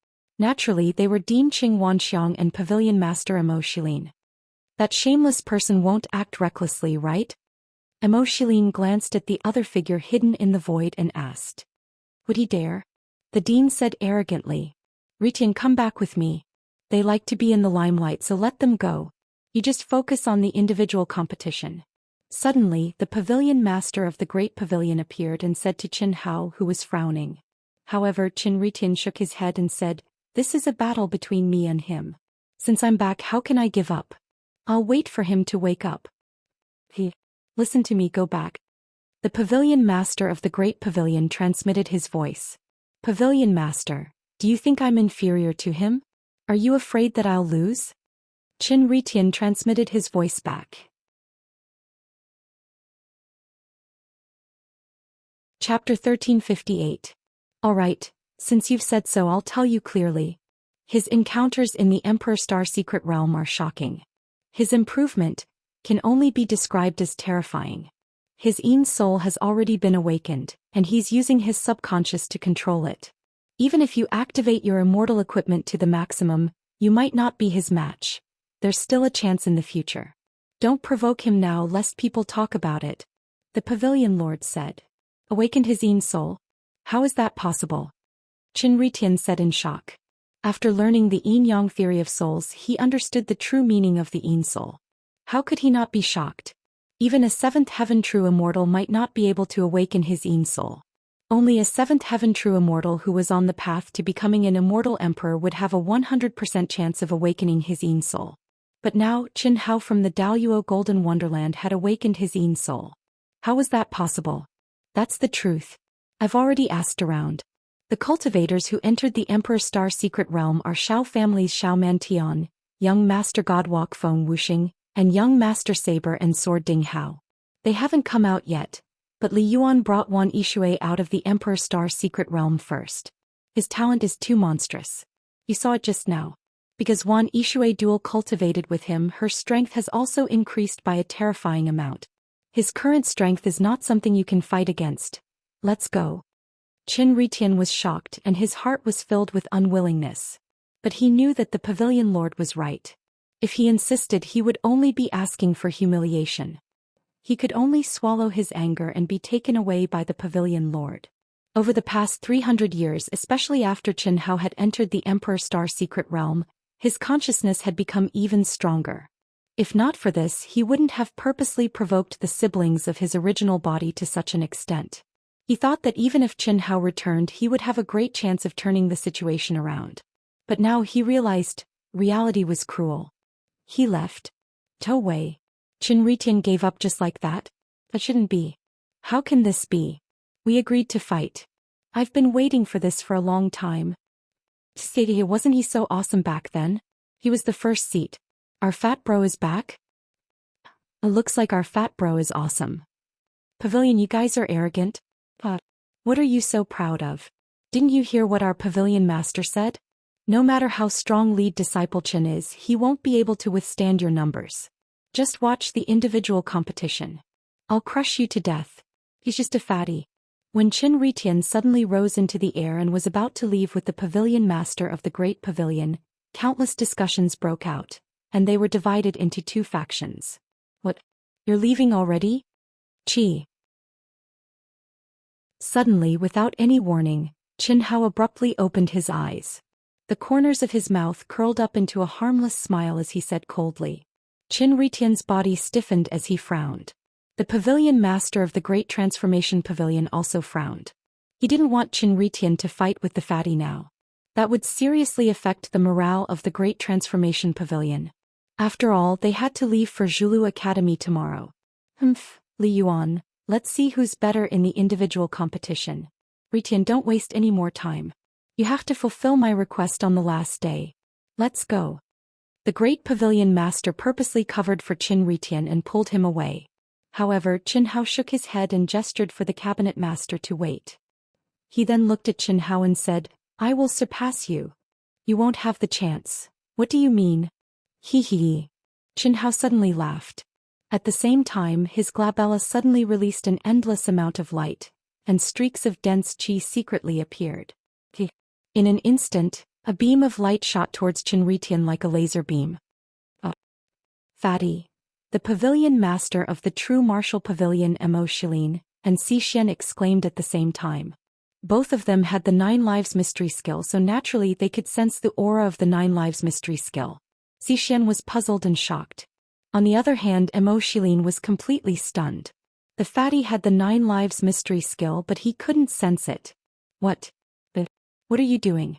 Naturally, they were Dean Qing Wanxiang and Pavilion Master Emo Shilin. That shameless person won't act recklessly, right? Emo Shilin glanced at the other figure hidden in the void and asked. Would he dare? The dean said arrogantly. Ritian, come back with me. They like to be in the limelight, so let them go. You just focus on the individual competition. Suddenly, the pavilion master of the great pavilion appeared and said to Qin Hao, who was frowning. However, Qin Ritian shook his head and said, This is a battle between me and him. Since I'm back, how can I give up? I'll wait for him to wake up. Listen to me, go back. The pavilion master of the great pavilion transmitted his voice. Pavilion master, do you think I'm inferior to him? Are you afraid that I'll lose? Qin Ritian transmitted his voice back. Chapter 1358. All right, since you've said so, I'll tell you clearly. His encounters in the Emperor Star Secret Realm are shocking. His improvement can only be described as terrifying. His Yin soul has already been awakened, and he's using his subconscious to control it. Even if you activate your immortal equipment to the maximum, you might not be his match. There's still a chance in the future. Don't provoke him now lest people talk about it, the Pavilion Lord said. Awakened his Yin soul? How is that possible? Qin Ritian said in shock. After learning the yin-yang theory of souls, he understood the true meaning of the Yin soul. How could he not be shocked? Even a seventh heaven true immortal might not be able to awaken his Yin soul. Only a seventh heaven true immortal who was on the path to becoming an immortal emperor would have a 100% chance of awakening his Yin soul. But now, Qin Hao from the Daluo Golden Wonderland had awakened his Yin soul. How was that possible? That's the truth. I've already asked around. The cultivators who entered the Emperor Star Secret Realm are Shao family's Shao Mantian, young Master Godwalk Feng Wuxing, and young Master Saber and Sword Ding Hao. They haven't come out yet, but Li Yuan brought Wan Yixue out of the Emperor Star Secret Realm first. His talent is too monstrous. You saw it just now. Because Wan Yixue dual cultivated with him, her strength has also increased by a terrifying amount. His current strength is not something you can fight against. Let's go. Qin Ritian was shocked and his heart was filled with unwillingness. But he knew that the Pavilion Lord was right. If he insisted, he would only be asking for humiliation. He could only swallow his anger and be taken away by the Pavilion Lord. Over the past 300 years, especially after Qin Hao had entered the Emperor Star Secret Realm, his consciousness had become even stronger. If not for this, he wouldn't have purposely provoked the siblings of his original body to such an extent. He thought that even if Qin Hao returned, he would have a great chance of turning the situation around. But now he realized, reality was cruel. He left. To Wei. Qin Ritian gave up just like that? That shouldn't be. How can this be? We agreed to fight. I've been waiting for this for a long time. Wasn't he so awesome back then? He was the first seat. Our fat bro is back? It looks like our fat bro is awesome. Pavilion, you guys are arrogant. What are you so proud of? Didn't you hear what our Pavilion Master said? No matter how strong lead disciple Qin is, he won't be able to withstand your numbers. Just watch the individual competition. I'll crush you to death. He's just a fatty. When Qin Ritian suddenly rose into the air and was about to leave with the Pavilion Master of the Great Pavilion, countless discussions broke out, and they were divided into two factions. What? You're leaving already? Qi. Suddenly, without any warning, Qin Hao abruptly opened his eyes. The corners of his mouth curled up into a harmless smile as he said coldly. Qin Ritian's body stiffened as he frowned. The Pavilion Master of the Great Transformation Pavilion also frowned. He didn't want Qin Ritian to fight with the fatty now. That would seriously affect the morale of the Great Transformation Pavilion. After all, they had to leave for Zhulu Academy tomorrow. Li Yuan, let's see who's better in the individual competition. Ritian, don't waste any more time. You have to fulfill my request on the last day. Let's go. The Great Pavilion Master purposely covered for Qin Ritian and pulled him away. However, Qin Hao shook his head and gestured for the cabinet master to wait. He then looked at Qin Hao and said, I will surpass you. You won't have the chance. What do you mean? Hee hee. Qin Hao suddenly laughed. At the same time, his glabella suddenly released an endless amount of light, and streaks of dense qi secretly appeared. In an instant, a beam of light shot towards Qin Ritian like a laser beam. Fatty. The Pavilion Master of the True Martial Pavilion Immerse and Zhou Xian exclaimed at the same time. Both of them had the 9 Lives Mystery skill, so naturally they could sense the aura of the 9 Lives Mystery skill. Zhou Xian was puzzled and shocked. On the other hand, Immerse was completely stunned. The fatty had the 9 Lives Mystery skill, but he couldn't sense it. What are you doing?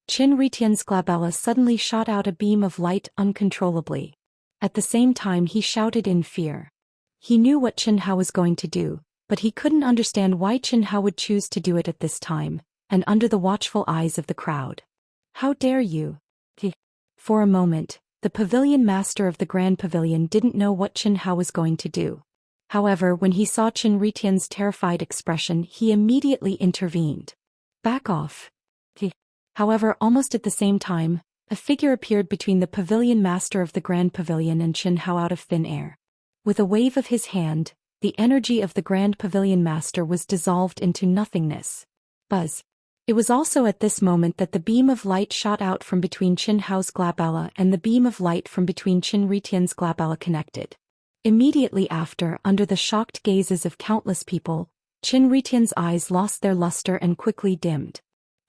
Qin Ritian's glabella suddenly shot out a beam of light uncontrollably. At the same time he shouted in fear. He knew what Qin Hao was going to do, but he couldn't understand why Qin Hao would choose to do it at this time, and under the watchful eyes of the crowd. How dare you? For a moment, the pavilion master of the Grand Pavilion didn't know what Chen Hao was going to do. However, when he saw Chen Ritian's terrified expression, he immediately intervened. Back off. However, almost at the same time, a figure appeared between the pavilion master of the Grand Pavilion and Chen Hao out of thin air. With a wave of his hand, the energy of the Grand Pavilion master was dissolved into nothingness. Buzz. It was also at this moment that the beam of light shot out from between Chen Hao's glabella and the beam of light from between Chen Ritian's glabella connected. Immediately after, under the shocked gazes of countless people, Chen Ritian's eyes lost their luster and quickly dimmed.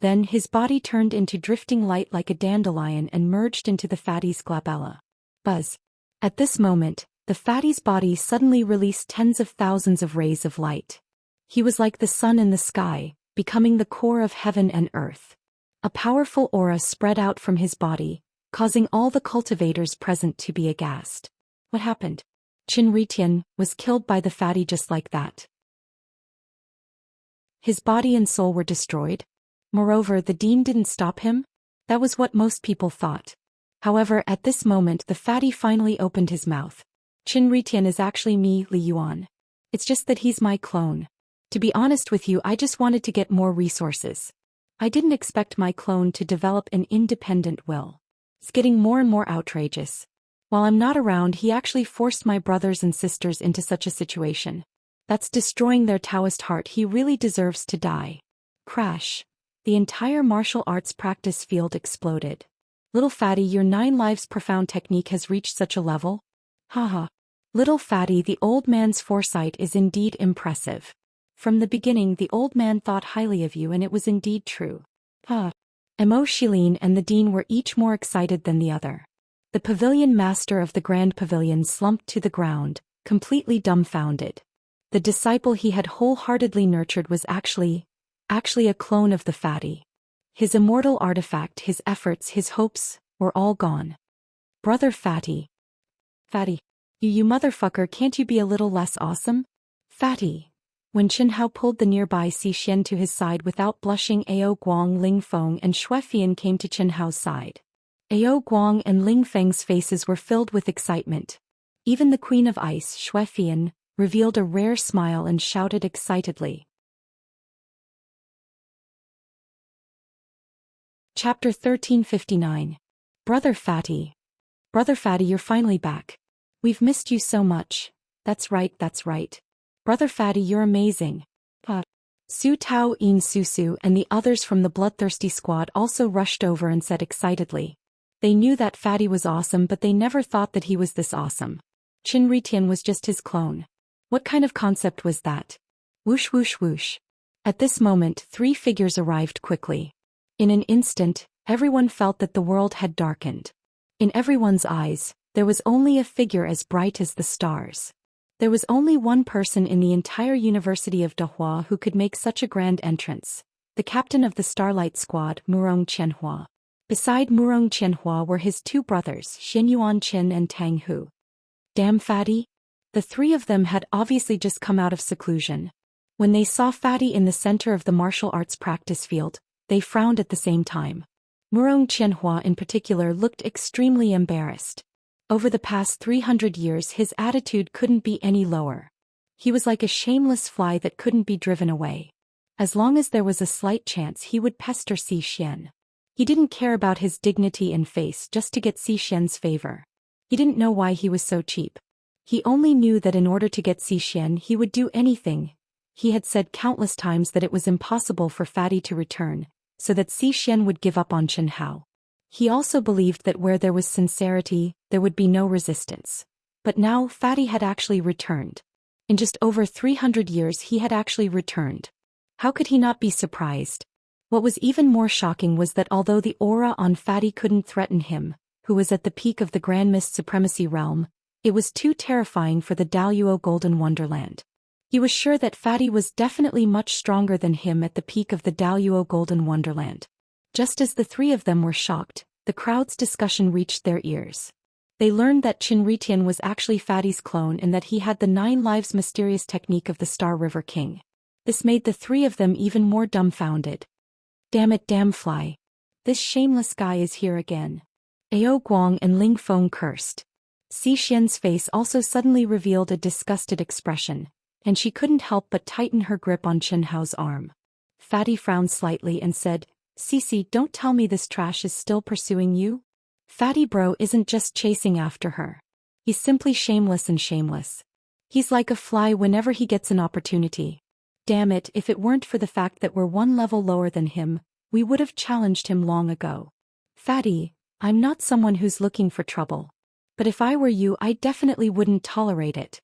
Then his body turned into drifting light like a dandelion and merged into the fatty's glabella. Buzz. At this moment, the fatty's body suddenly released tens of thousands of rays of light. He was like the sun in the sky, becoming the core of heaven and earth. A powerful aura spread out from his body, causing all the cultivators present to be aghast. What happened? Chen Ritian was killed by the fatty just like that. His body and soul were destroyed. Moreover, the dean didn't stop him? That was what most people thought. However, at this moment the fatty finally opened his mouth. Chen Ritian is actually me, Li Yuan. It's just that he's my clone. To be honest with you, I just wanted to get more resources. I didn't expect my clone to develop an independent will. It's getting more and more outrageous. While I'm not around, he actually forced my brothers and sisters into such a situation. That's destroying their Taoist heart. He really deserves to die. Crash. The entire martial arts practice field exploded. Little fatty, your 9 lives profound technique has reached such a level? Haha. Little fatty, the old man's foresight is indeed impressive. From the beginning the old man thought highly of you, and it was indeed true. Mo Shilin and the dean were each more excited than the other. The pavilion master of the Grand Pavilion slumped to the ground, completely dumbfounded. The disciple he had wholeheartedly nurtured was actually a clone of the fatty. His immortal artifact, his efforts, his hopes, were all gone. Brother Fatty. Fatty. You motherfucker, can't you be a little less awesome? Fatty. When Chen Hao pulled the nearby Xian to his side without blushing, Ao Guang, Ling Feng and Shui Fian came to Chen Hao's side. Ao Guang and Ling Feng's faces were filled with excitement. Even the Queen of Ice, Shui Fian, revealed a rare smile and shouted excitedly. Chapter 1359. Brother Fatty. Brother Fatty, you're finally back. We've missed you so much. That's right, that's right. Brother Fatty, you're amazing. Su Tao, In Susu and the others from the bloodthirsty squad also rushed over and said excitedly. They knew that Fatty was awesome, but they never thought that he was this awesome. Chen Ritian was just his clone. What kind of concept was that? Whoosh whoosh whoosh. At this moment 3 figures arrived quickly. In an instant, everyone felt that the world had darkened. In everyone's eyes, there was only a figure as bright as the stars. There was only one person in the entire University of Dahua who could make such a grand entrance, the captain of the Starlight Squad, Murong Qianhua. Beside Murong Qianhua were his 2 brothers, Xinyuan Qin and Tang Hu. Damn Fatty? The 3 of them had obviously just come out of seclusion. When they saw Fatty in the center of the martial arts practice field, they frowned at the same time. Murong Qianhua in particular looked extremely embarrassed. Over the past 300 years his attitude couldn't be any lower. He was like a shameless fly that couldn't be driven away. As long as there was a slight chance he would pester Xian. He didn't care about his dignity and face just to get Xian's favor. He didn't know why he was so cheap. He only knew that in order to get Xian he would do anything. He had said countless times that it was impossible for Fatty to return, so that Xian would give up on Chen Hao. He also believed that where there was sincerity, there would be no resistance. But now Fatty had actually returned. In just over 300 years he had actually returned. How could he not be surprised? What was even more shocking was that although the aura on Fatty couldn't threaten him, who was at the peak of the Grand Mist Supremacy realm, it was too terrifying for the Daluo Golden Wonderland. He was sure that Fatty was definitely much stronger than him at the peak of the Daluo Golden Wonderland. Just as the 3 of them were shocked, the crowd's discussion reached their ears. They learned that Chen Ritian was actually Fatty's clone and that he had the 9 lives mysterious technique of the Star River King. This made the 3 of them even more dumbfounded. Damn it, damn fly. This shameless guy is here again. Ao Guang and Ling Feng cursed. Xian's face also suddenly revealed a disgusted expression, and she couldn't help but tighten her grip on Chen Hao's arm. Fatty frowned slightly and said, Cici, don't tell me this trash is still pursuing you? Fatty bro isn't just chasing after her. He's simply shameless and shameless. He's like a fly whenever he gets an opportunity. Damn it, if it weren't for the fact that we're one level lower than him, we would have challenged him long ago. Fatty, I'm not someone who's looking for trouble. But if I were you, I definitely wouldn't tolerate it.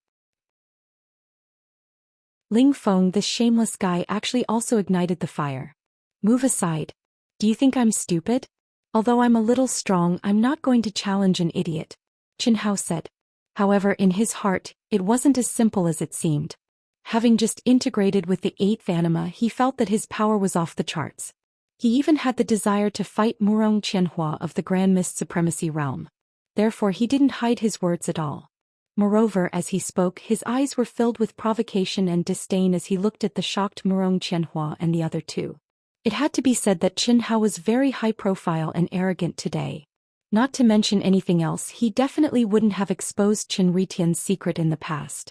Ling Feng, this shameless guy, actually also ignited the fire. Move aside. Do you think I'm stupid? Although I'm a little strong, I'm not going to challenge an idiot, Chen Hao said. However, in his heart, it wasn't as simple as it seemed. Having just integrated with the 8th anima, he felt that his power was off the charts. He even had the desire to fight Murong Qianhua of the Grand Mist Supremacy Realm. Therefore he didn't hide his words at all. Moreover, as he spoke, his eyes were filled with provocation and disdain as he looked at the shocked Murong Qianhua and the other two. It had to be said that Chen Hao was very high-profile and arrogant today. Not to mention anything else, he definitely wouldn't have exposed Chen Ritian's secret in the past.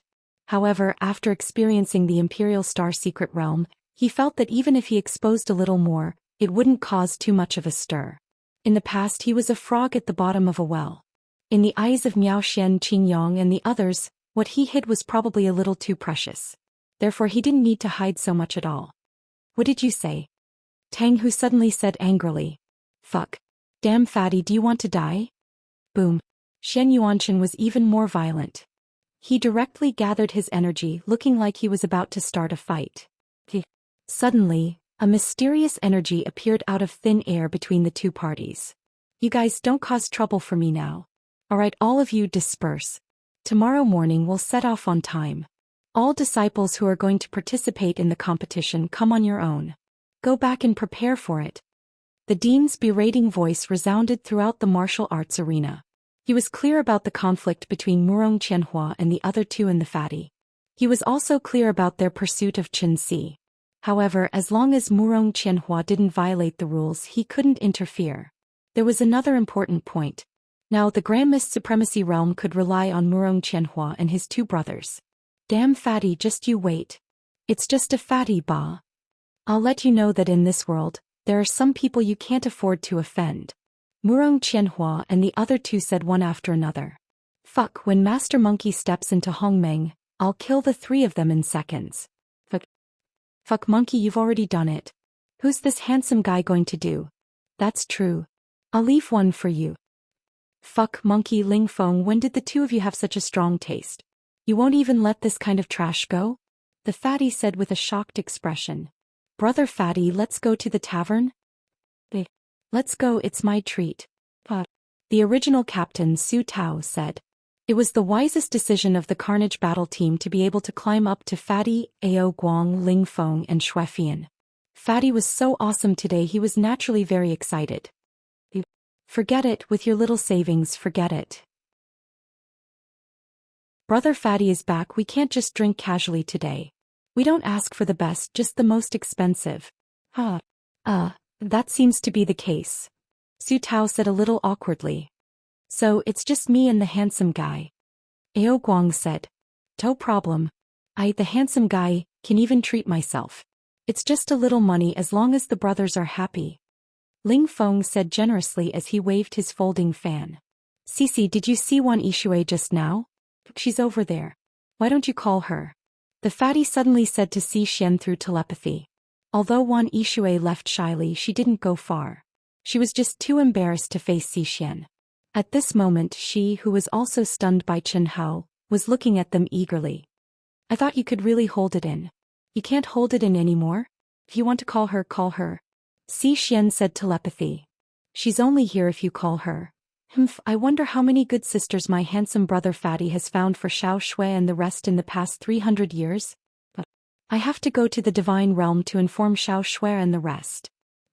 However, after experiencing the Imperial Star Secret Realm, he felt that even if he exposed a little more, it wouldn't cause too much of a stir. In the past he was a frog at the bottom of a well. In the eyes of Miao Xian, Qingyang and the others, what he hid was probably a little too precious. Therefore he didn't need to hide so much at all. What did you say? Tang Hu suddenly said angrily. Fuck. Damn Fatty, do you want to die? Boom. Shen Yuanchen was even more violent. He directly gathered his energy, looking like he was about to start a fight. Suddenly, a mysterious energy appeared out of thin air between the two parties. You guys don't cause trouble for me now. Alright, all of you disperse. Tomorrow morning we'll set off on time. All disciples who are going to participate in the competition, come on your own. Go back and prepare for it. The dean's berating voice resounded throughout the martial arts arena. He was clear about the conflict between Murong Qianhua and the other two in the Fatty. He was also clear about their pursuit of Chen Si. However, as long as Murong Qianhua didn't violate the rules, he couldn't interfere. There was another important point. Now the Grand Mist Supremacy Realm could rely on Murong Qianhua and his two brothers. Damn Fatty, just you wait. It's just a Fatty ba. I'll let you know that in this world, there are some people you can't afford to offend. Murong Qianhua and the other two said one after another. Fuck, when Master Monkey steps into Hongmeng, I'll kill the 3 of them in seconds. Fuck Monkey, you've already done it. Who's this handsome guy going to do? That's true. I'll leave one for you. Fuck Monkey, Ling Feng, when did the 2 of you have such a strong taste? You won't even let this kind of trash go? The Fatty said with a shocked expression. Brother Fatty, let's go to the tavern? Let's go, it's my treat. The original captain, Su Tao, said. It was the wisest decision of the Carnage battle team to be able to climb up to Fatty, Ao Guang, Ling Feng and Xuefian. Fatty was so awesome today, he was naturally very excited. Forget it, with your little savings, forget it. Brother Fatty is back, we can't just drink casually today. We don't ask for the best, just the most expensive. That seems to be the case. Su Tao said a little awkwardly. So, it's just me and the handsome guy. Ao Guang said. No problem. The handsome guy, can even treat myself. It's just a little money as long as the brothers are happy. Ling Feng said generously as he waved his folding fan. Cici, did you see Wan Yixue just now? She's over there. Why don't you call her? The Fatty suddenly said to Zhou Xian through telepathy. Although Wan Yixue left shyly, she didn't go far. She was just too embarrassed to face Zhou Xian. At this moment she, who was also stunned by Chen Hao, was looking at them eagerly. I thought you could really hold it in. You can't hold it in anymore? If you want to call her, call her. Zhou Xian said telepathy. She's only here if you call her. I wonder how many good sisters my handsome brother Fatty has found for Xiao Shui and the rest in the past 300 years. But I have to go to the Divine Realm to inform Xiao Shui and the rest.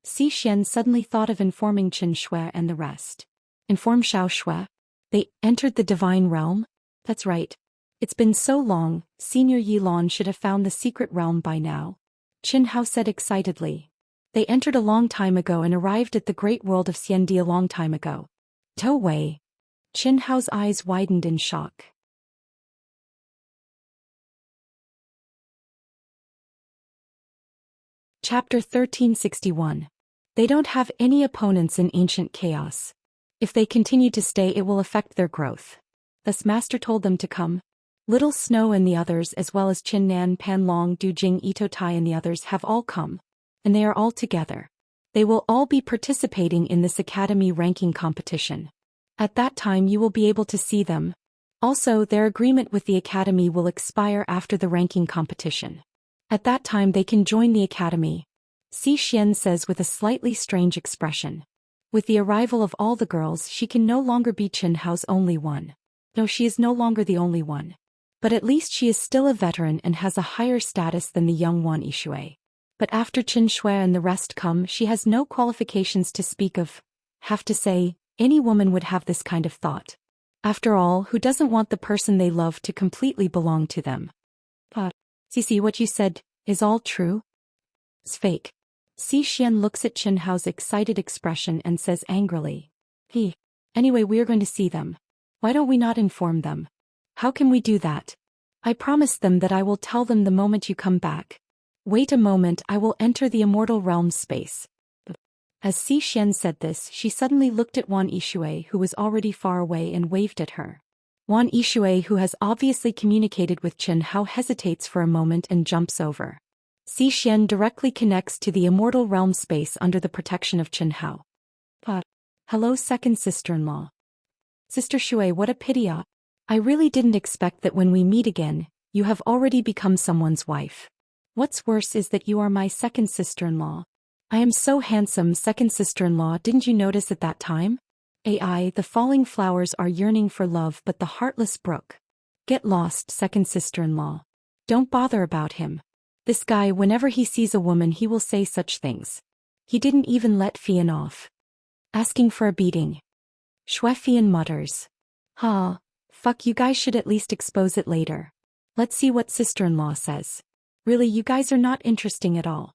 Zhou Xian suddenly thought of informing Chen Shui and the rest. Inform Xiao Shui? They entered the Divine Realm? That's right. It's been so long, Senior Yilon should have found the secret realm by now. Chen Hao said excitedly. They entered a long time ago and arrived at the great world of Xiandi a long time ago. No way. Qin Hao's eyes widened in shock. Chapter 1361. They don't have any opponents in ancient chaos. If they continue to stay, it will affect their growth. Thus Master told them to come. Little Snow and the others, as well as Qin Nan, Pan Long, Du Jing, Ito Tai and the others, have all come. And they are all together. They will all be participating in this academy ranking competition. At that time you will be able to see them. Also, their agreement with the academy will expire after the ranking competition. At that time they can join the academy. Zhou Xian says with a slightly strange expression. With the arrival of all the girls, she can no longer be Qin Hao's only one. No, she is no longer the only one. But at least she is still a veteran and has a higher status than the young Wan Yishui. But after Qin Shui and the rest come, she has no qualifications to speak of. Have to say, any woman would have this kind of thought. After all, who doesn't want the person they love to completely belong to them? Cici, what you said is all true? It's fake. Zhou Xian looks at Qin Hao's excited expression and says angrily. Anyway, we are going to see them. Why don't we not inform them? How can we do that? I promised them that I will tell them the moment you come back. Wait a moment, I will enter the immortal realm space. As Zhou Xian said this, she suddenly looked at Wan Yishui, who was already far away, and waved at her. Wan Yishui, who has obviously communicated with Qin Hao, hesitates for a moment and jumps over. Zhou Xian directly connects to the immortal realm space under the protection of Qin Hao. Hello, second sister-in-law. Sister Shui, what a pity. I really didn't expect that when we meet again, you have already become someone's wife. What's worse is that you are my second sister-in-law. I am so handsome, second sister-in-law, didn't you notice at that time? The falling flowers are yearning for love, but the heartless brook. Get lost, second sister-in-law. Don't bother about him. This guy, whenever he sees a woman, he will say such things. He didn't even let Fian off. Asking for a beating. Shui Fian mutters. Fuck, you guys should at least expose it later. Let's see what sister-in-law says. Really, you guys are not interesting at all.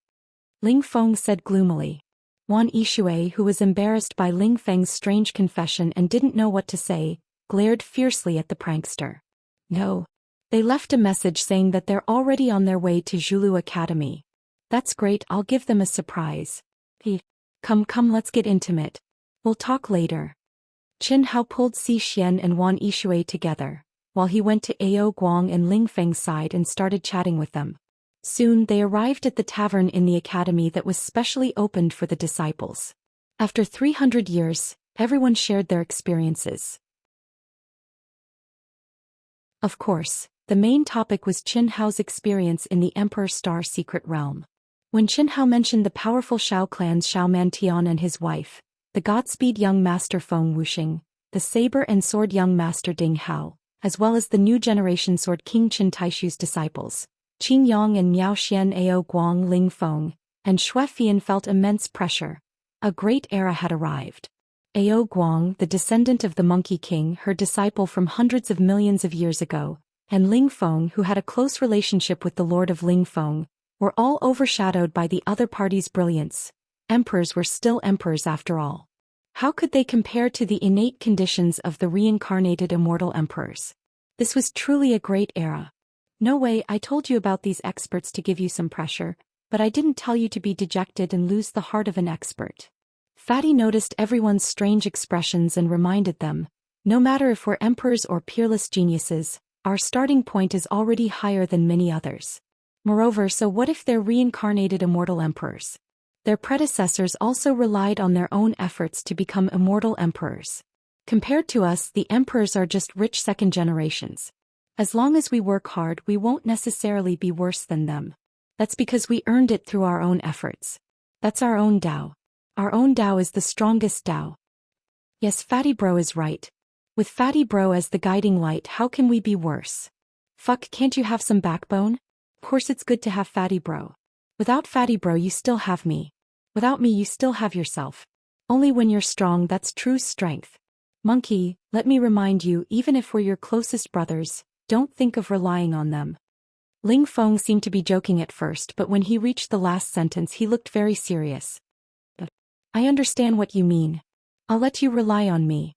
Ling Feng said gloomily. Wan Yishui, who was embarrassed by Ling Feng's strange confession and didn't know what to say, glared fiercely at the prankster. No. They left a message saying that they're already on their way to Zhulu Academy. That's great, I'll give them a surprise. Come, let's get intimate. We'll talk later. Qin Hao pulled Zhou Xian and Wan Yishui together, while he went to Ao Guang and Ling Feng's side and started chatting with them. Soon they arrived at the tavern in the academy that was specially opened for the disciples. After 300 years, everyone shared their experiences. Of course, the main topic was Qin Hao's experience in the Emperor Star Secret Realm. When Qin Hao mentioned the powerful Shao clan's Shao Mantian and his wife, the Godspeed young master Feng Wuxing, the saber and sword young master Ding Hao, as well as the new generation sword king Qin Taishu's disciples, Qin Yang and Miao Xian, Ao Guang, Ling Feng, and Shui Fian felt immense pressure. A great era had arrived. Ao Guang, the descendant of the Monkey King, her disciple from hundreds of millions of years ago, and Ling Feng, who had a close relationship with the Lord of Ling Feng, were all overshadowed by the other party's brilliance. Emperors were still emperors after all. How could they compare to the innate conditions of the reincarnated immortal emperors? This was truly a great era. No way, I told you about these experts to give you some pressure, but I didn't tell you to be dejected and lose the heart of an expert. Fatty noticed everyone's strange expressions and reminded them, no matter if we're emperors or peerless geniuses, our starting point is already higher than many others. Moreover, so what if they're reincarnated immortal emperors? Their predecessors also relied on their own efforts to become immortal emperors. Compared to us, the emperors are just rich second generations. As long as we work hard, we won't necessarily be worse than them. That's because we earned it through our own efforts. That's our own Tao. Our own Tao is the strongest Tao. Yes, Fatty Bro is right. With Fatty Bro as the guiding light, how can we be worse? Fuck, can't you have some backbone? Of course it's good to have Fatty Bro. Without Fatty Bro you still have me. Without me you still have yourself. Only when you're strong, that's true strength. Monkey, let me remind you, even if we're your closest brothers, don't think of relying on them. Ling Feng seemed to be joking at first, but when he reached the last sentence he looked very serious. I understand what you mean. I'll let you rely on me.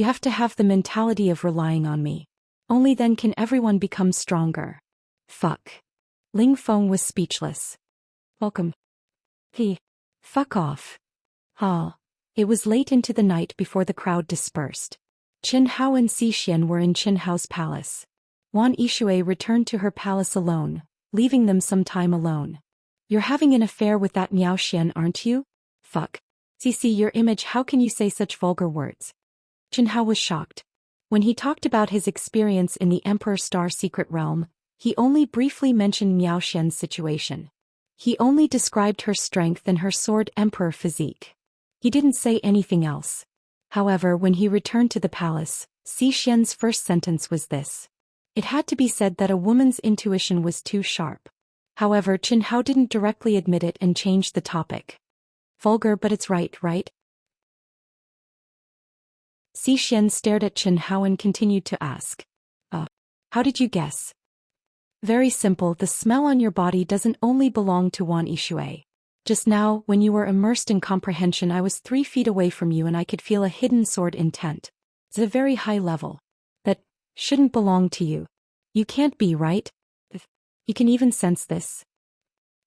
You have to have the mentality of relying on me. Only then can everyone become stronger. Fuck. Ling Feng was speechless. Welcome. Fuck off. It was late into the night before the crowd dispersed. Qin Hao and Zhou Xian were in Qin Hao's palace. Wan Yixue returned to her palace alone, leaving them some time alone. You're having an affair with that Miao Xian, aren't you? Fuck. CC your image, how can you say such vulgar words? Qin Hao was shocked. When he talked about his experience in the Emperor Star Secret Realm, he only briefly mentioned Miao Xian's situation. He only described her strength and her sword emperor physique. He didn't say anything else. However, when he returned to the palace, Zhou Xian's first sentence was this. It had to be said that a woman's intuition was too sharp. However, Qin Hao didn't directly admit it and changed the topic. Vulgar, but it's right? Zhou Xian stared at Qin Hao and continued to ask. How did you guess? Very simple, the smell on your body doesn't only belong to Wan Yixue. Just now, when you were immersed in comprehension, I was 3 feet away from you and I could feel a hidden sword intent. It's a very high level. That shouldn't belong to you. You can't be, right? You can even sense this.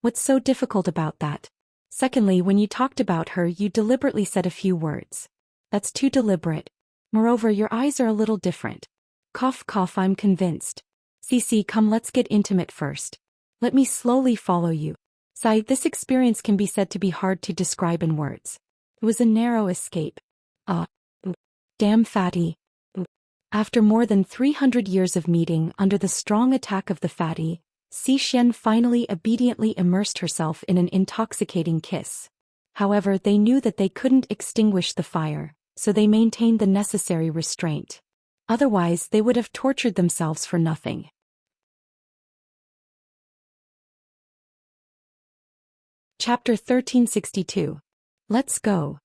What's so difficult about that? Secondly, when you talked about her, you deliberately said a few words. That's too deliberate. Moreover, your eyes are a little different. Cough cough, I'm convinced. CC, come, let's get intimate first. Let me slowly follow you. Sai, this experience can be said to be hard to describe in words. It was a narrow escape. Damn fatty. After more than 300 years of meeting under the strong attack of the fatty, Zhou Xian finally obediently immersed herself in an intoxicating kiss. However, they knew that they couldn't extinguish the fire, so they maintained the necessary restraint. Otherwise, they would have tortured themselves for nothing. Chapter 1362. Let's go.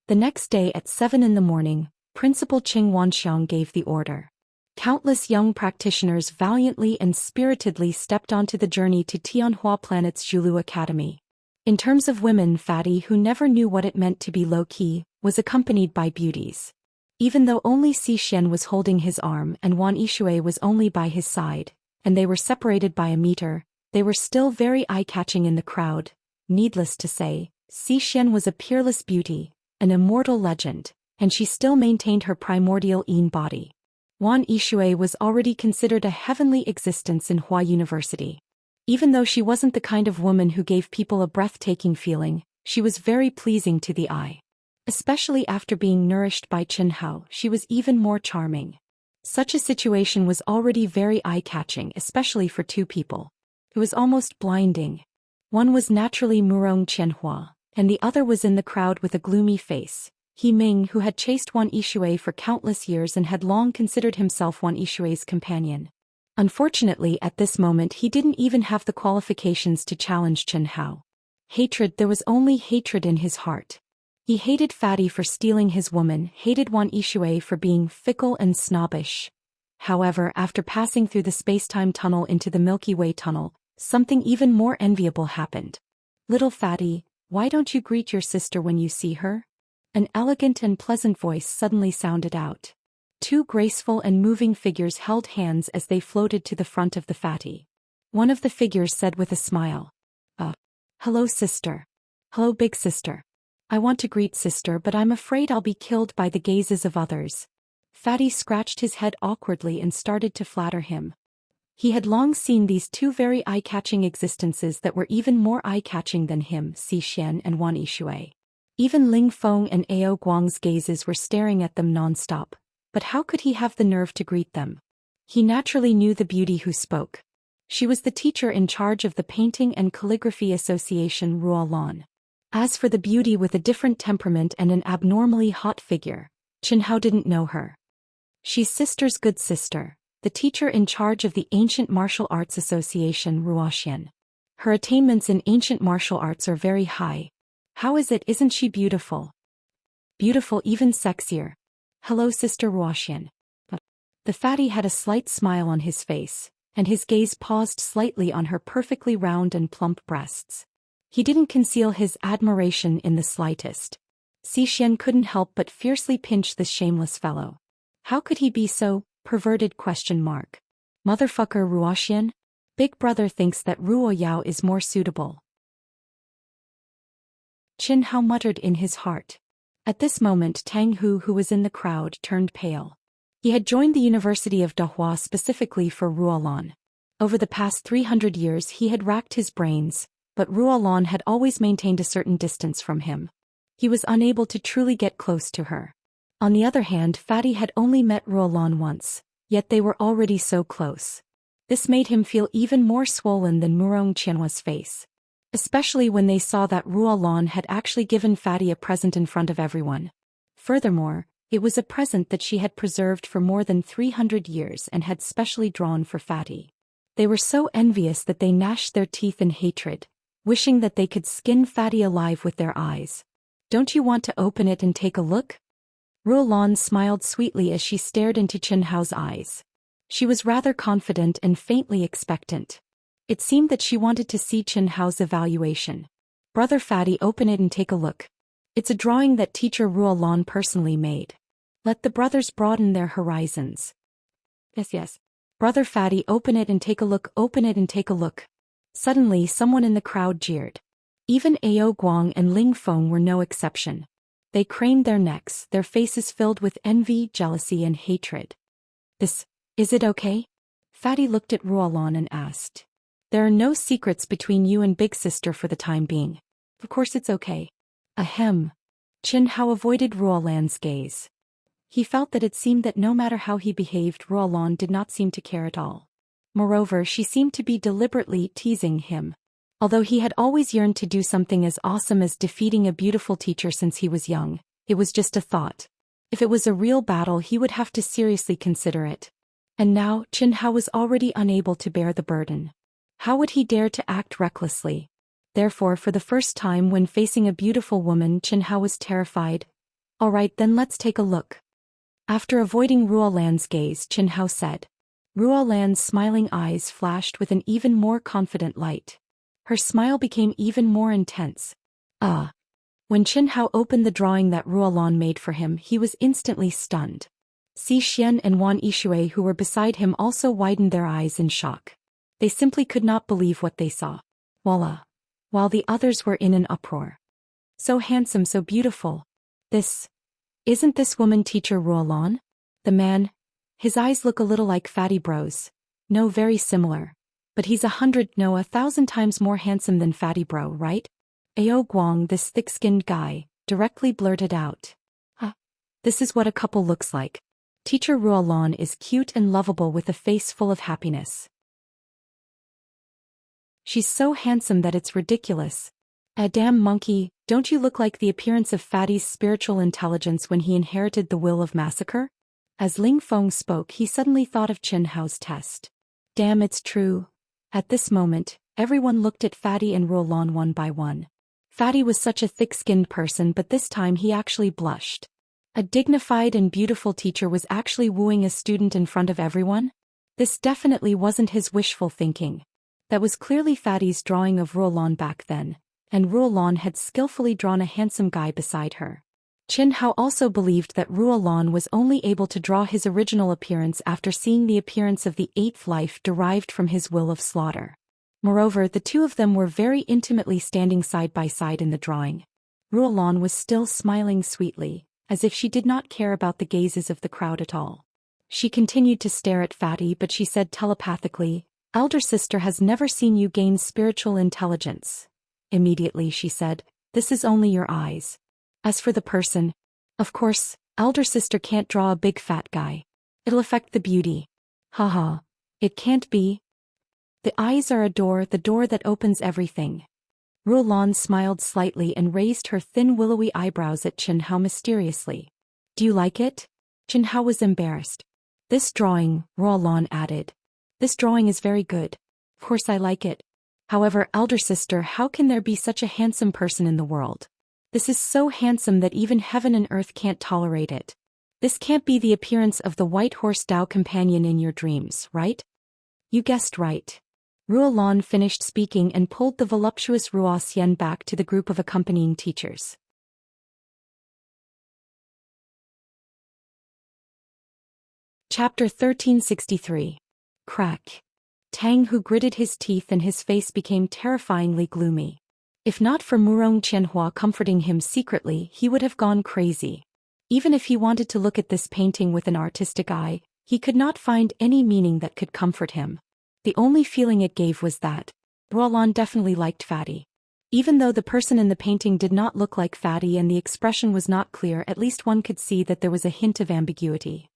The next day at 7 in the morning, Principal Qing Wanxiang gave the order. Countless young practitioners valiantly and spiritedly stepped onto the journey to Tianhua Planet's Zhulu Academy. In terms of women, Fatty, who never knew what it meant to be low-key, was accompanied by beauties. Even though only Zhou Xian was holding his arm and Wan Yixue was only by his side, and they were separated by a meter, they were still very eye-catching in the crowd. Needless to say, Zhou Xian was a peerless beauty, an immortal legend, and she still maintained her primordial Yin body. Wan Yixue was already considered a heavenly existence in Hua University. Even though she wasn't the kind of woman who gave people a breathtaking feeling, she was very pleasing to the eye. Especially after being nourished by Qin Hao, she was even more charming. Such a situation was already very eye-catching, especially for 2 people. It was almost blinding. One was naturally Murong Qianhua, and the other was in the crowd with a gloomy face. He Ming, who had chased Wan Yixue for countless years and had long considered himself Wan Yixue's companion. Unfortunately, at this moment he didn't even have the qualifications to challenge Qin Hao. Hatred, there was only hatred in his heart. He hated Fatty for stealing his woman, hated Wan Yixue for being fickle and snobbish. However, after passing through the space-time tunnel into the Milky Way tunnel, something even more enviable happened. Little Fatty, why don't you greet your sister when you see her? An elegant and pleasant voice suddenly sounded out. 2 graceful and moving figures held hands as they floated to the front of the Fatty. One of the figures said with a smile. Hello sister. Hello big sister. I want to greet sister, but I'm afraid I'll be killed by the gazes of others. Fatty scratched his head awkwardly and started to flatter him. He had long seen these 2 very eye-catching existences that were even more eye-catching than him, Zhou Xian and Wan Yixue. Even Ling Feng and Ao Guang's gazes were staring at them non-stop, but how could he have the nerve to greet them? He naturally knew the beauty who spoke. She was the teacher in charge of the Painting and Calligraphy Association Ruolan. As for the beauty with a different temperament and an abnormally hot figure, Qin Hao didn't know her. She's sister's good sister, the teacher in charge of the Ancient Martial Arts Association Ruoxian. Her attainments in ancient martial arts are very high. How is it, isn't she beautiful? Beautiful, even sexier. Hello sister Ruoxian. The fatty had a slight smile on his face, and his gaze paused slightly on her perfectly round and plump breasts. He didn't conceal his admiration in the slightest. Zhou Xian couldn't help but fiercely pinch this shameless fellow. How could he be so perverted? Motherfucker Zhou Xian? Big brother thinks that Ruo Yao is more suitable. Qin Hao muttered in his heart. At this moment Tang Hu, who was in the crowd, turned pale. He had joined the University of Dahua specifically for Ruolan. Over the past 300 years he had racked his brains, but Ruolan had always maintained a certain distance from him. He was unable to truly get close to her. On the other hand, Fatty had only met Ruolan once, yet they were already so close. This made him feel even more swollen than Murong Qianhua's face. Especially when they saw that Ruolan had actually given Fatty a present in front of everyone. Furthermore, it was a present that she had preserved for more than 300 years and had specially drawn for Fatty. They were so envious that they gnashed their teeth in hatred, wishing that they could skin Fatty alive with their eyes. Don't you want to open it and take a look? Ruolan smiled sweetly as she stared into Qin Hao's eyes. She was rather confident and faintly expectant. It seemed that she wanted to see Qin Hao's evaluation. Brother Fatty, open it and take a look. It's a drawing that teacher Ruolan personally made. Let the brothers broaden their horizons. Yes. Brother Fatty, open it and take a look, open it and take a look. Suddenly someone in the crowd jeered. Even Ao Guang and Ling Feng were no exception. They craned their necks, their faces filled with envy, jealousy and hatred. Is it okay? Fatty looked at Ruolan and asked. There are no secrets between you and big sister for the time being. Of course it's okay. Ahem. Qin Hao avoided Ruolan's gaze. He felt that it seemed that no matter how he behaved, Ruolan did not seem to care at all. Moreover, she seemed to be deliberately teasing him. Although he had always yearned to do something as awesome as defeating a beautiful teacher since he was young, it was just a thought. If it was a real battle, he would have to seriously consider it. And now, Qin Hao was already unable to bear the burden. How would he dare to act recklessly? Therefore, for the first time when facing a beautiful woman, Qin Hao was terrified. All right, then let's take a look. After avoiding Ruolan's gaze, Qin Hao said. Ruolan's smiling eyes flashed with an even more confident light. Her smile became even more intense. When Qin Hao opened the drawing that Ruolan made for him, he was instantly stunned. Zhou Xian and Wan Yishui, who were beside him, also widened their eyes in shock. They simply could not believe what they saw. Voila! While the others were in an uproar. So handsome, so beautiful. Isn't this woman teacher Ruolan? The man? His eyes look a little like Fatty Bro's. No, very similar. But he's 1,000 times more handsome than Fatty Bro, right? Ao Guang, this thick-skinned guy, directly blurted out. This is what a couple looks like. Teacher Ruolan is cute and lovable with a face full of happiness. She's so handsome that it's ridiculous. A damn monkey, don't you look like the appearance of Fatty's spiritual intelligence when he inherited the will of massacre? As Ling Feng spoke, he suddenly thought of Qin Hao's test. Damn, it's true. At this moment, everyone looked at Fatty and Ruolan one by one. Fatty was such a thick-skinned person, but this time he actually blushed. A dignified and beautiful teacher was actually wooing a student in front of everyone? This definitely wasn't his wishful thinking. That was clearly Fatty's drawing of Ruolan back then, and Ruolan had skillfully drawn a handsome guy beside her. Qin Hao also believed that Ruolan was only able to draw his original appearance after seeing the appearance of the eighth life derived from his will of slaughter. Moreover, the two of them were very intimately standing side by side in the drawing. Ruolan was still smiling sweetly, as if she did not care about the gazes of the crowd at all. She continued to stare at Fatty, but she said telepathically, "Elder sister has never seen you gain spiritual intelligence." Immediately she said, "This is only your eyes. As for the person, of course, elder sister can't draw a big fat guy. It'll affect the beauty. Haha. It can't be. The eyes are a door, the door that opens everything." Ruolan smiled slightly and raised her thin willowy eyebrows at Qin Hao mysteriously. "Do you like it?" Qin Hao was embarrassed. "This drawing," Ruolan added. "This drawing is very good. Of course I like it. However, elder sister, how can there be such a handsome person in the world? This is so handsome that even heaven and earth can't tolerate it. This can't be the appearance of the white horse Dao companion in your dreams, right?" "You guessed right." Ruolan finished speaking and pulled the voluptuous Zhou Xian back to the group of accompanying teachers. Chapter 1363. Crack. Tang Hu gritted his teeth and his face became terrifyingly gloomy. If not for Murong Qianhua comforting him secretly, he would have gone crazy. Even if he wanted to look at this painting with an artistic eye, he could not find any meaning that could comfort him. The only feeling it gave was that Ruolan definitely liked Fatty. Even though the person in the painting did not look like Fatty and the expression was not clear, at least one could see that there was a hint of ambiguity.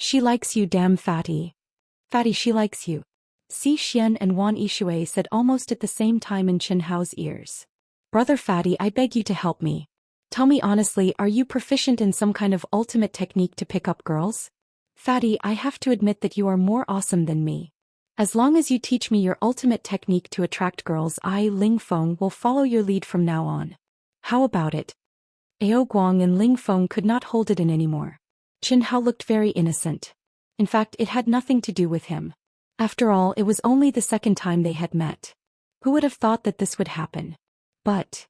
She likes you, damn Fatty. Fatty, she likes you. Zhou Xian and Wan Yishui said almost at the same time in Chen Hao's ears. Brother Fatty, I beg you to help me. Tell me honestly, are you proficient in some kind of ultimate technique to pick up girls? Fatty, I have to admit that you are more awesome than me. As long as you teach me your ultimate technique to attract girls, I, Ling Feng, will follow your lead from now on. How about it? Ao Guang and Ling Feng could not hold it in anymore. Chen Hao looked very innocent. In fact, it had nothing to do with him. After all, it was only the second time they had met. Who would have thought that this would happen? But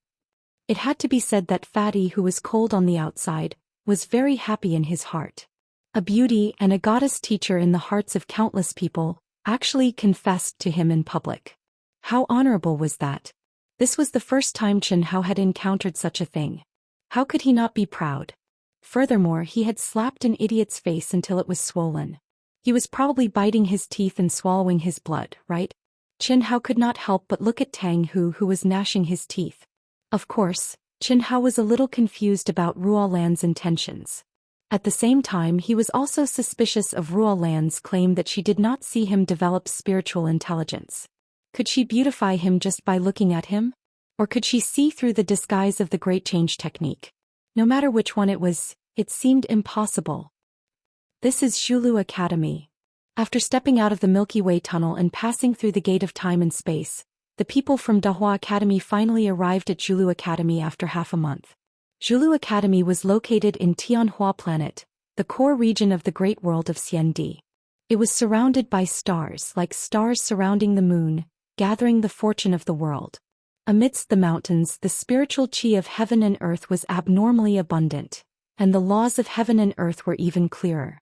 it had to be said that Fatty, who was cold on the outside, was very happy in his heart. A beauty and a goddess teacher in the hearts of countless people, actually confessed to him in public. How honorable was that? This was the first time Chen Hao had encountered such a thing. How could he not be proud? Furthermore, he had slapped an idiot's face until it was swollen. He was probably biting his teeth and swallowing his blood, right? Chen Hao could not help but look at Tang Hu, who was gnashing his teeth. Of course, Chen Hao was a little confused about Ruolan's intentions. At the same time, he was also suspicious of Ruolan's claim that she did not see him develop spiritual intelligence. Could she beautify him just by looking at him? Or could she see through the disguise of the Great Change technique? No matter which one it was, it seemed impossible. This is Zhulu Academy. After stepping out of the Milky Way tunnel and passing through the gate of time and space, the people from Dahua Academy finally arrived at Zhulu Academy after half a month. Zhulu Academy was located in Tianhua Planet, the core region of the great world of Xiandi. It was surrounded by stars, like stars surrounding the moon, gathering the fortune of the world. Amidst the mountains, the spiritual chi of heaven and earth was abnormally abundant, and the laws of heaven and earth were even clearer.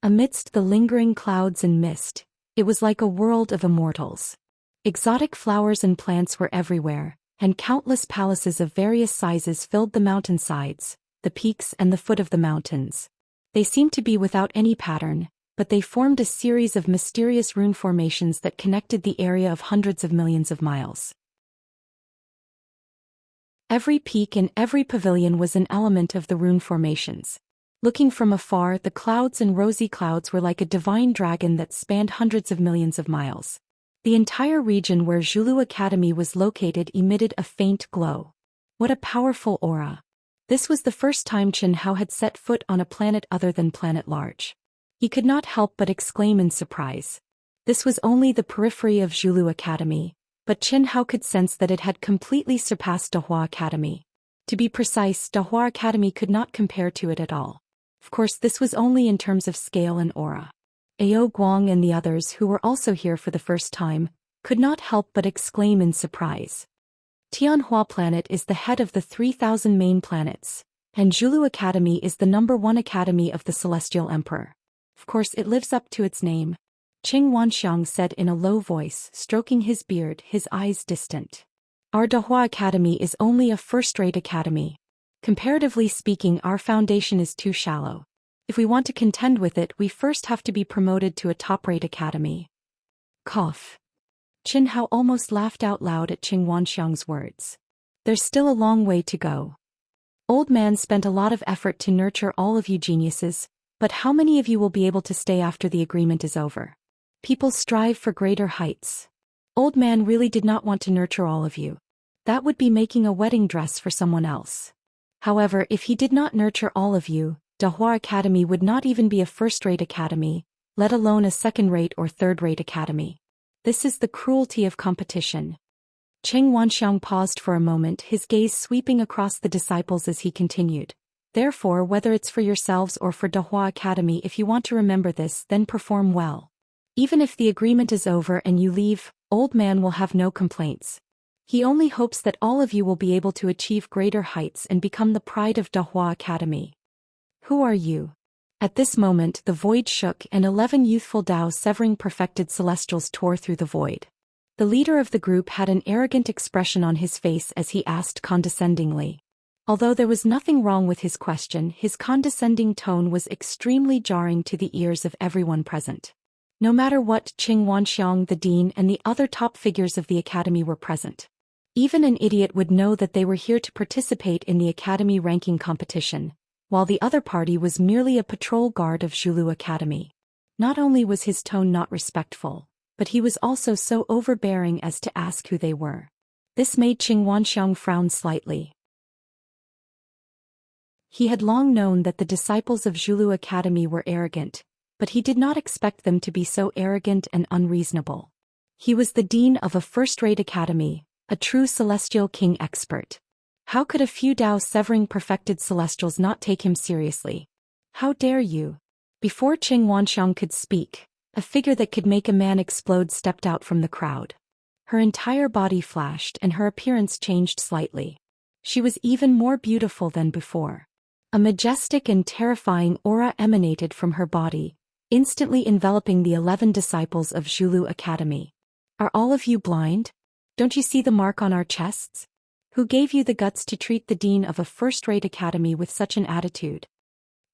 Amidst the lingering clouds and mist, it was like a world of immortals. Exotic flowers and plants were everywhere, and countless palaces of various sizes filled the mountainsides, the peaks and the foot of the mountains. They seemed to be without any pattern, but they formed a series of mysterious rune formations that connected the area of hundreds of millions of miles. Every peak and every pavilion was an element of the rune formations. Looking from afar, the clouds and rosy clouds were like a divine dragon that spanned hundreds of millions of miles. The entire region where Zhulu Academy was located emitted a faint glow. What a powerful aura. This was the first time Chen Hao had set foot on a planet other than Planet Large. He could not help but exclaim in surprise. This was only the periphery of Zhulu Academy, but Chen Hao could sense that it had completely surpassed Dahua Academy. To be precise, Dahua Academy could not compare to it at all. Of course, this was only in terms of scale and aura. Ao Guang and the others, who were also here for the first time, could not help but exclaim in surprise. Tianhua Planet is the head of the 3,000 main planets, and Zhulu Academy is the #1 academy of the Celestial Emperor. Of course, it lives up to its name. Qing Wanxiang said in a low voice, stroking his beard, his eyes distant. Our Dahua Academy is only a first-rate academy. Comparatively speaking, our foundation is too shallow. If we want to contend with it, we first have to be promoted to a top-rate academy. Cough. Chen Hao almost laughed out loud at Qing Wanxiang's words. There's still a long way to go. Old Man spent a lot of effort to nurture all of you geniuses, but how many of you will be able to stay after the agreement is over? People strive for greater heights. Old Man really did not want to nurture all of you. That would be making a wedding dress for someone else. However, if he did not nurture all of you, Dahua Academy would not even be a first-rate academy, let alone a second-rate or third-rate academy. This is the cruelty of competition. Qing Wanxiang paused for a moment, his gaze sweeping across the disciples as he continued. Therefore, whether it's for yourselves or for Dahua Academy, if you want to remember this, then perform well. Even if the agreement is over and you leave, Old Man will have no complaints. He only hopes that all of you will be able to achieve greater heights and become the pride of Dahua Academy. Who are you? At this moment the void shook and 11 youthful Tao-severing perfected celestials tore through the void. The leader of the group had an arrogant expression on his face as he asked condescendingly. Although there was nothing wrong with his question, his condescending tone was extremely jarring to the ears of everyone present. No matter what, Qing Wanxiang, the dean, and the other top figures of the academy were present. Even an idiot would know that they were here to participate in the academy ranking competition, while the other party was merely a patrol guard of Zhulu Academy. Not only was his tone not respectful, but he was also so overbearing as to ask who they were. This made Qing Wanxiang frown slightly. He had long known that the disciples of Zhulu Academy were arrogant, but he did not expect them to be so arrogant and unreasonable. He was the dean of a first-rate academy, a true celestial king expert. How could a few Tao-severing perfected celestials not take him seriously? How dare you? Before Qing Wanxiang could speak, a figure that could make a man explode stepped out from the crowd. Her entire body flashed and her appearance changed slightly. She was even more beautiful than before. A majestic and terrifying aura emanated from her body, instantly enveloping the 11 disciples of Zhulu Academy. Are all of you blind? Don't you see the mark on our chests? Who gave you the guts to treat the dean of a first-rate academy with such an attitude?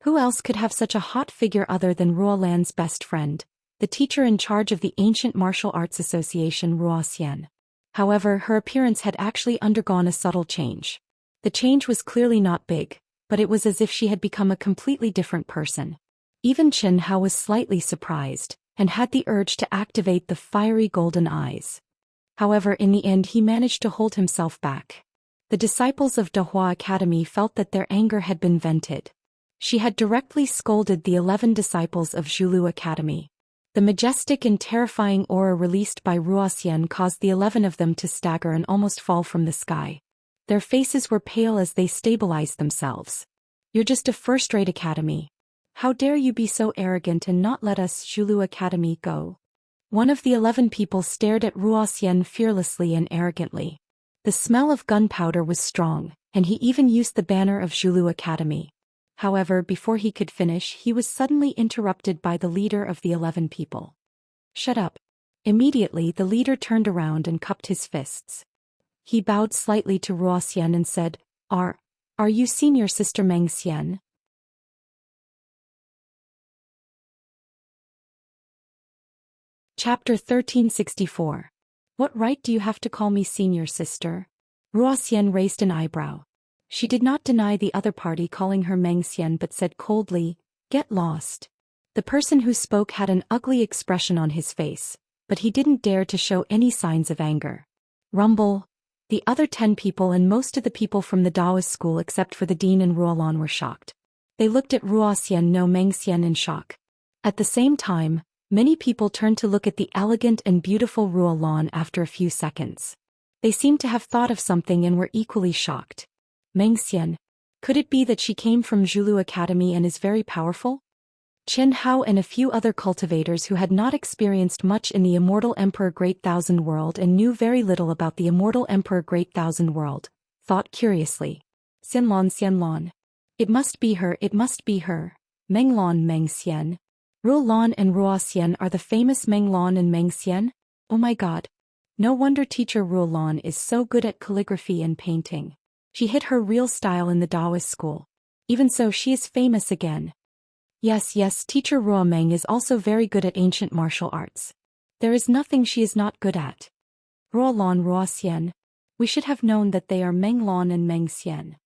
Who else could have such a hot figure other than Ruolan's best friend, the teacher in charge of the Ancient Martial Arts Association Zhou Xian? However, her appearance had actually undergone a subtle change. The change was clearly not big, but it was as if she had become a completely different person. Even Chen Hao was slightly surprised, and had the urge to activate the fiery golden eyes. However, in the end he managed to hold himself back. The disciples of Dehua Academy felt that their anger had been vented. She had directly scolded the 11 disciples of Zhulu Academy. The majestic and terrifying aura released by Zhou Xian caused the 11 of them to stagger and almost fall from the sky. Their faces were pale as they stabilized themselves. You're just a first-rate academy. How dare you be so arrogant and not let us Zhulu Academy go? One of the 11 people stared at Zhou Xian fearlessly and arrogantly. The smell of gunpowder was strong, and he even used the banner of Zhulu Academy. However, before he could finish, he was suddenly interrupted by the leader of the 11 people. Shut up. Immediately the leader turned around and cupped his fists. He bowed slightly to Zhou Xian and said, Are you senior sister Meng Xian? Chapter 1364. What right do you have to call me senior sister? Zhou Xian raised an eyebrow. She did not deny the other party calling her Meng Xian but said coldly, Get lost. The person who spoke had an ugly expression on his face, but he didn't dare to show any signs of anger. Rumble. The other 10 people and most of the people from the Taoist school except for the dean and Ruolan were shocked. They looked at Zhou Xian no Meng Xian in shock. At the same time, many people turned to look at the elegant and beautiful Ruolan after a few seconds. They seemed to have thought of something and were equally shocked. Meng Xian. Could it be that she came from Zhulu Academy and is very powerful? Chen Hao and a few other cultivators who had not experienced much in the Immortal Emperor Great Thousand World and knew very little about the Immortal Emperor Great Thousand World, thought curiously. Xianlan. It must be her, Menglan Meng Xian. Ruolan and Zhou Xian are the famous Menglan and Meng Xian? Oh my god. No wonder teacher Ruolan is so good at calligraphy and painting. She hit her real style in the Taoist school. Even so, she is famous again. Yes, teacher Ruomeng is also very good at ancient martial arts. There is nothing she is not good at. Ruolan Zhou Xian. We should have known that they are Menglan and Meng Xian.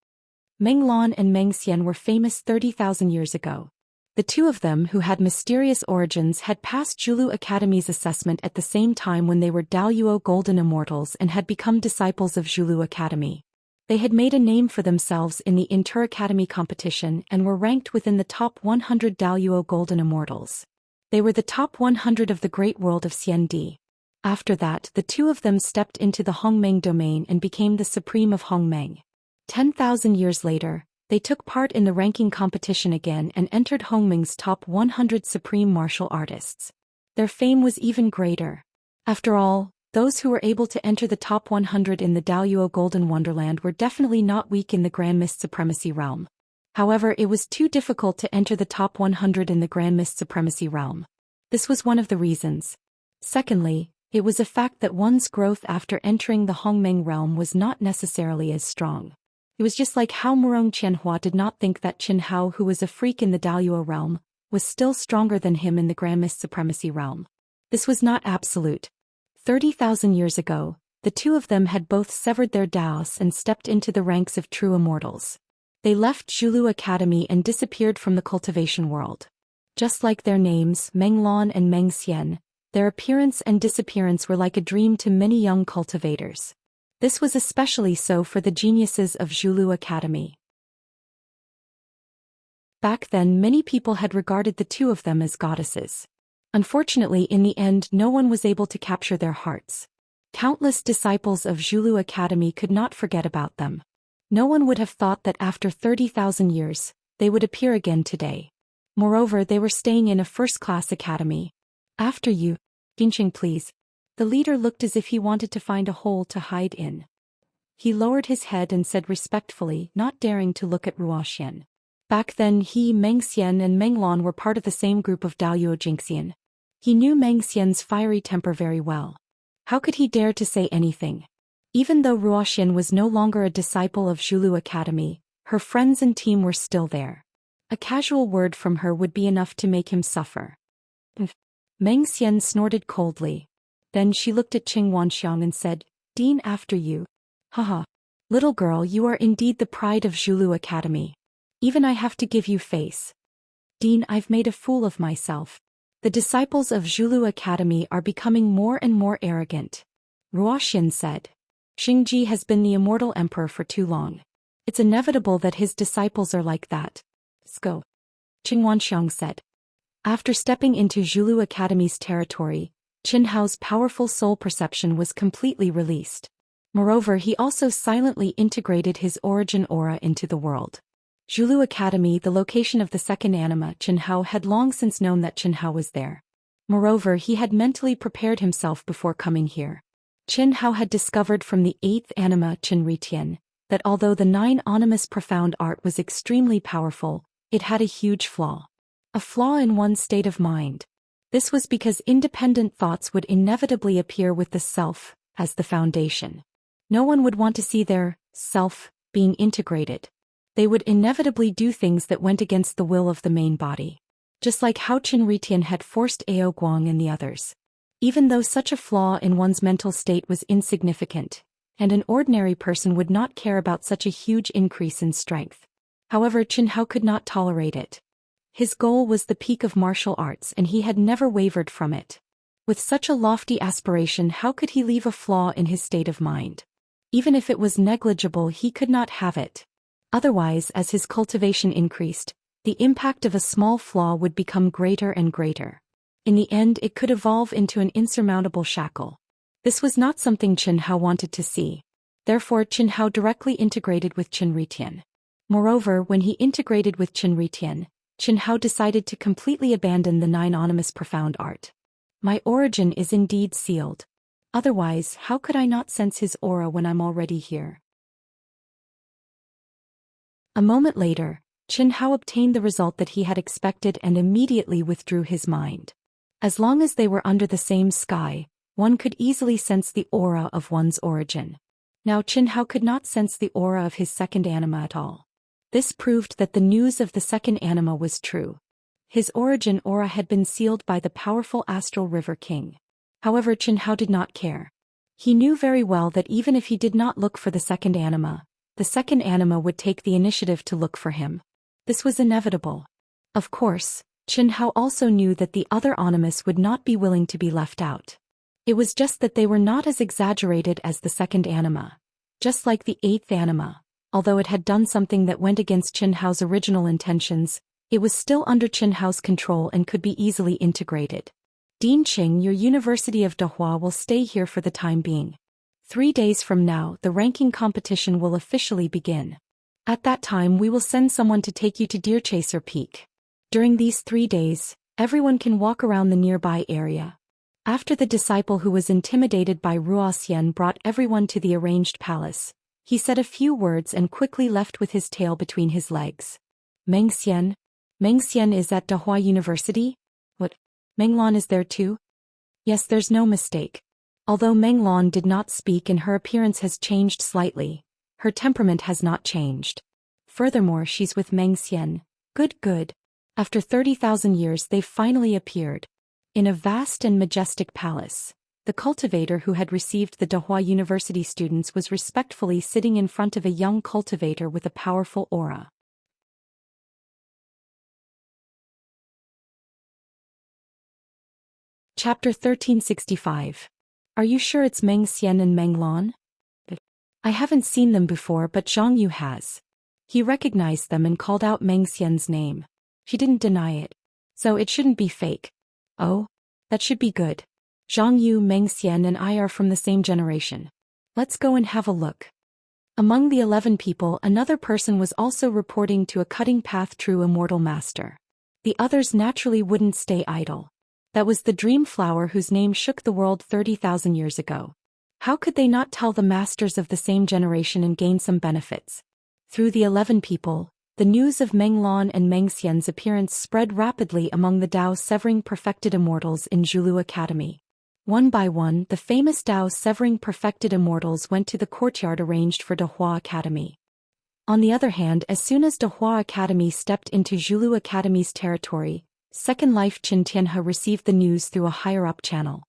Menglan and Meng Xian were famous 30,000 years ago. The two of them who had mysterious origins had passed Zhulu Academy's assessment at the same time when they were Daoyuo Golden Immortals and had become disciples of Zhulu Academy. They had made a name for themselves in the Inter-Academy competition and were ranked within the top 100 Daoyuo Golden Immortals. They were the top 100 of the great world of Xiandi. After that, the two of them stepped into the Hongmeng domain and became the supreme of Hongmeng. 10,000 years later, they took part in the ranking competition again and entered Hongmeng's top 100 supreme martial artists. Their fame was even greater. After all, those who were able to enter the top 100 in the Daoyuo Golden Wonderland were definitely not weak in the Grand Mist Supremacy realm. However, it was too difficult to enter the top 100 in the Grand Mist Supremacy realm. This was one of the reasons. Secondly, it was a fact that one's growth after entering the Hongmeng realm was not necessarily as strong. It was just like how Murong Qianhua did not think that Qin Hao, who was a freak in the Daluo realm, was still stronger than him in the Grand Mist Supremacy realm. This was not absolute. 30,000 years ago, the two of them had both severed their Daos and stepped into the ranks of true immortals. They left Zhulu Academy and disappeared from the cultivation world. Just like their names, Meng Lan and Meng Xian, their appearance and disappearance were like a dream to many young cultivators. This was especially so for the geniuses of Zhulu Academy. Back then, many people had regarded the two of them as goddesses. Unfortunately, in the end, no one was able to capture their hearts. Countless disciples of Zhulu Academy could not forget about them. No one would have thought that after 30,000 years, they would appear again today. Moreover, they were staying in a first-class academy. After you, Ginqing, please. The leader looked as if he wanted to find a hole to hide in. He lowered his head and said respectfully, not daring to look at Zhou Xian. Back then he, Meng Xian and Meng Lan were part of the same group of Daluo Jingxian. He knew Meng Xian's fiery temper very well. How could he dare to say anything? Even though Zhou Xian was no longer a disciple of Zhulu Academy, her friends and team were still there. A casual word from her would be enough to make him suffer. Meng Xian snorted coldly. Then she looked at Qing Wanxiang and said, "Dean, after you." Haha. Little girl, you are indeed the pride of Zhulu Academy. Even I have to give you face. Dean, I've made a fool of myself. The disciples of Zhulu Academy are becoming more and more arrogant. Zhou Xian said. Xingji has been the immortal emperor for too long. It's inevitable that his disciples are like that. Go. Qing Wanxiang said. After stepping into Zhulu Academy's territory, Qin Hao's powerful soul perception was completely released. Moreover, he also silently integrated his origin aura into the world. Zhulu Academy, the location of the second anima, Qin Hao had long since known that Qin Hao was there. Moreover, he had mentally prepared himself before coming here. Qin Hao had discovered from the eighth anima Qin Ritian that although the nine animus profound art was extremely powerful, it had a huge flaw. A flaw in one's state of mind. This was because independent thoughts would inevitably appear with the self as the foundation. No one would want to see their self being integrated. They would inevitably do things that went against the will of the main body. Just like how Qin Ritian had forced Ao Guang and the others. Even though such a flaw in one's mental state was insignificant, and an ordinary person would not care about such a huge increase in strength. However, Qin Hao could not tolerate it. His goal was the peak of martial arts and he had never wavered from it. With such a lofty aspiration, how could he leave a flaw in his state of mind? Even if it was negligible, he could not have it. Otherwise, as his cultivation increased, the impact of a small flaw would become greater and greater. In the end, it could evolve into an insurmountable shackle. This was not something Qin Hao wanted to see. Therefore, Qin Hao directly integrated with Qin Ritian. Moreover, when he integrated with Qin Ritian, Qin Hao decided to completely abandon the nine animus profound art. My origin is indeed sealed. Otherwise, how could I not sense his aura when I'm already here? A moment later, Qin Hao obtained the result that he had expected and immediately withdrew his mind. As long as they were under the same sky, one could easily sense the aura of one's origin. Now Qin Hao could not sense the aura of his second anima at all. This proved that the news of the second anima was true. His origin aura had been sealed by the powerful astral river king. However, Qin Hao did not care. He knew very well that even if he did not look for the second anima would take the initiative to look for him. This was inevitable. Of course, Qin Hao also knew that the other animus would not be willing to be left out. It was just that they were not as exaggerated as the second anima. Just like the eighth anima, although it had done something that went against Qin Hao's original intentions, it was still under Qin Hao's control and could be easily integrated. Dean Qing, your University of Dahua will stay here for the time being. 3 days from now, the ranking competition will officially begin. At that time, we will send someone to take you to Deerchaser Peak. During these 3 days, everyone can walk around the nearby area. After the disciple who was intimidated by Zhou Xian brought everyone to the arranged palace, he said a few words and quickly left with his tail between his legs. Meng Xian? Meng Xian is at Dahua University? What? Meng Lan is there too? Yes, there's no mistake. Although Meng Lan did not speak and her appearance has changed slightly, her temperament has not changed. Furthermore, she's with Meng Xian. Good, good. After 30,000 years they've finally appeared. In a vast and majestic palace, the cultivator who had received the Dahua University students was respectfully sitting in front of a young cultivator with a powerful aura. Chapter 1365. Are you sure it's Meng Xian and Meng Lan? I haven't seen them before, but Zhang Yu has. He recognized them and called out Meng Xian's name. She didn't deny it. So it shouldn't be fake. Oh? That should be good. Zhang Yu, Meng Xian and I are from the same generation. Let's go and have a look. Among the 11 people, another person was also reporting to a cutting path true immortal master. The others naturally wouldn't stay idle. That was the dream flower whose name shook the world 30,000 years ago. How could they not tell the masters of the same generation and gain some benefits? Through the 11 people, the news of Meng Lan and Meng Xian's appearance spread rapidly among the Dao Severing Perfected Immortals in Zhulu Academy. One by one, the famous Dao Severing Perfected Immortals went to the courtyard arranged for Dahua Academy. On the other hand, as soon as Dahua Academy stepped into Zhulu Academy's territory, Second Life Qin Tianhe received the news through a higher-up channel.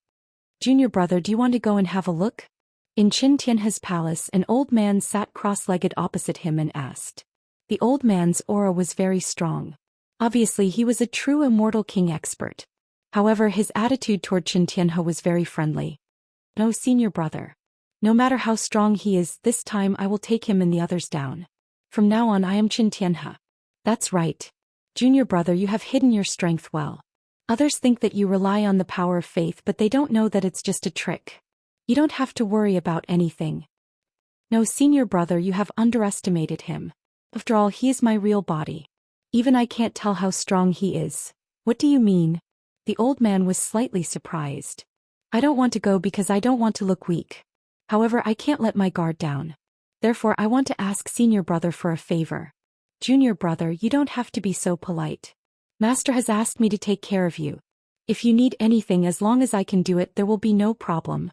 Junior brother, do you want to go and have a look? In Qin Tianhe's palace, an old man sat cross-legged opposite him and asked. The old man's aura was very strong. Obviously he was a true immortal king expert. However, his attitude toward Qin Tianhe was very friendly. No, senior brother. No matter how strong he is, this time I will take him and the others down. From now on I am Qin Tianhe. That's right. Junior brother, you have hidden your strength well. Others think that you rely on the power of faith, but they don't know that it's just a trick. You don't have to worry about anything. No, senior brother, you have underestimated him. After all, he is my real body. Even I can't tell how strong he is. What do you mean? The old man was slightly surprised. I don't want to go because I don't want to look weak. However, I can't let my guard down. Therefore, I want to ask senior brother for a favor. Junior brother, you don't have to be so polite. Master has asked me to take care of you. If you need anything, as long as I can do it, there will be no problem.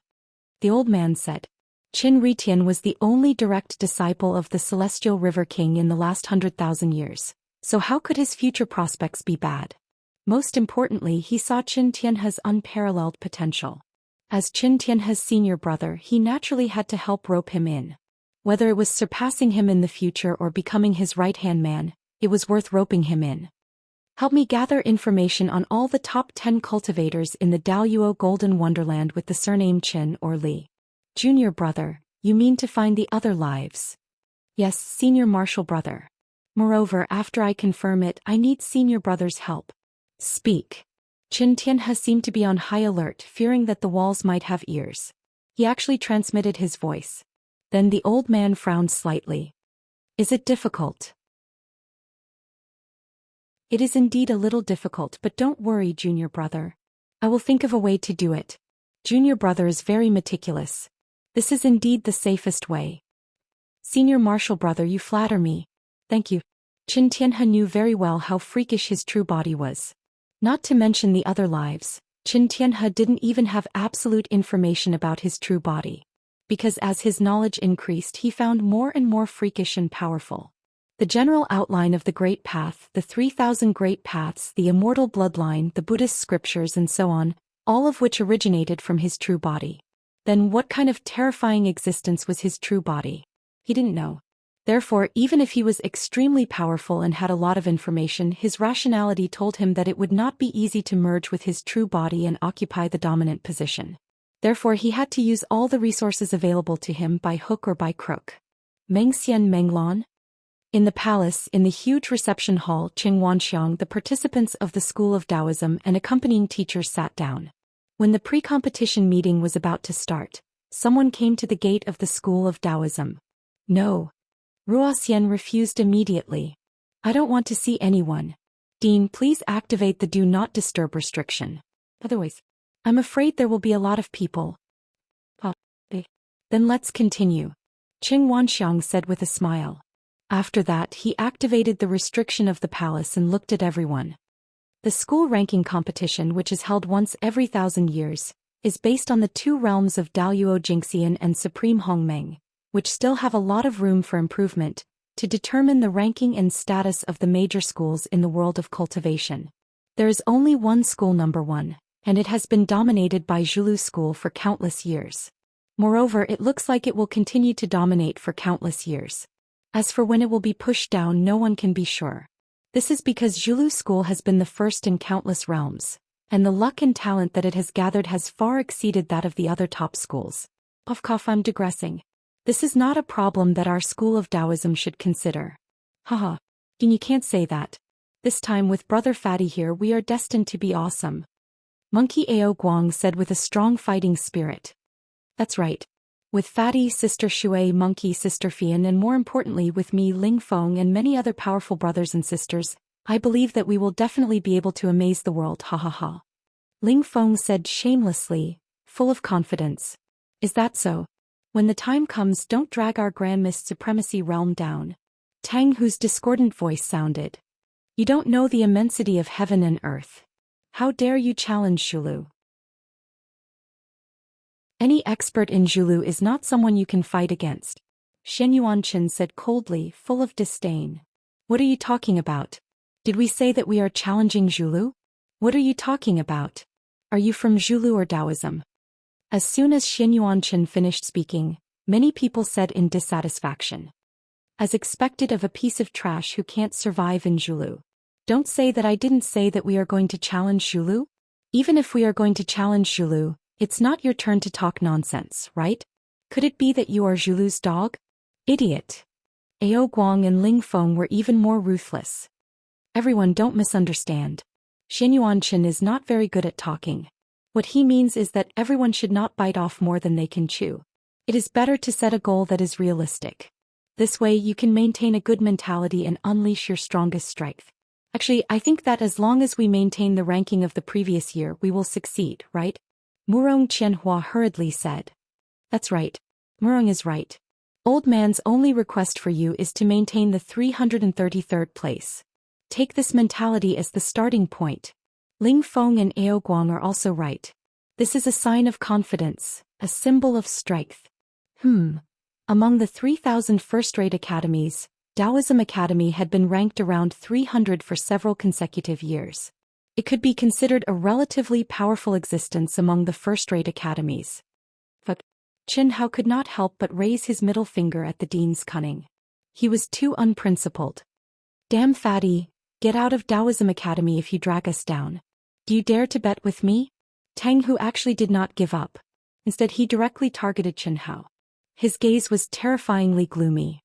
The old man said. Qin Ritian was the only direct disciple of the Celestial River King in the last 100,000 years, so how could his future prospects be bad? Most importantly, he saw Qin Tianhe's unparalleled potential. As Qin Tianhe's senior brother, he naturally had to help rope him in. Whether it was surpassing him in the future or becoming his right-hand man, it was worth roping him in. Help me gather information on all the top 10 cultivators in the Daoyuo Golden Wonderland with the surname Qin or Li. Junior brother, you mean to find the other lives? Yes, senior martial brother. Moreover, after I confirm it, I need senior brother's help. Speak. Qin Tianhe seemed to be on high alert, fearing that the walls might have ears. He actually transmitted his voice. Then the old man frowned slightly. Is it difficult? It is indeed a little difficult, but don't worry, junior brother. I will think of a way to do it. Junior brother is very meticulous. This is indeed the safest way. Senior martial brother, you flatter me. Thank you. Qin Tianhe knew very well how freakish his true body was. Not to mention the other lives, Qin Tianhe didn't even have absolute information about his true body. Because as his knowledge increased, he found more and more freakish and powerful. The general outline of the Great Path, the 3,000 Great Paths, the immortal bloodline, the Buddhist scriptures and so on, all of which originated from his true body. Then what kind of terrifying existence was his true body? He didn't know. Therefore, even if he was extremely powerful and had a lot of information, his rationality told him that it would not be easy to merge with his true body and occupy the dominant position. Therefore, he had to use all the resources available to him by hook or by crook. Meng Xian, Meng Lan? In the palace, in the huge reception hall, Qing Wanxiang, the participants of the School of Taoism and accompanying teachers sat down. When the pre-competition meeting was about to start, someone came to the gate of the School of Taoism. No. Zhou Xian refused immediately. I don't want to see anyone. Dean, please activate the Do Not Disturb restriction. Otherwise, I'm afraid there will be a lot of people. Then let's continue. Qing Wanxiang said with a smile. After that, he activated the restriction of the palace and looked at everyone. The school ranking competition, which is held once every 1,000 years, is based on the two realms of Daluo Jingxian and Supreme Hongmeng, which still have a lot of room for improvement, to determine the ranking and status of the major schools in the world of cultivation. There is only one school number 1, and it has been dominated by Zhulu School for countless years. Moreover, it looks like it will continue to dominate for countless years. As for when it will be pushed down, no one can be sure. This is because Zhulu School has been the first in countless realms, and the luck and talent that it has gathered has far exceeded that of the other top schools. I'm digressing. This is not a problem that our school of Taoism should consider. Haha. You can't say that. This time with Brother Fatty here we are destined to be awesome. Monkey Ao Guang said with a strong fighting spirit. That's right. With Fatty, Sister Shui, Monkey, Sister Fian, and more importantly with me, Ling Feng, and many other powerful brothers and sisters, I believe that we will definitely be able to amaze the world, ha ha ha. Ling Feng said shamelessly, full of confidence. Is that so? When the time comes, don't drag our Grand Mist Supremacy realm down. Tang Hu's discordant voice sounded. You don't know the immensity of heaven and earth. How dare you challenge Zhulu? Any expert in Zhulu is not someone you can fight against. Xianxia said coldly, full of disdain. What are you talking about? Did we say that we are challenging Zhulu? What are you talking about? Are you from Zhulu or Taoism? As soon as Xianxia finished speaking, many people said in dissatisfaction. As expected of a piece of trash who can't survive in Zhulu. Don't say that I didn't say that we are going to challenge Zhulu? Even if we are going to challenge Zhulu, it's not your turn to talk nonsense, right? Could it be that you are Zhulu's dog? Idiot. Ao Guang and Ling Feng were even more ruthless. Everyone, don't misunderstand. Xianxia is not very good at talking. What he means is that everyone should not bite off more than they can chew. It is better to set a goal that is realistic. This way you can maintain a good mentality and unleash your strongest strength. Actually, I think that as long as we maintain the ranking of the previous year, we will succeed, right? Murong Qianhua hurriedly said. That's right. Murong is right. Old man's only request for you is to maintain the 333rd place. Take this mentality as the starting point. Ling Feng and Ao Guang are also right. This is a sign of confidence, a symbol of strength. Among the 3,000 first-rate academies, Taoism Academy had been ranked around 300 for several consecutive years. It could be considered a relatively powerful existence among the first-rate academies. But Qin Hao could not help but raise his middle finger at the dean's cunning. He was too unprincipled. Damn Fatty, get out of Taoism Academy if you drag us down. Do you dare to bet with me? Tang Hu actually did not give up. Instead he directly targeted Qin Hao. His gaze was terrifyingly gloomy.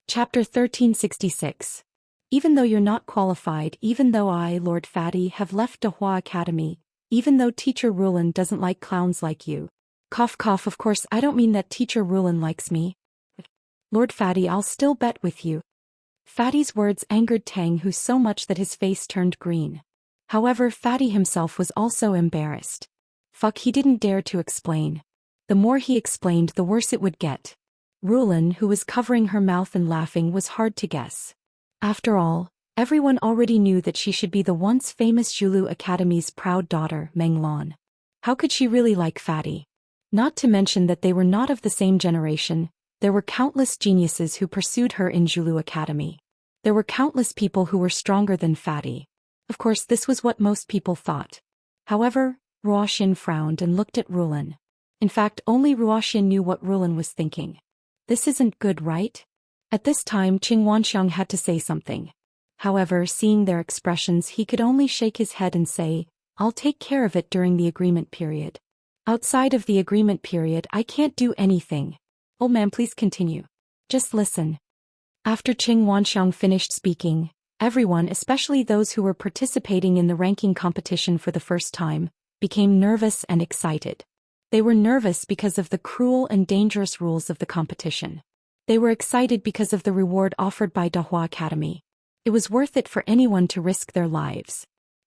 Chapter 1366. Even though you're not qualified, even though I, Lord Fatty, have left Dahua Academy, even though Teacher Rulin doesn't like clowns like you. Cough cough, of course I don't mean that Teacher Rulin likes me. Lord Fatty, I'll still bet with you. Fatty's words angered Tang Hu so much that his face turned green. However, Fatty himself was also embarrassed. He didn't dare to explain. The more he explained, the worse it would get. Rulin, who was covering her mouth and laughing, was hard to guess. After all, everyone already knew that she should be the once famous Zhulu Academy's proud daughter, Meng Lan. How could she really like Fatty? Not to mention that they were not of the same generation, there were countless geniuses who pursued her in Zhulu Academy. There were countless people who were stronger than Fatty. Of course, this was what most people thought. However, Ruoxian frowned and looked at Rulin. In fact, only Ruoxian knew what Rulin was thinking. This isn't good, right? At this time, Qing Wanxiang had to say something. However, seeing their expressions, he could only shake his head and say, I'll take care of it during the agreement period. Outside of the agreement period, I can't do anything. Old man, please continue. Just listen. After Qing Wanxiang finished speaking, everyone, especially those who were participating in the ranking competition for the first time, became nervous and excited. They were nervous because of the cruel and dangerous rules of the competition. They were excited because of the reward offered by Dahua Academy. It was worth it for anyone to risk their lives.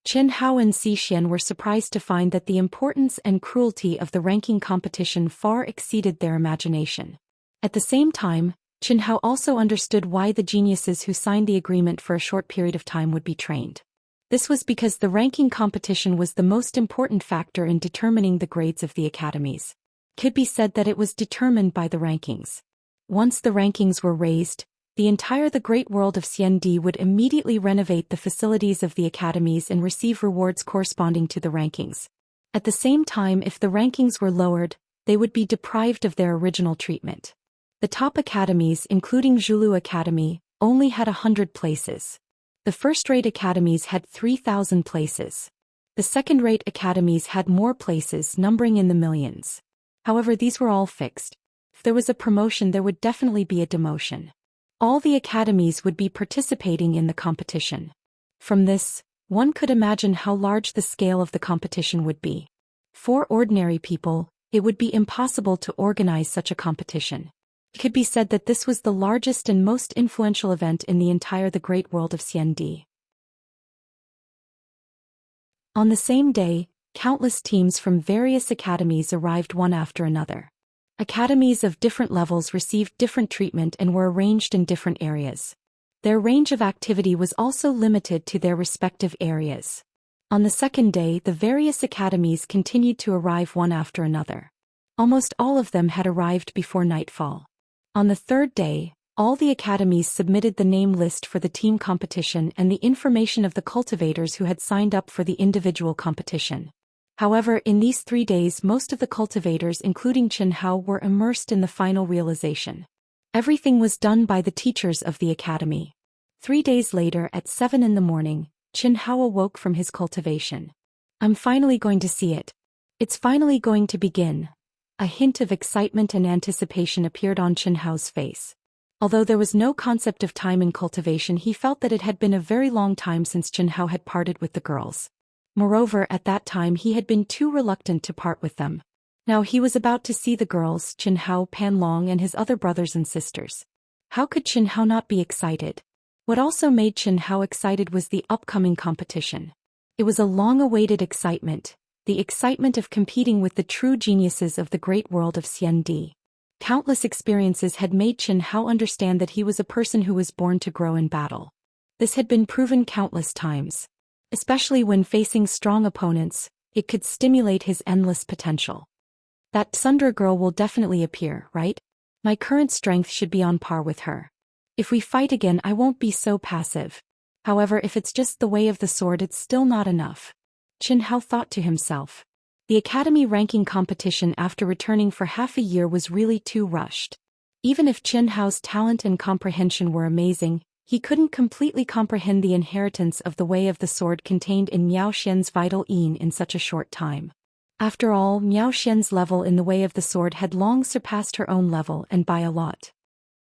Chen Hao and Zhou Xian were surprised to find that the importance and cruelty of the ranking competition far exceeded their imagination. At the same time, Chen Hao also understood why the geniuses who signed the agreement for a short period of time would be trained. This was because the ranking competition was the most important factor in determining the grades of the academies. It could be said that it was determined by the rankings. Once the rankings were raised, the great world of Xiandi would immediately renovate the facilities of the academies and receive rewards corresponding to the rankings. At the same time, if the rankings were lowered, they would be deprived of their original treatment. The top academies, including Zhulu Academy, only had 100 places. The first-rate academies had 3,000 places. The second-rate academies had more places, numbering in the millions. However, these were all fixed. If there was a promotion, there would definitely be a demotion. All the academies would be participating in the competition. From this, one could imagine how large the scale of the competition would be. For ordinary people, it would be impossible to organize such a competition. It could be said that this was the largest and most influential event in the great world of Xiandi. On the same day, countless teams from various academies arrived one after another. Academies of different levels received different treatment and were arranged in different areas. Their range of activity was also limited to their respective areas. On the second day, the various academies continued to arrive one after another. Almost all of them had arrived before nightfall. On the third day, all the academies submitted the name list for the team competition and the information of the cultivators who had signed up for the individual competition. However, in these 3 days, most of the cultivators, including Chen Hao, were immersed in the final realization. Everything was done by the teachers of the academy. 3 days later, at 7 in the morning, Chen Hao awoke from his cultivation. I'm finally going to see it. It's finally going to begin. A hint of excitement and anticipation appeared on Chen Hao's face. Although there was no concept of time in cultivation, he felt that it had been a very long time since Chen Hao had parted with the girls. Moreover, at that time he had been too reluctant to part with them. Now he was about to see the girls, Chen Hao, Pan Long and his other brothers and sisters. How could Chen Hao not be excited? What also made Chen Hao excited was the upcoming competition. It was a long-awaited excitement, the excitement of competing with the true geniuses of the great world of Xiandi. Countless experiences had made Chen Hao understand that he was a person who was born to grow in battle. This had been proven countless times. Especially when facing strong opponents, it could stimulate his endless potential. That Sundra girl will definitely appear, right? My current strength should be on par with her. If we fight again, I won't be so passive. However, if it's just the way of the sword, it's still not enough. Chen Hao thought to himself. The academy ranking competition after returning for half a year was really too rushed. Even if Chen Hao's talent and comprehension were amazing, he couldn't completely comprehend the inheritance of the way of the sword contained in Miao Xian's vital yin in such a short time. After all, Miao Xian's level in the way of the sword had long surpassed her own level, and by a lot.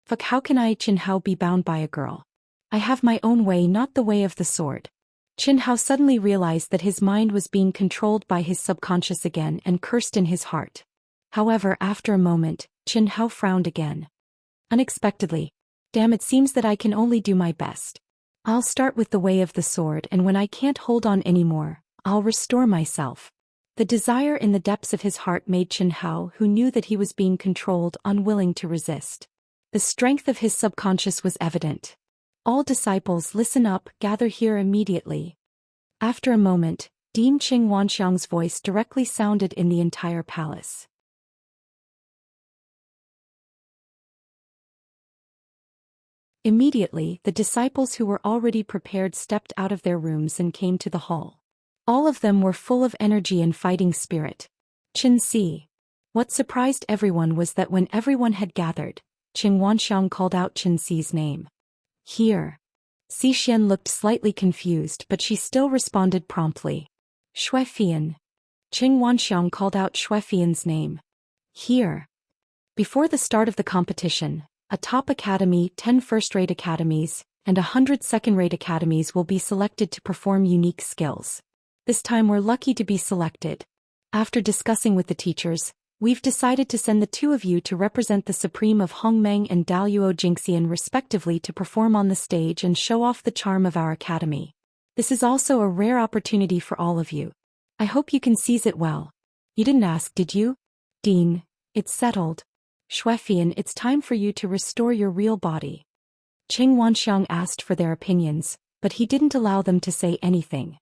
Fuck, how can I, Chen Hao, be bound by a girl? I have my own way, not the way of the sword. Chen Hao suddenly realized that his mind was being controlled by his subconscious again and cursed in his heart. However, after a moment, Chen Hao frowned again. Unexpectedly. Damn, it seems that I can only do my best. I'll start with the way of the sword, and when I can't hold on anymore, I'll restore myself. The desire in the depths of his heart made Chen Hao, who knew that he was being controlled, unwilling to resist. The strength of his subconscious was evident. All disciples, listen up, gather here immediately. After a moment, Dame Qing Wanxiang's voice directly sounded in the entire palace. Immediately, the disciples who were already prepared stepped out of their rooms and came to the hall. All of them were full of energy and fighting spirit. Qin Si. What surprised everyone was that when everyone had gathered, Qing Wanxiang called out Qin Si's name. Here. Zhou Xian looked slightly confused, but she still responded promptly. Xuefian. Qing Wanxiang called out Xuefian's name. Here. Before the start of the competition, a top academy, 10 first-rate academies, and 100 second-rate academies will be selected to perform unique skills. This time we're lucky to be selected. After discussing with the teachers, we've decided to send the two of you to represent the Supreme of Hongmeng and Daluo Jingxian respectively to perform on the stage and show off the charm of our academy. This is also a rare opportunity for all of you. I hope you can seize it well. You didn't ask, did you? Dean, it's settled. Zhou Xian, it's time for you to restore your real body. Qing Wanxiang asked for their opinions, but he didn't allow them to say anything.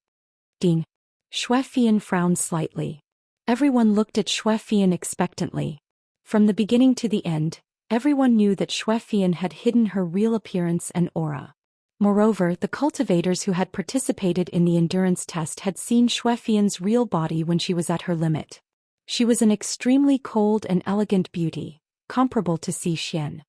Dean. Zhou Xian frowned slightly. Everyone looked at Zhou Xian expectantly. From the beginning to the end, everyone knew that Zhou Xian had hidden her real appearance and aura. Moreover, the cultivators who had participated in the endurance test had seen Zhou Xian's real body when she was at her limit. She was an extremely cold and elegant beauty, comparable to Zhou Xian.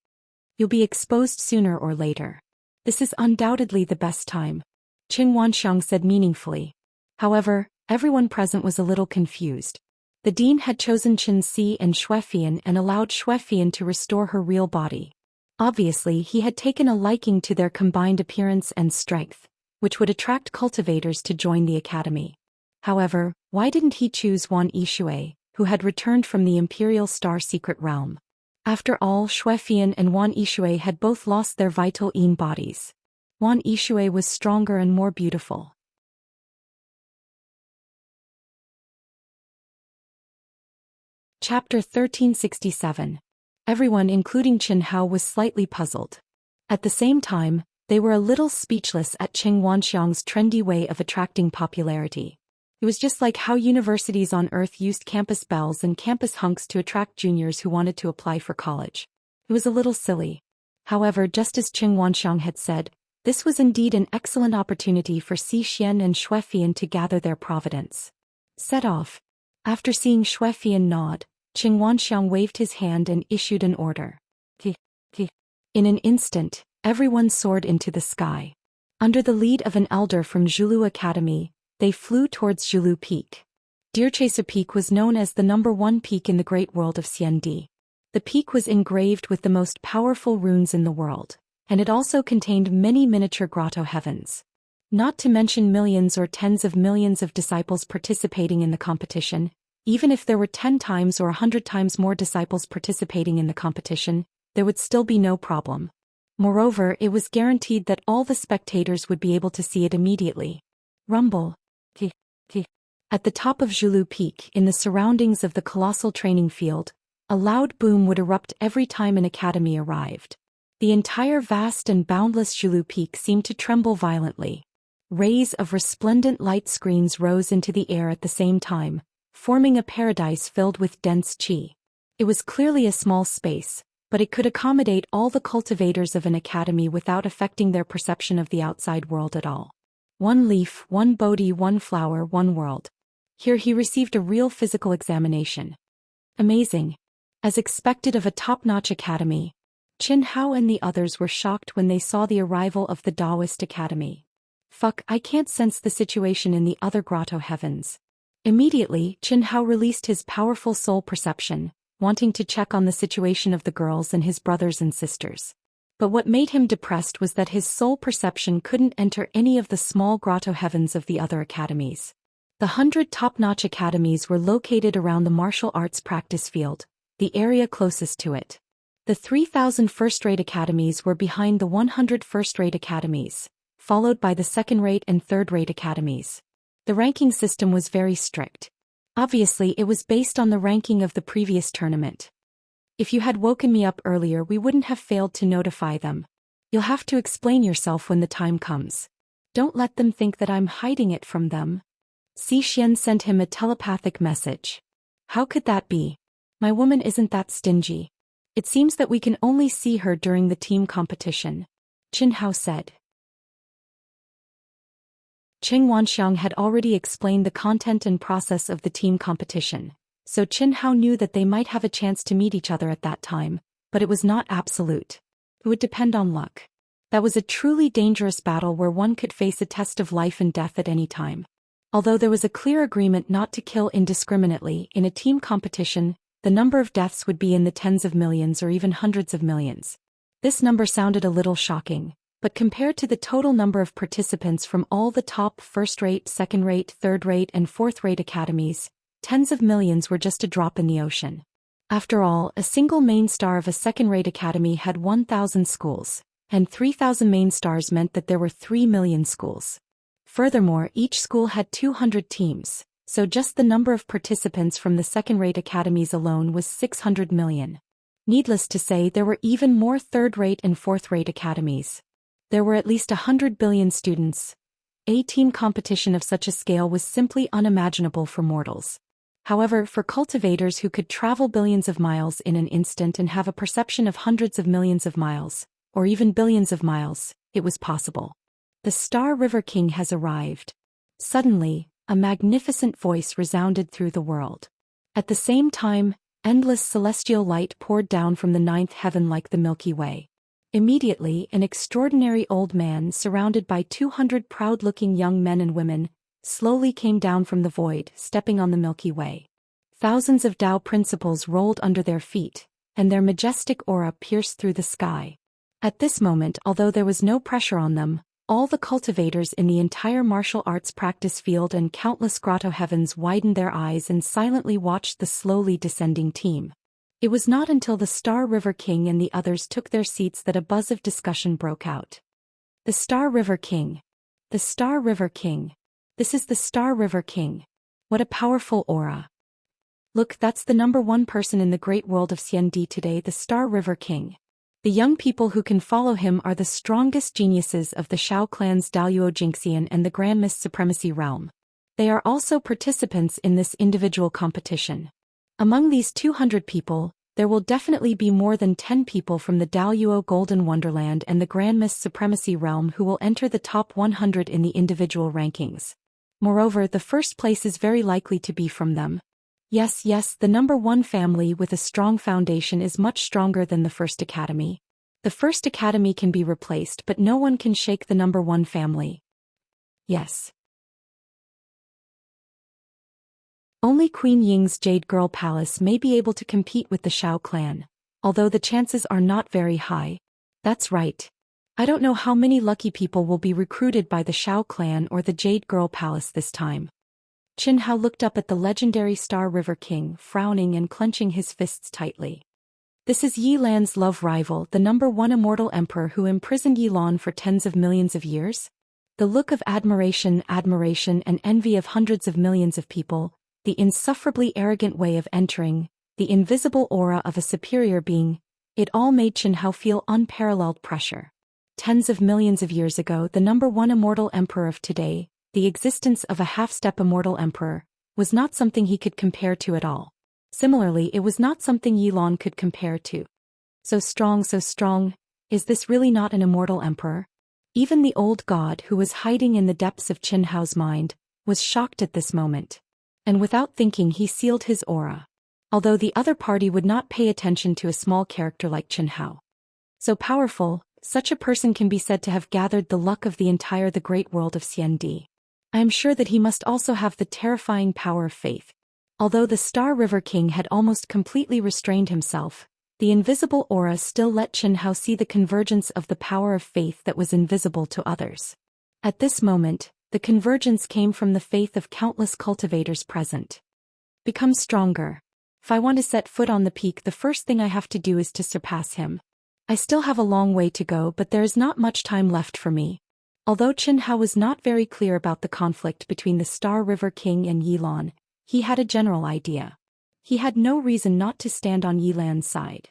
You'll be exposed sooner or later. This is undoubtedly the best time, Qing Wanxiang said meaningfully. However, everyone present was a little confused. The dean had chosen Qin Si and Zhou Xian and allowed Zhou Xian to restore her real body. Obviously, he had taken a liking to their combined appearance and strength, which would attract cultivators to join the academy. However, why didn't he choose Wan Yixue, who had returned from the Imperial Star Secret Realm? After all, Zhou Xian and Wan Yixue had both lost their vital yin bodies. Wan Yixue was stronger and more beautiful. Chapter 1367. Everyone including Qin Hao was slightly puzzled. At the same time, they were a little speechless at Qing Wanxiang's trendy way of attracting popularity. It was just like how universities on Earth used campus bells and campus hunks to attract juniors who wanted to apply for college. It was a little silly. However, just as Qing Wanxiang had said, this was indeed an excellent opportunity for Zhou Xian and Zhou Xian to gather their providence. Set off. After seeing Zhou Xian nod, Qing Wanxiang waved his hand and issued an order. In an instant, everyone soared into the sky. Under the lead of an elder from Zhulu Academy, they flew towards Zhulu Peak. Deerchaser Peak was known as the #1 peak in the great world of Xiandi. The peak was engraved with the most powerful runes in the world, and it also contained many miniature grotto heavens. Not to mention millions or tens of millions of disciples participating in the competition. Even if there were 10 times or 100 times more disciples participating in the competition, there would still be no problem. Moreover, it was guaranteed that all the spectators would be able to see it immediately. Rumble. At the top of Zhulu Peak, in the surroundings of the colossal training field, a loud boom would erupt every time an academy arrived. The entire vast and boundless Zhulu Peak seemed to tremble violently. Rays of resplendent light screens rose into the air at the same time, forming a paradise filled with dense qi. It was clearly a small space, but it could accommodate all the cultivators of an academy without affecting their perception of the outside world at all. One leaf, one Bodhi, one flower, one world. Here he received a real physical examination. Amazing. As expected of a top-notch academy, Qin Hao and the others were shocked when they saw the arrival of the Taoist Academy. Fuck, I can't sense the situation in the other grotto heavens. Immediately, Qin Hao released his powerful soul perception, wanting to check on the situation of the girls and his brothers and sisters. But what made him depressed was that his soul perception couldn't enter any of the small grotto heavens of the other academies. The 100 top-notch academies were located around the martial arts practice field, the area closest to it. The 3,000 first-rate academies were behind the 100 first-rate academies, followed by the second-rate and third-rate academies. The ranking system was very strict. Obviously, it was based on the ranking of the previous tournament. If you had woken me up earlier, we wouldn't have failed to notify them. You'll have to explain yourself when the time comes. Don't let them think that I'm hiding it from them. Zhou Xian sent him a telepathic message. How could that be? My woman isn't that stingy. It seems that we can only see her during the team competition, Qin Hao said. Qing Wanxiang had already explained the content and process of the team competition, so Qin Hao knew that they might have a chance to meet each other at that time, but it was not absolute. It would depend on luck. That was a truly dangerous battle where one could face a test of life and death at any time. Although there was a clear agreement not to kill indiscriminately in a team competition, the number of deaths would be in the tens of millions or even hundreds of millions. This number sounded a little shocking. But compared to the total number of participants from all the top first-rate, second-rate, third-rate and fourth-rate academies, tens of millions were just a drop in the ocean. After all, a single main star of a second-rate academy had 1,000 schools, and 3,000 main stars meant that there were 3 million schools. Furthermore, each school had 200 teams, so just the number of participants from the second-rate academies alone was 600 million. Needless to say, there were even more third-rate and fourth-rate academies. There were at least 100 billion students. A team competition of such a scale was simply unimaginable for mortals. However, for cultivators who could travel billions of miles in an instant and have a perception of hundreds of millions of miles, or even billions of miles, it was possible. The Star River King has arrived. Suddenly, a magnificent voice resounded through the world. At the same time, endless celestial light poured down from the ninth heaven like the Milky Way. Immediately, an extraordinary old man surrounded by 200 proud-looking young men and women slowly came down from the void, stepping on the Milky Way. Thousands of Tao principles rolled under their feet, and their majestic aura pierced through the sky. At this moment, although there was no pressure on them, all the cultivators in the entire martial arts practice field and countless grotto heavens widened their eyes and silently watched the slowly descending team. It was not until the Star River King and the others took their seats that a buzz of discussion broke out. The Star River King. The Star River King. This is the Star River King. What a powerful aura. Look, that's the #1 person in the great world of Xiandi today, the Star River King. The young people who can follow him are the strongest geniuses of the Shao clan's Daluo Jingxian and the Grand Mist Supremacy realm. They are also participants in this individual competition. Among these 200 people, there will definitely be more than 10 people from the Daluo Golden Wonderland and the Grand Mist Supremacy realm who will enter the top 100 in the individual rankings. Moreover, the first place is very likely to be from them. Yes, the #1 family with a strong foundation is much stronger than the first academy. The first academy can be replaced, but no one can shake the #1 family. Yes. Only Queen Ying's Jade Girl Palace may be able to compete with the Shao clan, although the chances are not very high. That's right. I don't know how many lucky people will be recruited by the Shao clan or the Jade Girl Palace this time. Qin Hao looked up at the legendary Star River King, frowning and clenching his fists tightly. This is Yi Lan's love rival, the #1 immortal emperor who imprisoned Yi Lan for tens of millions of years. The look of admiration and envy of hundreds of millions of people, the insufferably arrogant way of entering, the invisible aura of a superior being, it all made Qin Hao feel unparalleled pressure. Tens of millions of years ago, the #1 immortal emperor of today, the existence of a half-step immortal emperor, was not something he could compare to at all. Similarly, it was not something Yi Lan could compare to. So strong, is this really not an immortal emperor? Even the old god who was hiding in the depths of Qin Hao's mind, was shocked at this moment. And without thinking he sealed his aura. Although the other party would not pay attention to a small character like Qin Hao. So powerful, such a person can be said to have gathered the luck of the great world of Xiandi. I am sure that he must also have the terrifying power of faith. Although the Star River King had almost completely restrained himself, the invisible aura still let Qin Hao see the convergence of the power of faith that was invisible to others. At this moment, the convergence came from the faith of countless cultivators present. Become stronger. If I want to set foot on the peak, the first thing I have to do is to surpass him. I still have a long way to go, but there is not much time left for me. Although Qin Hao was not very clear about the conflict between the Star River King and Yi Lan, he had a general idea. He had no reason not to stand on Yi Lan's side.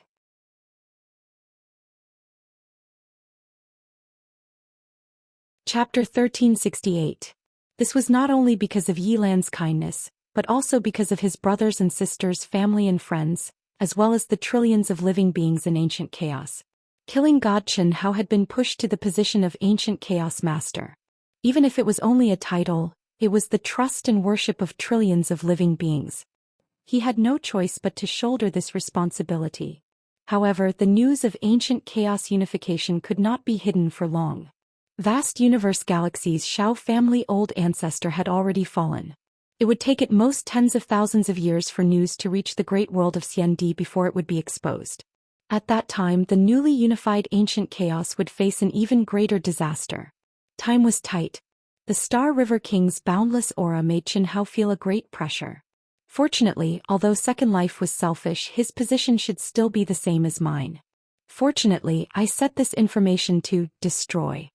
Chapter 1368. This was not only because of Yi Lan's kindness, but also because of his brothers and sisters, family and friends, as well as the trillions of living beings in ancient chaos. Killing God Qin Hao had been pushed to the position of ancient chaos master. Even if it was only a title, it was the trust and worship of trillions of living beings. He had no choice but to shoulder this responsibility. However, the news of ancient chaos unification could not be hidden for long. Vast universe galaxies' Shao family old ancestor had already fallen. It would take at most tens of thousands of years for news to reach the great world of Xiandi before it would be exposed. At that time, the newly unified ancient chaos would face an even greater disaster. Time was tight. The Star River King's boundless aura made Qin Hao feel a great pressure. Fortunately, although Second Life was selfish, his position should still be the same as mine. Fortunately, I set this information to destroy.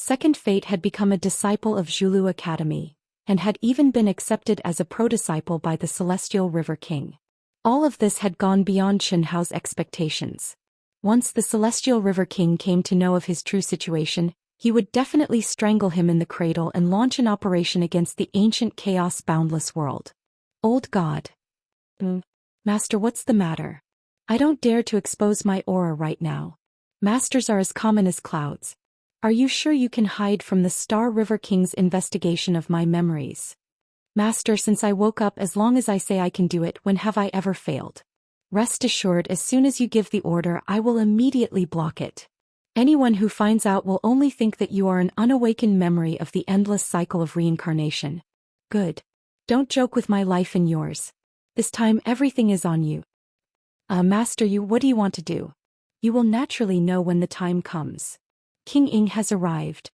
Second Fate had become a disciple of Zhulu Academy, and had even been accepted as a pro-disciple by the Celestial River King. All of this had gone beyond Chen Hao's expectations. Once the Celestial River King came to know of his true situation, he would definitely strangle him in the cradle and launch an operation against the ancient chaos-boundless world. Old God. Master, what's the matter? I don't dare to expose my aura right now. Masters are as common as clouds. Are you sure you can hide from the Star River King's investigation of my memories? Master, since I woke up, as long as I say I can do it, when have I ever failed? Rest assured, as soon as you give the order, I will immediately block it. Anyone who finds out will only think that you are an unawakened memory of the endless cycle of reincarnation. Good. Don't joke with my life and yours. This time everything is on you. Master, what do you want to do? You will naturally know when the time comes. King Ying has arrived.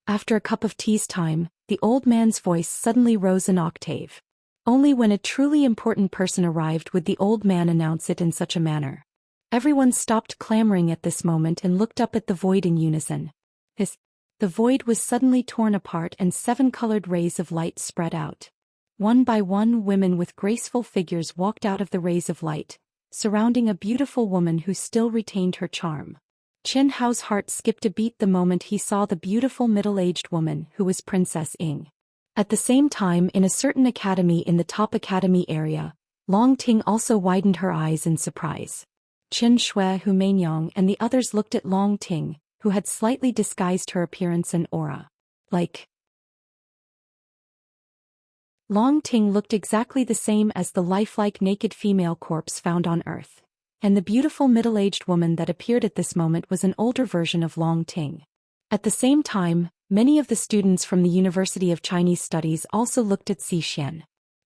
After a cup of tea's time, the old man's voice suddenly rose an octave. Only when a truly important person arrived would the old man announce it in such a manner. Everyone stopped clamoring at this moment and looked up at the void in unison. The void was suddenly torn apart and 7 colored rays of light spread out. One by one, women with graceful figures walked out of the rays of light, surrounding a beautiful woman who still retained her charm. Chen Hao's heart skipped a beat the moment he saw the beautiful middle-aged woman who was Princess Ying. At the same time, in a certain academy in the top academy area, Long Ting also widened her eyes in surprise. Chen Shui, Hu Mainyong, and the others looked at Long Ting, who had slightly disguised her appearance and aura. Long Ting looked exactly the same as the lifelike naked female corpse found on Earth. And the beautiful middle-aged woman that appeared at this moment was an older version of Long Ting. At the same time, many of the students from the University of Chinese Studies also looked at Zhou Xian.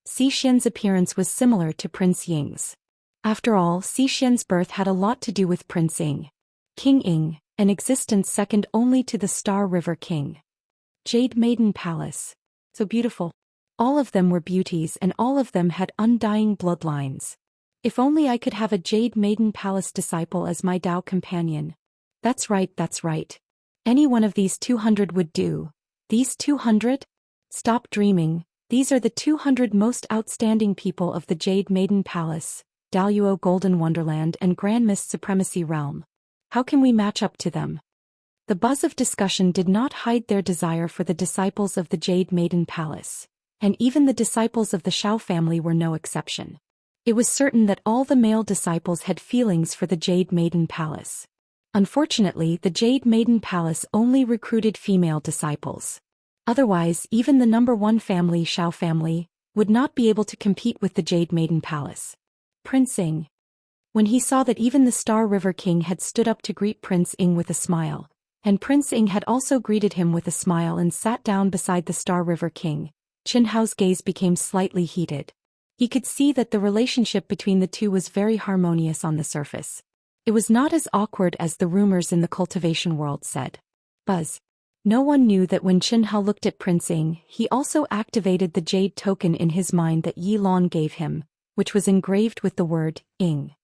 Zhou Xian's appearance was similar to Prince Ying's. After all, Zhou Xian's birth had a lot to do with Prince Ying. King Ying, an existence second only to the Star River King. Jade Maiden Palace. So beautiful. All of them were beauties and all of them had undying bloodlines. If only I could have a Jade Maiden Palace disciple as my Tao companion. That's right. Any one of these 200 would do. These 200? Stop dreaming. These are the 200 most outstanding people of the Jade Maiden Palace, Daluo Golden Wonderland and Grand Mist Supremacy Realm. How can we match up to them? The buzz of discussion did not hide their desire for the disciples of the Jade Maiden Palace, and even the disciples of the Shao family were no exception. It was certain that all the male disciples had feelings for the Jade Maiden Palace. Unfortunately, the Jade Maiden Palace only recruited female disciples. Otherwise, even the number 1 family, Shao family, would not be able to compete with the Jade Maiden Palace. Prince Ying. When he saw that even the Star River King had stood up to greet Prince Ying with a smile, and Prince Ying had also greeted him with a smile and sat down beside the Star River King, Chen Hao's gaze became slightly heated. He could see that the relationship between the two was very harmonious on the surface. It was not as awkward as the rumors in the cultivation world said. Buzz. No one knew that when Chen Hao looked at Prince Ying, he also activated the jade token in his mind that Yi Lan gave him, which was engraved with the word, Ying.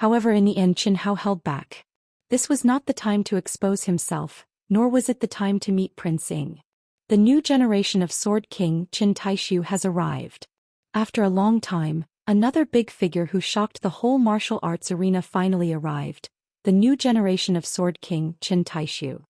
However, in the end Chen Hao held back. This was not the time to expose himself, nor was it the time to meet Prince Ying. The new generation of Sword King, Qin Taishu, has arrived. After a long time, another big figure who shocked the whole martial arts arena finally arrived. The new generation of Sword King, Qin Taishu.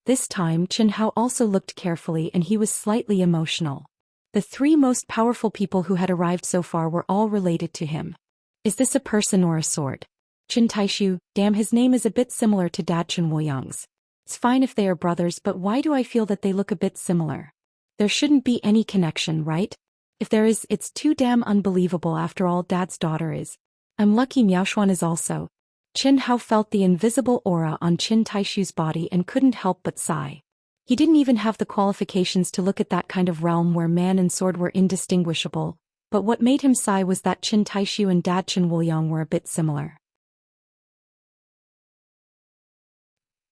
This time Chen Hao also looked carefully and he was slightly emotional. The 3 most powerful people who had arrived so far were all related to him. Is this a person or a sword? Qin Taishu, damn, his name is a bit similar to Dad Chen Woyang's. It's fine if they are brothers, but why do I feel that they look a bit similar? There shouldn't be any connection, right? If there is, it's too damn unbelievable. After all, Dad's daughter is. I'm lucky Miaoshuan is also. Chen Hao felt the invisible aura on Qin Taishu's body and couldn't help but sigh. He didn't even have the qualifications to look at that kind of realm where man and sword were indistinguishable, but what made him sigh was that Qin Taishu and Dad Chen Woyang were a bit similar.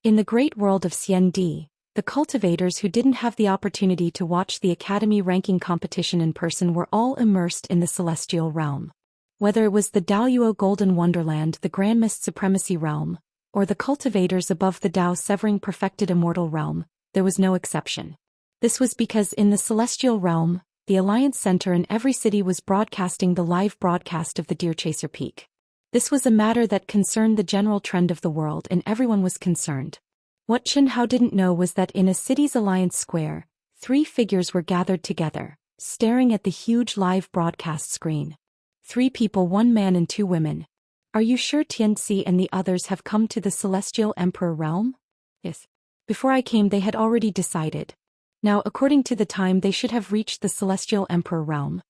In the great world of Xiandi, the cultivators who didn't have the opportunity to watch the academy ranking competition in person were all immersed in the celestial realm. Whether it was the Daluo Golden Wonderland, the Grand Mist Supremacy Realm, or the cultivators above the Tao severing perfected immortal realm, there was no exception. This was because in the celestial realm, the Alliance Center in every city was broadcasting the live broadcast of the Deer Chaser Peak. This was a matter that concerned the general trend of the world and everyone was concerned. What Chen Hao didn't know was that in a city's Alliance Square, 3 figures were gathered together, staring at the huge live broadcast screen. 3 people, 1 man and 2 women. Are you sure Xianxia and the others have come to the Celestial Emperor realm? Yes. Before I came they had already decided. Now according to the time they should have reached the Celestial Emperor realm.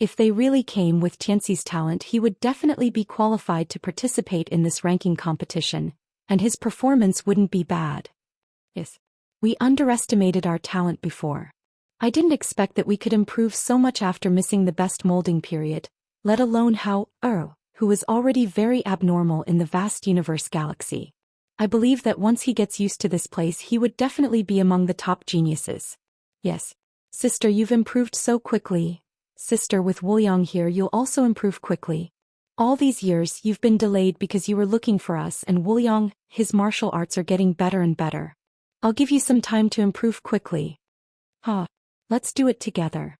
If they really came with Xianxia's talent he would definitely be qualified to participate in this ranking competition, and his performance wouldn't be bad. Yes. We underestimated our talent before. I didn't expect that we could improve so much after missing the best molding period, let alone how, who was already very abnormal in the vast universe galaxy. I believe that once he gets used to this place he would definitely be among the top geniuses. Yes. Sister, you've improved so quickly. Sister, with Wuliang here you'll also improve quickly. All these years you've been delayed because you were looking for us and Wuliang, his martial arts are getting better and better. I'll give you some time to improve quickly. Let's do it together.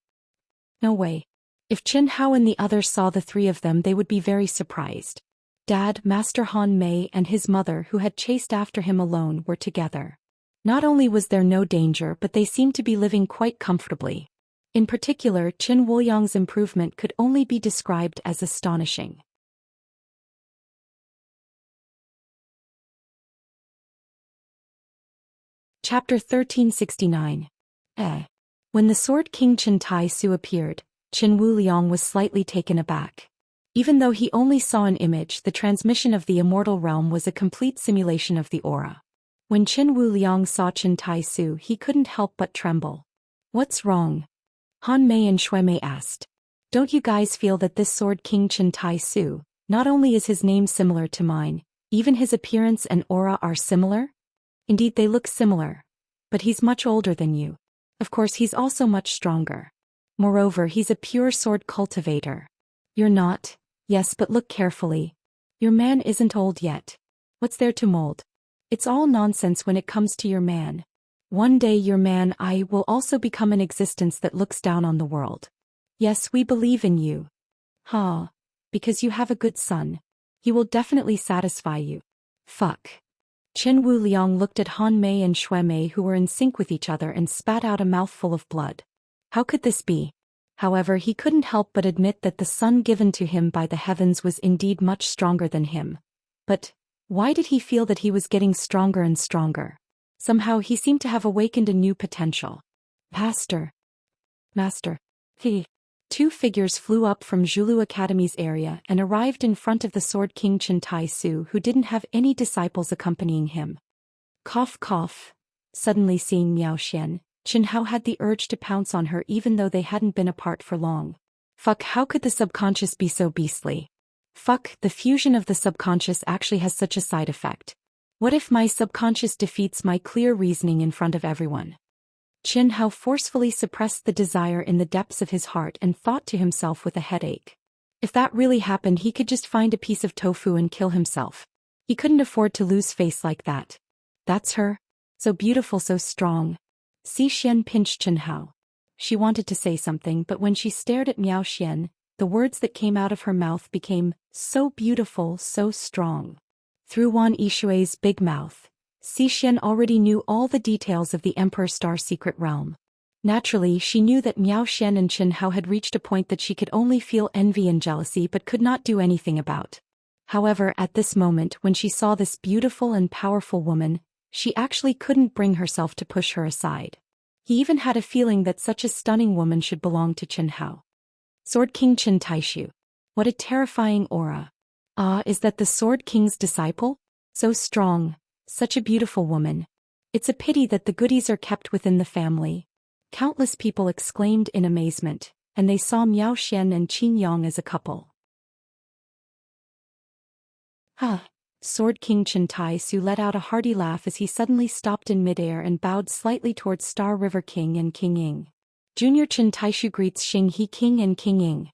No way. If Chen Hao and the others saw the 3 of them they would be very surprised. Dad, Master Han Mei and his mother who had chased after him alone were together. Not only was there no danger but they seemed to be living quite comfortably. In particular, Qin Wuliang's improvement could only be described as astonishing. Chapter 1369. When the Sword King Chen Tai Su appeared, Qin Wuliang was slightly taken aback. Even though he only saw an image, the transmission of the immortal realm was a complete simulation of the aura. When Qin Wuliang saw Chen Tai Su he couldn't help but tremble. What's wrong? Han Mei and Shui Mei asked. Don't you guys feel that this Sword King Chen Tai Su, not only is his name similar to mine, even his appearance and aura are similar? Indeed they look similar. But he's much older than you. Of course he's also much stronger. Moreover he's a pure sword cultivator. You're not. Yes, but look carefully. Your man isn't old yet. What's there to mold? It's all nonsense when it comes to your man. One day your man I will also become an existence that looks down on the world. Yes, we believe in you. Because you have a good son. He will definitely satisfy you. Fuck. Qin Wuliang looked at Han Mei and Shui Mei who were in sync with each other and spat out a mouthful of blood. How could this be? However, he couldn't help but admit that the son given to him by the heavens was indeed much stronger than him. But why did he feel that he was getting stronger and stronger? Somehow he seemed to have awakened a new potential. Master. 2 figures flew up from Zhulu Academy's area and arrived in front of the Sword King Chen Tai Su who didn't have any disciples accompanying him. Cough cough. Suddenly seeing Miao Xian, Chen Hao had the urge to pounce on her even though they hadn't been apart for long. Fuck, how could the subconscious be so beastly? Fuck, the fusion of the subconscious actually has such a side effect. What if my subconscious defeats my clear reasoning in front of everyone? Chen Hao forcefully suppressed the desire in the depths of his heart and thought to himself with a headache. If that really happened he could just find a piece of tofu and kill himself. He couldn't afford to lose face like that. That's her? So beautiful, so strong. Xi Xian pinched Chen Hao. She wanted to say something but when she stared at Miao Xian, the words that came out of her mouth became, so beautiful, so strong. Through Wan Yishui's big mouth, Xi Xian already knew all the details of the Emperor Star secret realm. Naturally, she knew that Miao Xian and Chen Hao had reached a point that she could only feel envy and jealousy but could not do anything about. However, at this moment when she saw this beautiful and powerful woman, she actually couldn't bring herself to push her aside. He even had a feeling that such a stunning woman should belong to Chen Hao. Sword King Chen Taishu. What a terrifying aura. Is that the Sword King's disciple? So strong. Such a beautiful woman. It's a pity that the goodies are kept within the family. Countless people exclaimed in amazement, and they saw Miao Xian and Qin Yang as a couple. Sword King Chen Tai Su let out a hearty laugh as he suddenly stopped in midair and bowed slightly towards Star River King and King Ying. Junior Chen Taishu greets Xing He King and King Ying.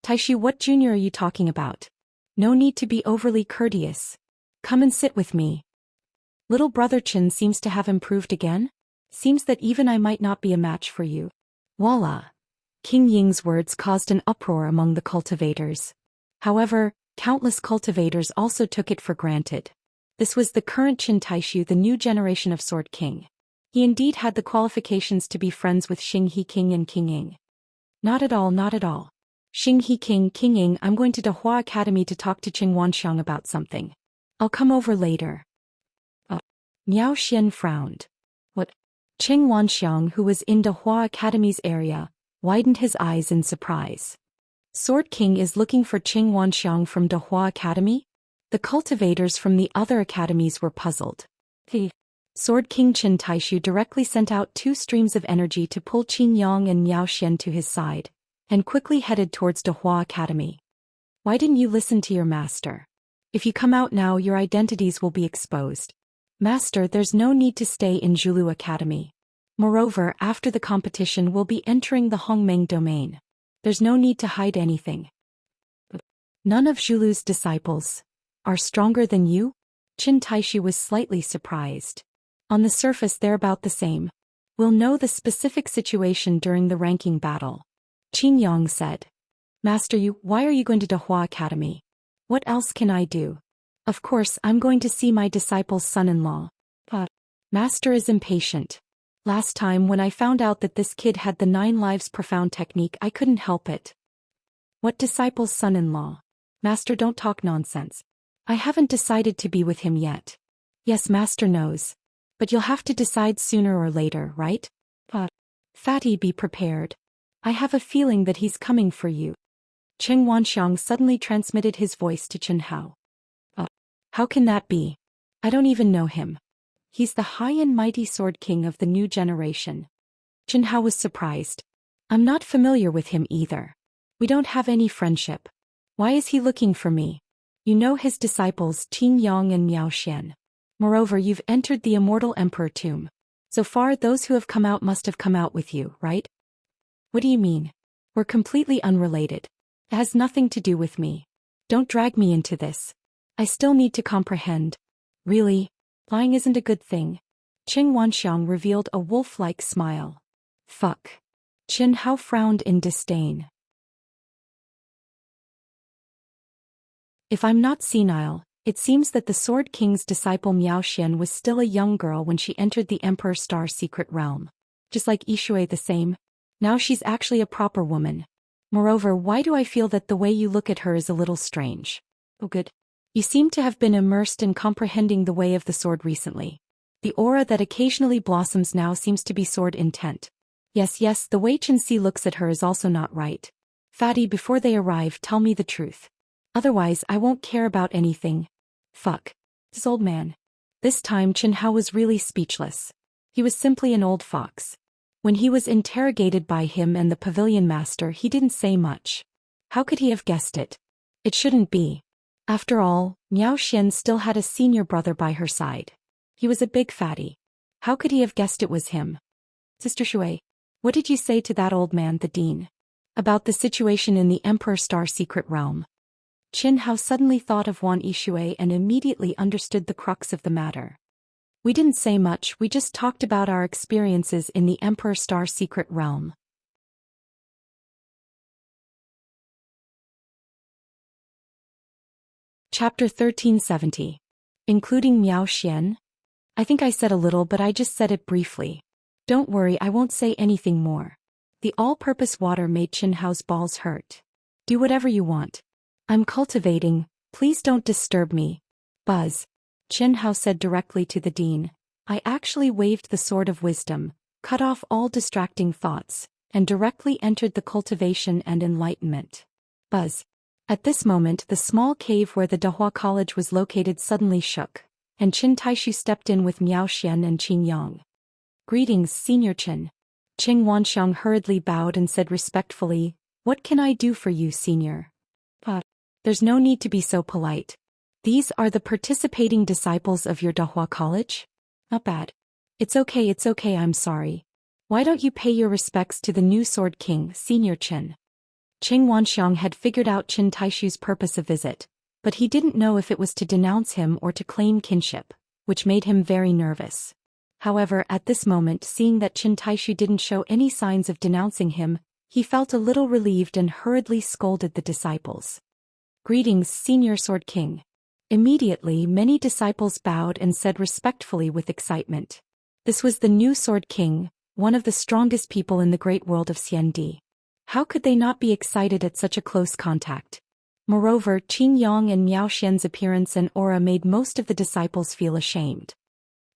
Taishu, what junior are you talking about? No need to be overly courteous. Come and sit with me. Little brother Qin seems to have improved again? Seems that even I might not be a match for you. Voila! King Ying's words caused an uproar among the cultivators. However, countless cultivators also took it for granted. This was the current Qin Taishu, the new generation of Sword King. He indeed had the qualifications to be friends with Xing He King and King Ying. Not at all, not at all. Xing He King, King Ying, I'm going to Dahua Academy to talk to Qing Wanxiang about something. I'll come over later. Miao Xian frowned. What? Qing Wanxiang, who was in Dahua Academy's area, widened his eyes in surprise. Sword King is looking for Qing Wanxiang from Dahua Academy? The cultivators from the other academies were puzzled. Sword King Qin Taishu directly sent out 2 streams of energy to pull Qin Yang and Miao Xian to his side, and quickly headed towards Dahua Academy. Why didn't you listen to your master? If you come out now, your identities will be exposed. Master, there's no need to stay in Zhulu Academy. Moreover, after the competition we'll be entering the Hongmeng domain. There's no need to hide anything. None of Zhulu's disciples are stronger than you? Qin Taishu was slightly surprised. On the surface they're about the same. We'll know the specific situation during the ranking battle. Qin Yang said. Master, why are you going to Dahua Academy? What else can I do? Of course, I'm going to see my disciple's son-in-law. Master is impatient. Last time when I found out that this kid had the 9 lives profound technique, I couldn't help it. What disciple's son-in-law? Master, don't talk nonsense. I haven't decided to be with him yet. Yes, Master knows. But you'll have to decide sooner or later, right? Fatty, be prepared. I have a feeling that he's coming for you. Qing Wanxiang suddenly transmitted his voice to Qin Hao. How can that be? I don't even know him. He's the high and mighty Sword King of the new generation. Qin Hao was surprised. I'm not familiar with him either. We don't have any friendship. Why is he looking for me? You know his disciples Qin Yang and Miao Xian. Moreover, you've entered the immortal emperor tomb. So far those who have come out must have come out with you, right? What do you mean? We're completely unrelated. It has nothing to do with me. Don't drag me into this. I still need to comprehend. Really? Lying isn't a good thing. Qing Wanxiang revealed a wolf-like smile. Fuck. Qin Hao frowned in disdain. If I'm not senile, it seems that the Sword King's disciple Miao Xian was still a young girl when she entered the Emperor Star secret realm. Just like Yishui the same. Now she's actually a proper woman. Moreover, why do I feel that the way you look at her is a little strange? Oh good. You seem to have been immersed in comprehending the way of the sword recently. The aura that occasionally blossoms now seems to be sword intent. Yes, the way Qin looks at her is also not right. Fatty, before they arrive, tell me the truth. Otherwise, I won't care about anything. Fuck. This old man. This time Qin Hao was really speechless. He was simply an old fox. When he was interrogated by him and the pavilion master, he didn't say much. How could he have guessed it? It shouldn't be. After all, Miao Xian still had a senior brother by her side. He was a big fatty. How could he have guessed it was him? Sister Shui, what did you say to that old man, the dean? About the situation in the Emperor Star secret realm. Qin Hao suddenly thought of Wan Yishui and immediately understood the crux of the matter. We didn't say much, we just talked about our experiences in the Emperor Star secret realm. Chapter 1370. Including Miao Xian? I think I said a little, but I just said it briefly. Don't worry, I won't say anything more. The all-purpose water made Qin Hao's balls hurt. Do whatever you want. I'm cultivating, please don't disturb me. Buzz. Qin Hao said directly to the dean. I actually waved the sword of wisdom, cut off all distracting thoughts, and directly entered the cultivation and enlightenment. Buzz. At this moment the small cave where the Dahua College was located suddenly shook, and Qin Taishu stepped in with Miao Xian and Qin Yang. Greetings, Senior Qin. Qing Wanxiang hurriedly bowed and said respectfully, What can I do for you, Senior? There's no need to be so polite. These are the participating disciples of your Dahua College? Not bad. It's okay, I'm sorry. Why don't you pay your respects to the new Sword King, Senior Qin? Qing Wanxiang had figured out Qin Taishu's purpose of visit, but he didn't know if it was to denounce him or to claim kinship, which made him very nervous. However, at this moment, seeing that Qin Taishu didn't show any signs of denouncing him, he felt a little relieved and hurriedly scolded the disciples. "Greetings, Senior Sword King." Immediately, many disciples bowed and said respectfully with excitement. This was the new Sword King, one of the strongest people in the great world of Xiandi. How could they not be excited at such a close contact? Moreover, Qin Yang and Miao Xian's appearance and aura made most of the disciples feel ashamed.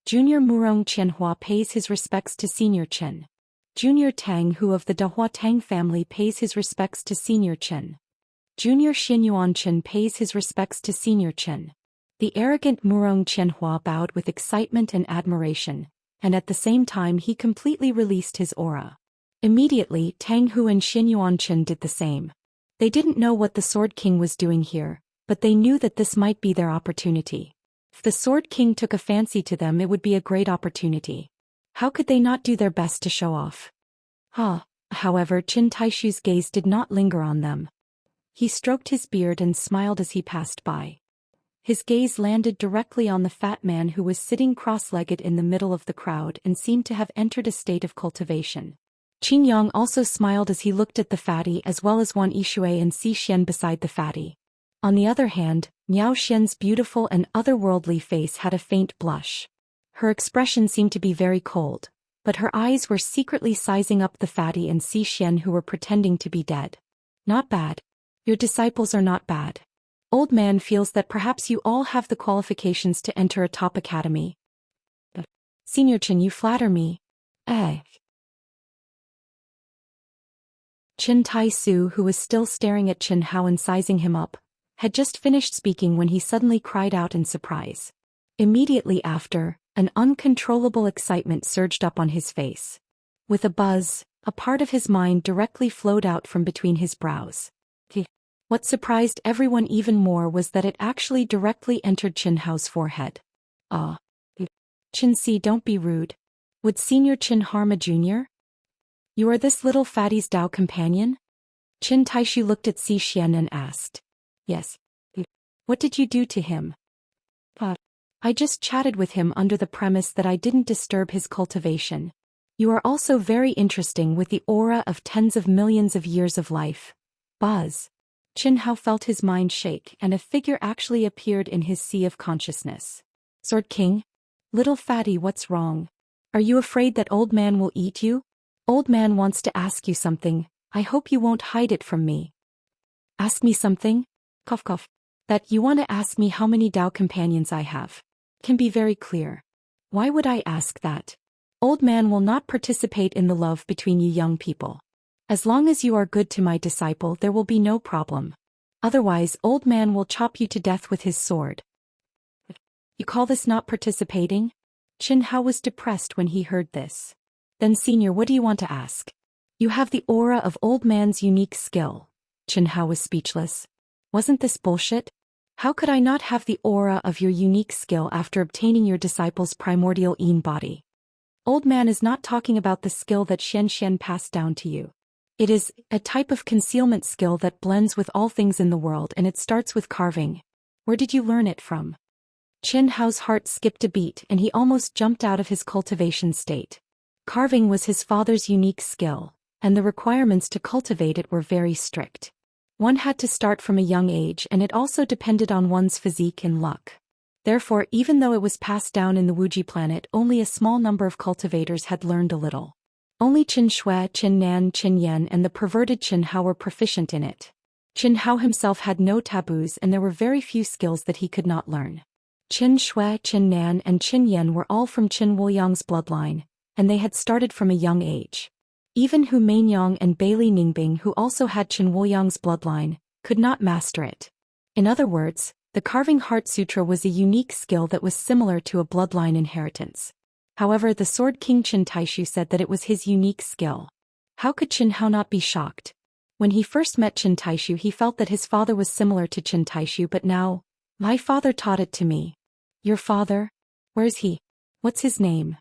Junior Murong Qianhua pays his respects to Senior Qin. Junior Tang Hu of the Dahua Tang family pays his respects to Senior Qin. Junior Xinyuan Qin pays his respects to Senior Qin. The arrogant Murong Qianhua bowed with excitement and admiration, and at the same time he completely released his aura. Immediately, Tang Hu and Xinyuan Qin did the same. They didn't know what the Sword King was doing here, but they knew that this might be their opportunity. If the Sword King took a fancy to them, it would be a great opportunity. How could they not do their best to show off? However, Qin Taishu's gaze did not linger on them. He stroked his beard and smiled as he passed by. His gaze landed directly on the fat man who was sitting cross-legged in the middle of the crowd and seemed to have entered a state of cultivation. Qin Yang also smiled as he looked at the fatty as well as Wan Yixue and Zhou Xian beside the fatty. On the other hand, Miao Xian's beautiful and otherworldly face had a faint blush. Her expression seemed to be very cold, but her eyes were secretly sizing up the fatty and Zhou Xian who were pretending to be dead. "Not bad. Your disciples are not bad. Old man feels that perhaps you all have the qualifications to enter a top academy." "Senior Qin, you flatter me." Qin Tai-su, who was still staring at Qin Hao and sizing him up, had just finished speaking when he suddenly cried out in surprise. Immediately after, an uncontrollable excitement surged up on his face. With a buzz, a part of his mind directly flowed out from between his brows. What surprised everyone even more was that it actually directly entered Qin Hao's forehead. Qin Si, don't be rude. Would Senior Qin harm a junior? You are this little fatty's Dao companion? Qin Taishu looked at Zhou Xian and asked. Yes. What did you do to him? I just chatted with him under the premise that I didn't disturb his cultivation. You are also very interesting with the aura of tens of millions of years of life. Buzz. Qin Hao felt his mind shake and a figure actually appeared in his sea of consciousness. Sword King? Little fatty, what's wrong? Are you afraid that old man will eat you? Old man wants to ask you something. I hope you won't hide it from me. Ask me something? Cough cough. That you want to ask me how many Dao companions I have. Can be very clear. Why would I ask that? Old man will not participate in the love between you young people. As long as you are good to my disciple, there will be no problem. Otherwise, old man will chop you to death with his sword. You call this not participating? Qin Hao was depressed when he heard this. Then senior, what do you want to ask? You have the aura of old man's unique skill. Qin Hao was speechless. Wasn't this bullshit? How could I not have the aura of your unique skill after obtaining your disciple's primordial Yin body? Old man is not talking about the skill that Xianxia passed down to you. It is a type of concealment skill that blends with all things in the world, and it starts with carving. Where did you learn it from? Qin Hao's heart skipped a beat and he almost jumped out of his cultivation state. Carving was his father's unique skill, and the requirements to cultivate it were very strict. One had to start from a young age, and it also depended on one's physique and luck. Therefore, even though it was passed down in the Wuji planet, only a small number of cultivators had learned a little. Only Qin Shui, Qin Nan, Qin Yan and the perverted Qin Hao were proficient in it. Qin Hao himself had no taboos and there were very few skills that he could not learn. Qin Shui, Qin Nan and Qin Yan were all from Qin Wuliang's bloodline, and they had started from a young age. Even Hu Mainyang and Bailey Ningbing, who also had Qin Wuliang's bloodline, could not master it. In other words, the Carving Heart Sutra was a unique skill that was similar to a bloodline inheritance. However, the Sword King Qin Taishu said that it was his unique skill. How could Qin Hao not be shocked? When he first met Qin Taishu, he felt that his father was similar to Qin Taishu, but now, my father taught it to me. Your father? Where's he? What's his name?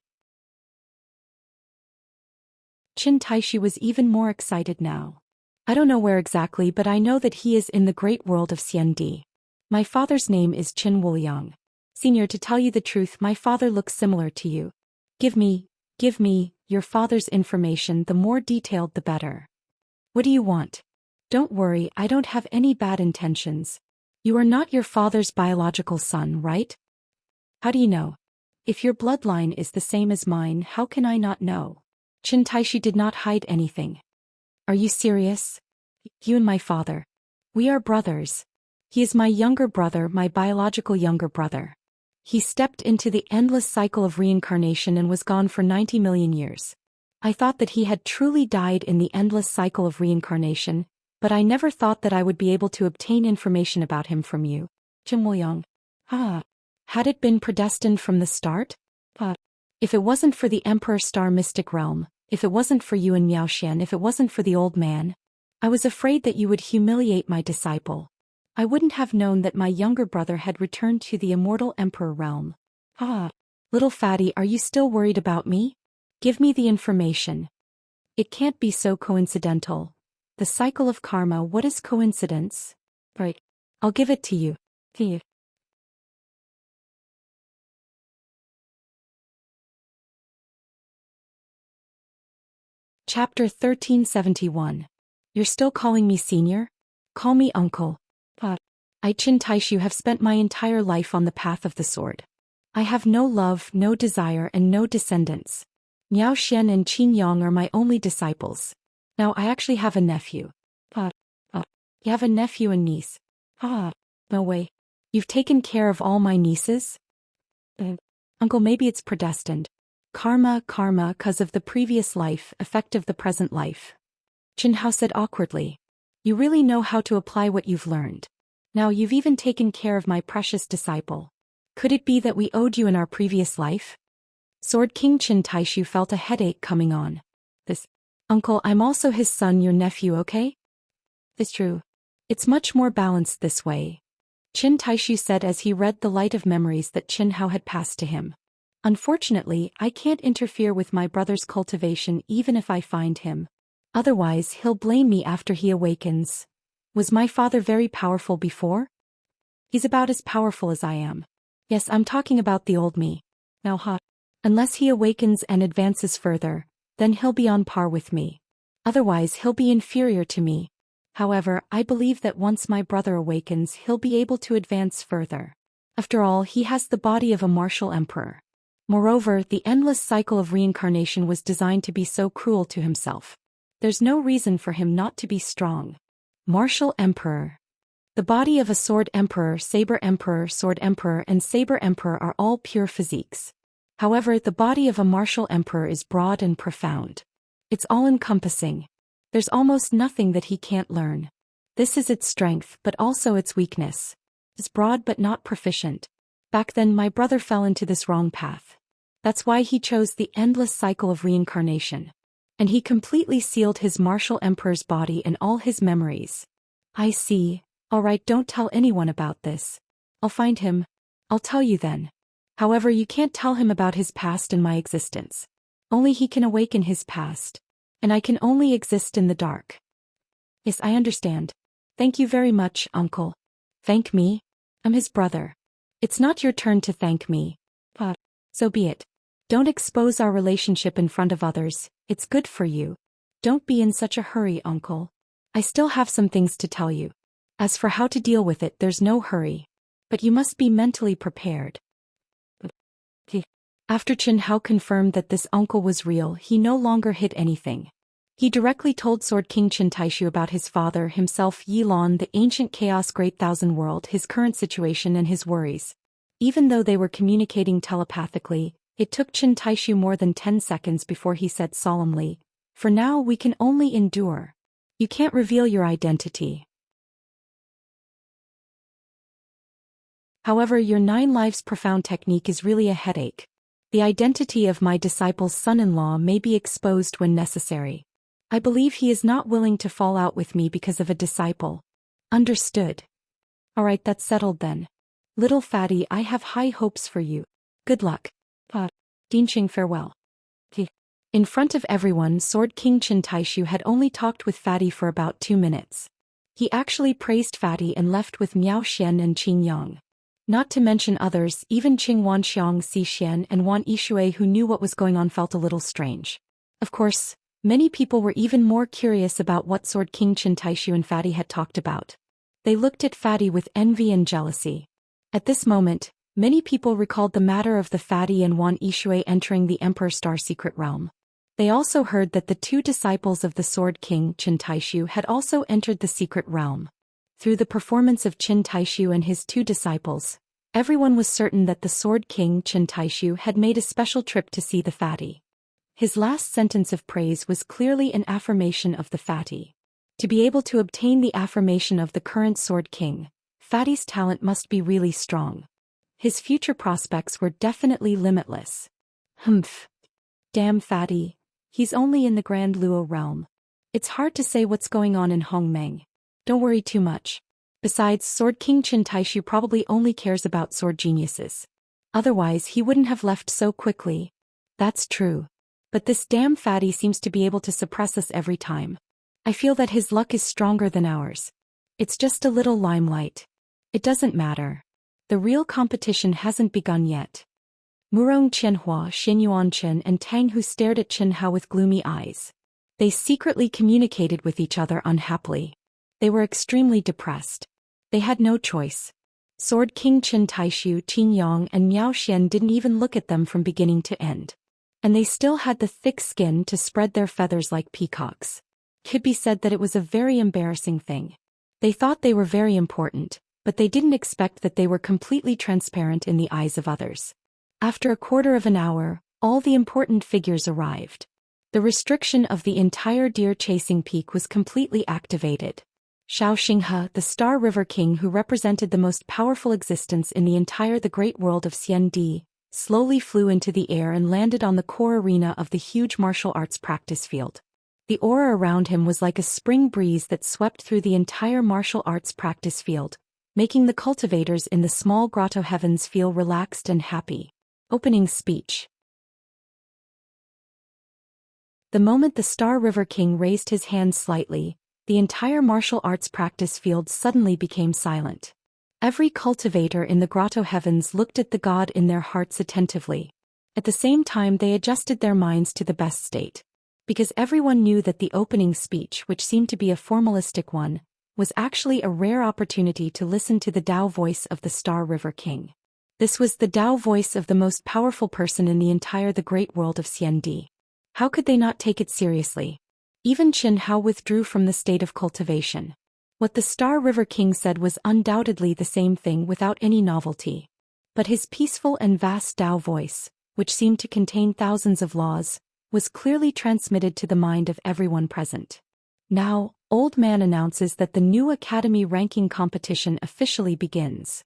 Qin Taishu was even more excited now. I don't know where exactly, but I know that he is in the great world of Xiandi. My father's name is Qin Wuliang. Senior, to tell you the truth, my father looks similar to you. Give me your father's information, the more detailed the better. What do you want? Don't worry, I don't have any bad intentions. You are not your father's biological son, right? How do you know? If your bloodline is the same as mine, how can I not know? Qin Taishi did not hide anything. Are you serious? You and my father. We are brothers. He is my younger brother, my biological younger brother. He stepped into the endless cycle of reincarnation and was gone for 90 million years. I thought that he had truly died in the endless cycle of reincarnation, but I never thought that I would be able to obtain information about him from you. Qin Wuliang. Had it been predestined from the start? If it wasn't for the Emperor Star Mystic Realm, if it wasn't for you and Miao Xian, if it wasn't for the old man, I was afraid that you would humiliate my disciple. I wouldn't have known that my younger brother had returned to the immortal Emperor realm. Little fatty, are you still worried about me? Give me the information. It can't be so coincidental. The cycle of karma, what is coincidence? Right. I'll give it to you. Here. Chapter 1371. You're still calling me senior? Call me uncle. I, Qin Taishu, have spent my entire life on the path of the sword. I have no love, no desire, and no descendants. Miao Xian and Qin Yang are my only disciples. Now I actually have a nephew. You have a nephew and niece. No way. You've taken care of all my nieces? Uncle, maybe it's predestined. Karma, 'cause of the previous life, effect of the present life. Qin Hao said awkwardly. You really know how to apply what you've learned. Now you've even taken care of my precious disciple. Could it be that we owed you in our previous life? Sword King Qin Taishu felt a headache coming on. Uncle, I'm also his son, your nephew, okay? It's true. It's much more balanced this way. Qin Taishu said as he read the light of memories that Qin Hao had passed to him. Unfortunately, I can't interfere with my brother's cultivation even if I find him. Otherwise he'll blame me after he awakens. Was my father very powerful before? He's about as powerful as I am. Yes, I'm talking about the old me. Now unless he awakens and advances further, then he'll be on par with me. Otherwise he'll be inferior to me. However, I believe that once my brother awakens he'll be able to advance further. After all, he has the body of a martial emperor. Moreover, the endless cycle of reincarnation was designed to be so cruel to himself. There's no reason for him not to be strong. Martial Emperor. The body of a Sword Emperor, Saber Emperor, Sword Emperor, and Saber Emperor are all pure physiques. However, the body of a Martial Emperor is broad and profound. It's all-encompassing. There's almost nothing that he can't learn. This is its strength, but also its weakness. It's broad but not proficient. Back then my brother fell into this wrong path. That's why he chose the endless cycle of reincarnation. And he completely sealed his martial emperor's body and all his memories. I see. Alright, don't tell anyone about this. I'll find him. I'll tell you then. However, you can't tell him about his past and my existence. Only he can awaken his past. And I can only exist in the dark. Yes, I understand. Thank you very much, uncle. Thank me? I'm his brother. It's not your turn to thank me. So be it. Don't expose our relationship in front of others. It's good for you. Don't be in such a hurry, uncle. I still have some things to tell you. As for how to deal with it, there's no hurry. But you must be mentally prepared. After Qin Hao confirmed that this uncle was real, he no longer hid anything. He directly told Sword King Qin Taishu about his father, himself, Yi Lan, the ancient chaos great thousand world, his current situation and his worries. Even though they were communicating telepathically, it took Qin Taishu more than 10 seconds before he said solemnly, "For now we can only endure. You can't reveal your identity. However, your 9 lives profound technique is really a headache. The identity of my disciple's son-in-law may be exposed when necessary. I believe he is not willing to fall out with me because of a disciple." Understood. Alright, that's settled then. Little fatty, I have high hopes for you. Good luck. Dinqing, farewell. In front of everyone, Sword King Qin Taishu had only talked with Fatty for about 2 minutes. He actually praised Fatty and left with Miao Xian and Qing Yang. Not to mention others, even Qing Wanxiang, Zhou Xian and Wan Yishui who knew what was going on felt a little strange. Of course, many people were even more curious about what Sword King Qin Taishu and Fatty had talked about. They looked at Fatty with envy and jealousy. At this moment, many people recalled the matter of the Fatty and Wan Yishui entering the Emperor's Star Secret Realm. They also heard that the two disciples of the Sword King Qin Taishu had also entered the secret realm. Through the performance of Qin Taishu and his two disciples, everyone was certain that the Sword King Qin Taishu had made a special trip to see the Fatty. His last sentence of praise was clearly an affirmation of the Fatty. To be able to obtain the affirmation of the current Sword King, Fatty's talent must be really strong. His future prospects were definitely limitless. Humph. Damn Fatty. He's only in the Grand Luo realm. It's hard to say what's going on in Hongmeng. Don't worry too much. Besides, Sword King Qin Taishu probably only cares about sword geniuses. Otherwise he wouldn't have left so quickly. That's true. But this damn Fatty seems to be able to suppress us every time. I feel that his luck is stronger than ours. It's just a little limelight. It doesn't matter. The real competition hasn't begun yet. Murong Qianhua, Xin Yuanchen and Tang Hu stared at Qin Hao with gloomy eyes. They secretly communicated with each other unhappily. They were extremely depressed. They had no choice. Sword King Qin Taishu, Qin Yang and Miao Xian didn't even look at them from beginning to end. And they still had the thick skin to spread their feathers like peacocks. Could be said that it was a very embarrassing thing. They thought they were very important, but they didn't expect that they were completely transparent in the eyes of others. After a quarter of an hour, all the important figures arrived. The restriction of the entire deer-chasing peak was completely activated. Zhou Xian, the Star River King who represented the most powerful existence in the great world of Xiandi, slowly flew into the air and landed on the core arena of the huge martial arts practice field. The aura around him was like a spring breeze that swept through the entire martial arts practice field, making the cultivators in the small grotto heavens feel relaxed and happy. Opening speech. The moment the Star River King raised his hand slightly, the entire martial arts practice field suddenly became silent. Every cultivator in the grotto heavens looked at the god in their hearts attentively. At the same time they adjusted their minds to the best state. Because everyone knew that the opening speech, which seemed to be a formalistic one, was actually a rare opportunity to listen to the Tao voice of the Star River King. This was the Tao voice of the most powerful person in the great world of Xiandi. How could they not take it seriously? Even Qin Hao withdrew from the state of cultivation. What the Star River King said was undoubtedly the same thing without any novelty. But his peaceful and vast Tao voice, which seemed to contain thousands of laws, was clearly transmitted to the mind of everyone present. Now, Old Man announces that the new Academy ranking competition officially begins.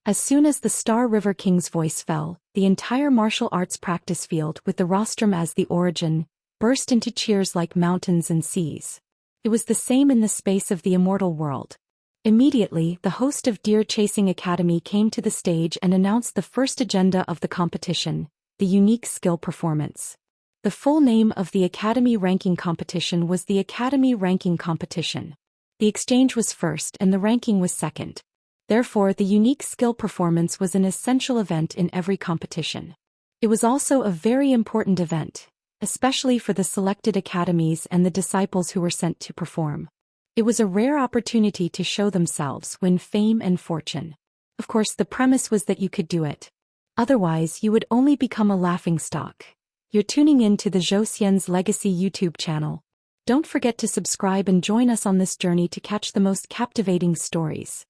As soon as the Star River King's voice fell, the entire martial arts practice field with the rostrum as the origin, burst into cheers like mountains and seas. It was the same in the space of the immortal world. Immediately, the host of Deer Chasing Academy came to the stage and announced the first agenda of the competition, the unique skill performance. The full name of the Academy ranking competition was the Academy Ranking Competition. The exchange was first and the ranking was second. Therefore, the unique skill performance was an essential event in every competition. It was also a very important event, especially for the selected academies and the disciples who were sent to perform. It was a rare opportunity to show themselves, win fame and fortune. Of course, the premise was that you could do it. Otherwise, you would only become a laughingstock. You're tuning in to the Zhou Xian's Legacy YouTube channel. Don't forget to subscribe and join us on this journey to catch the most captivating stories.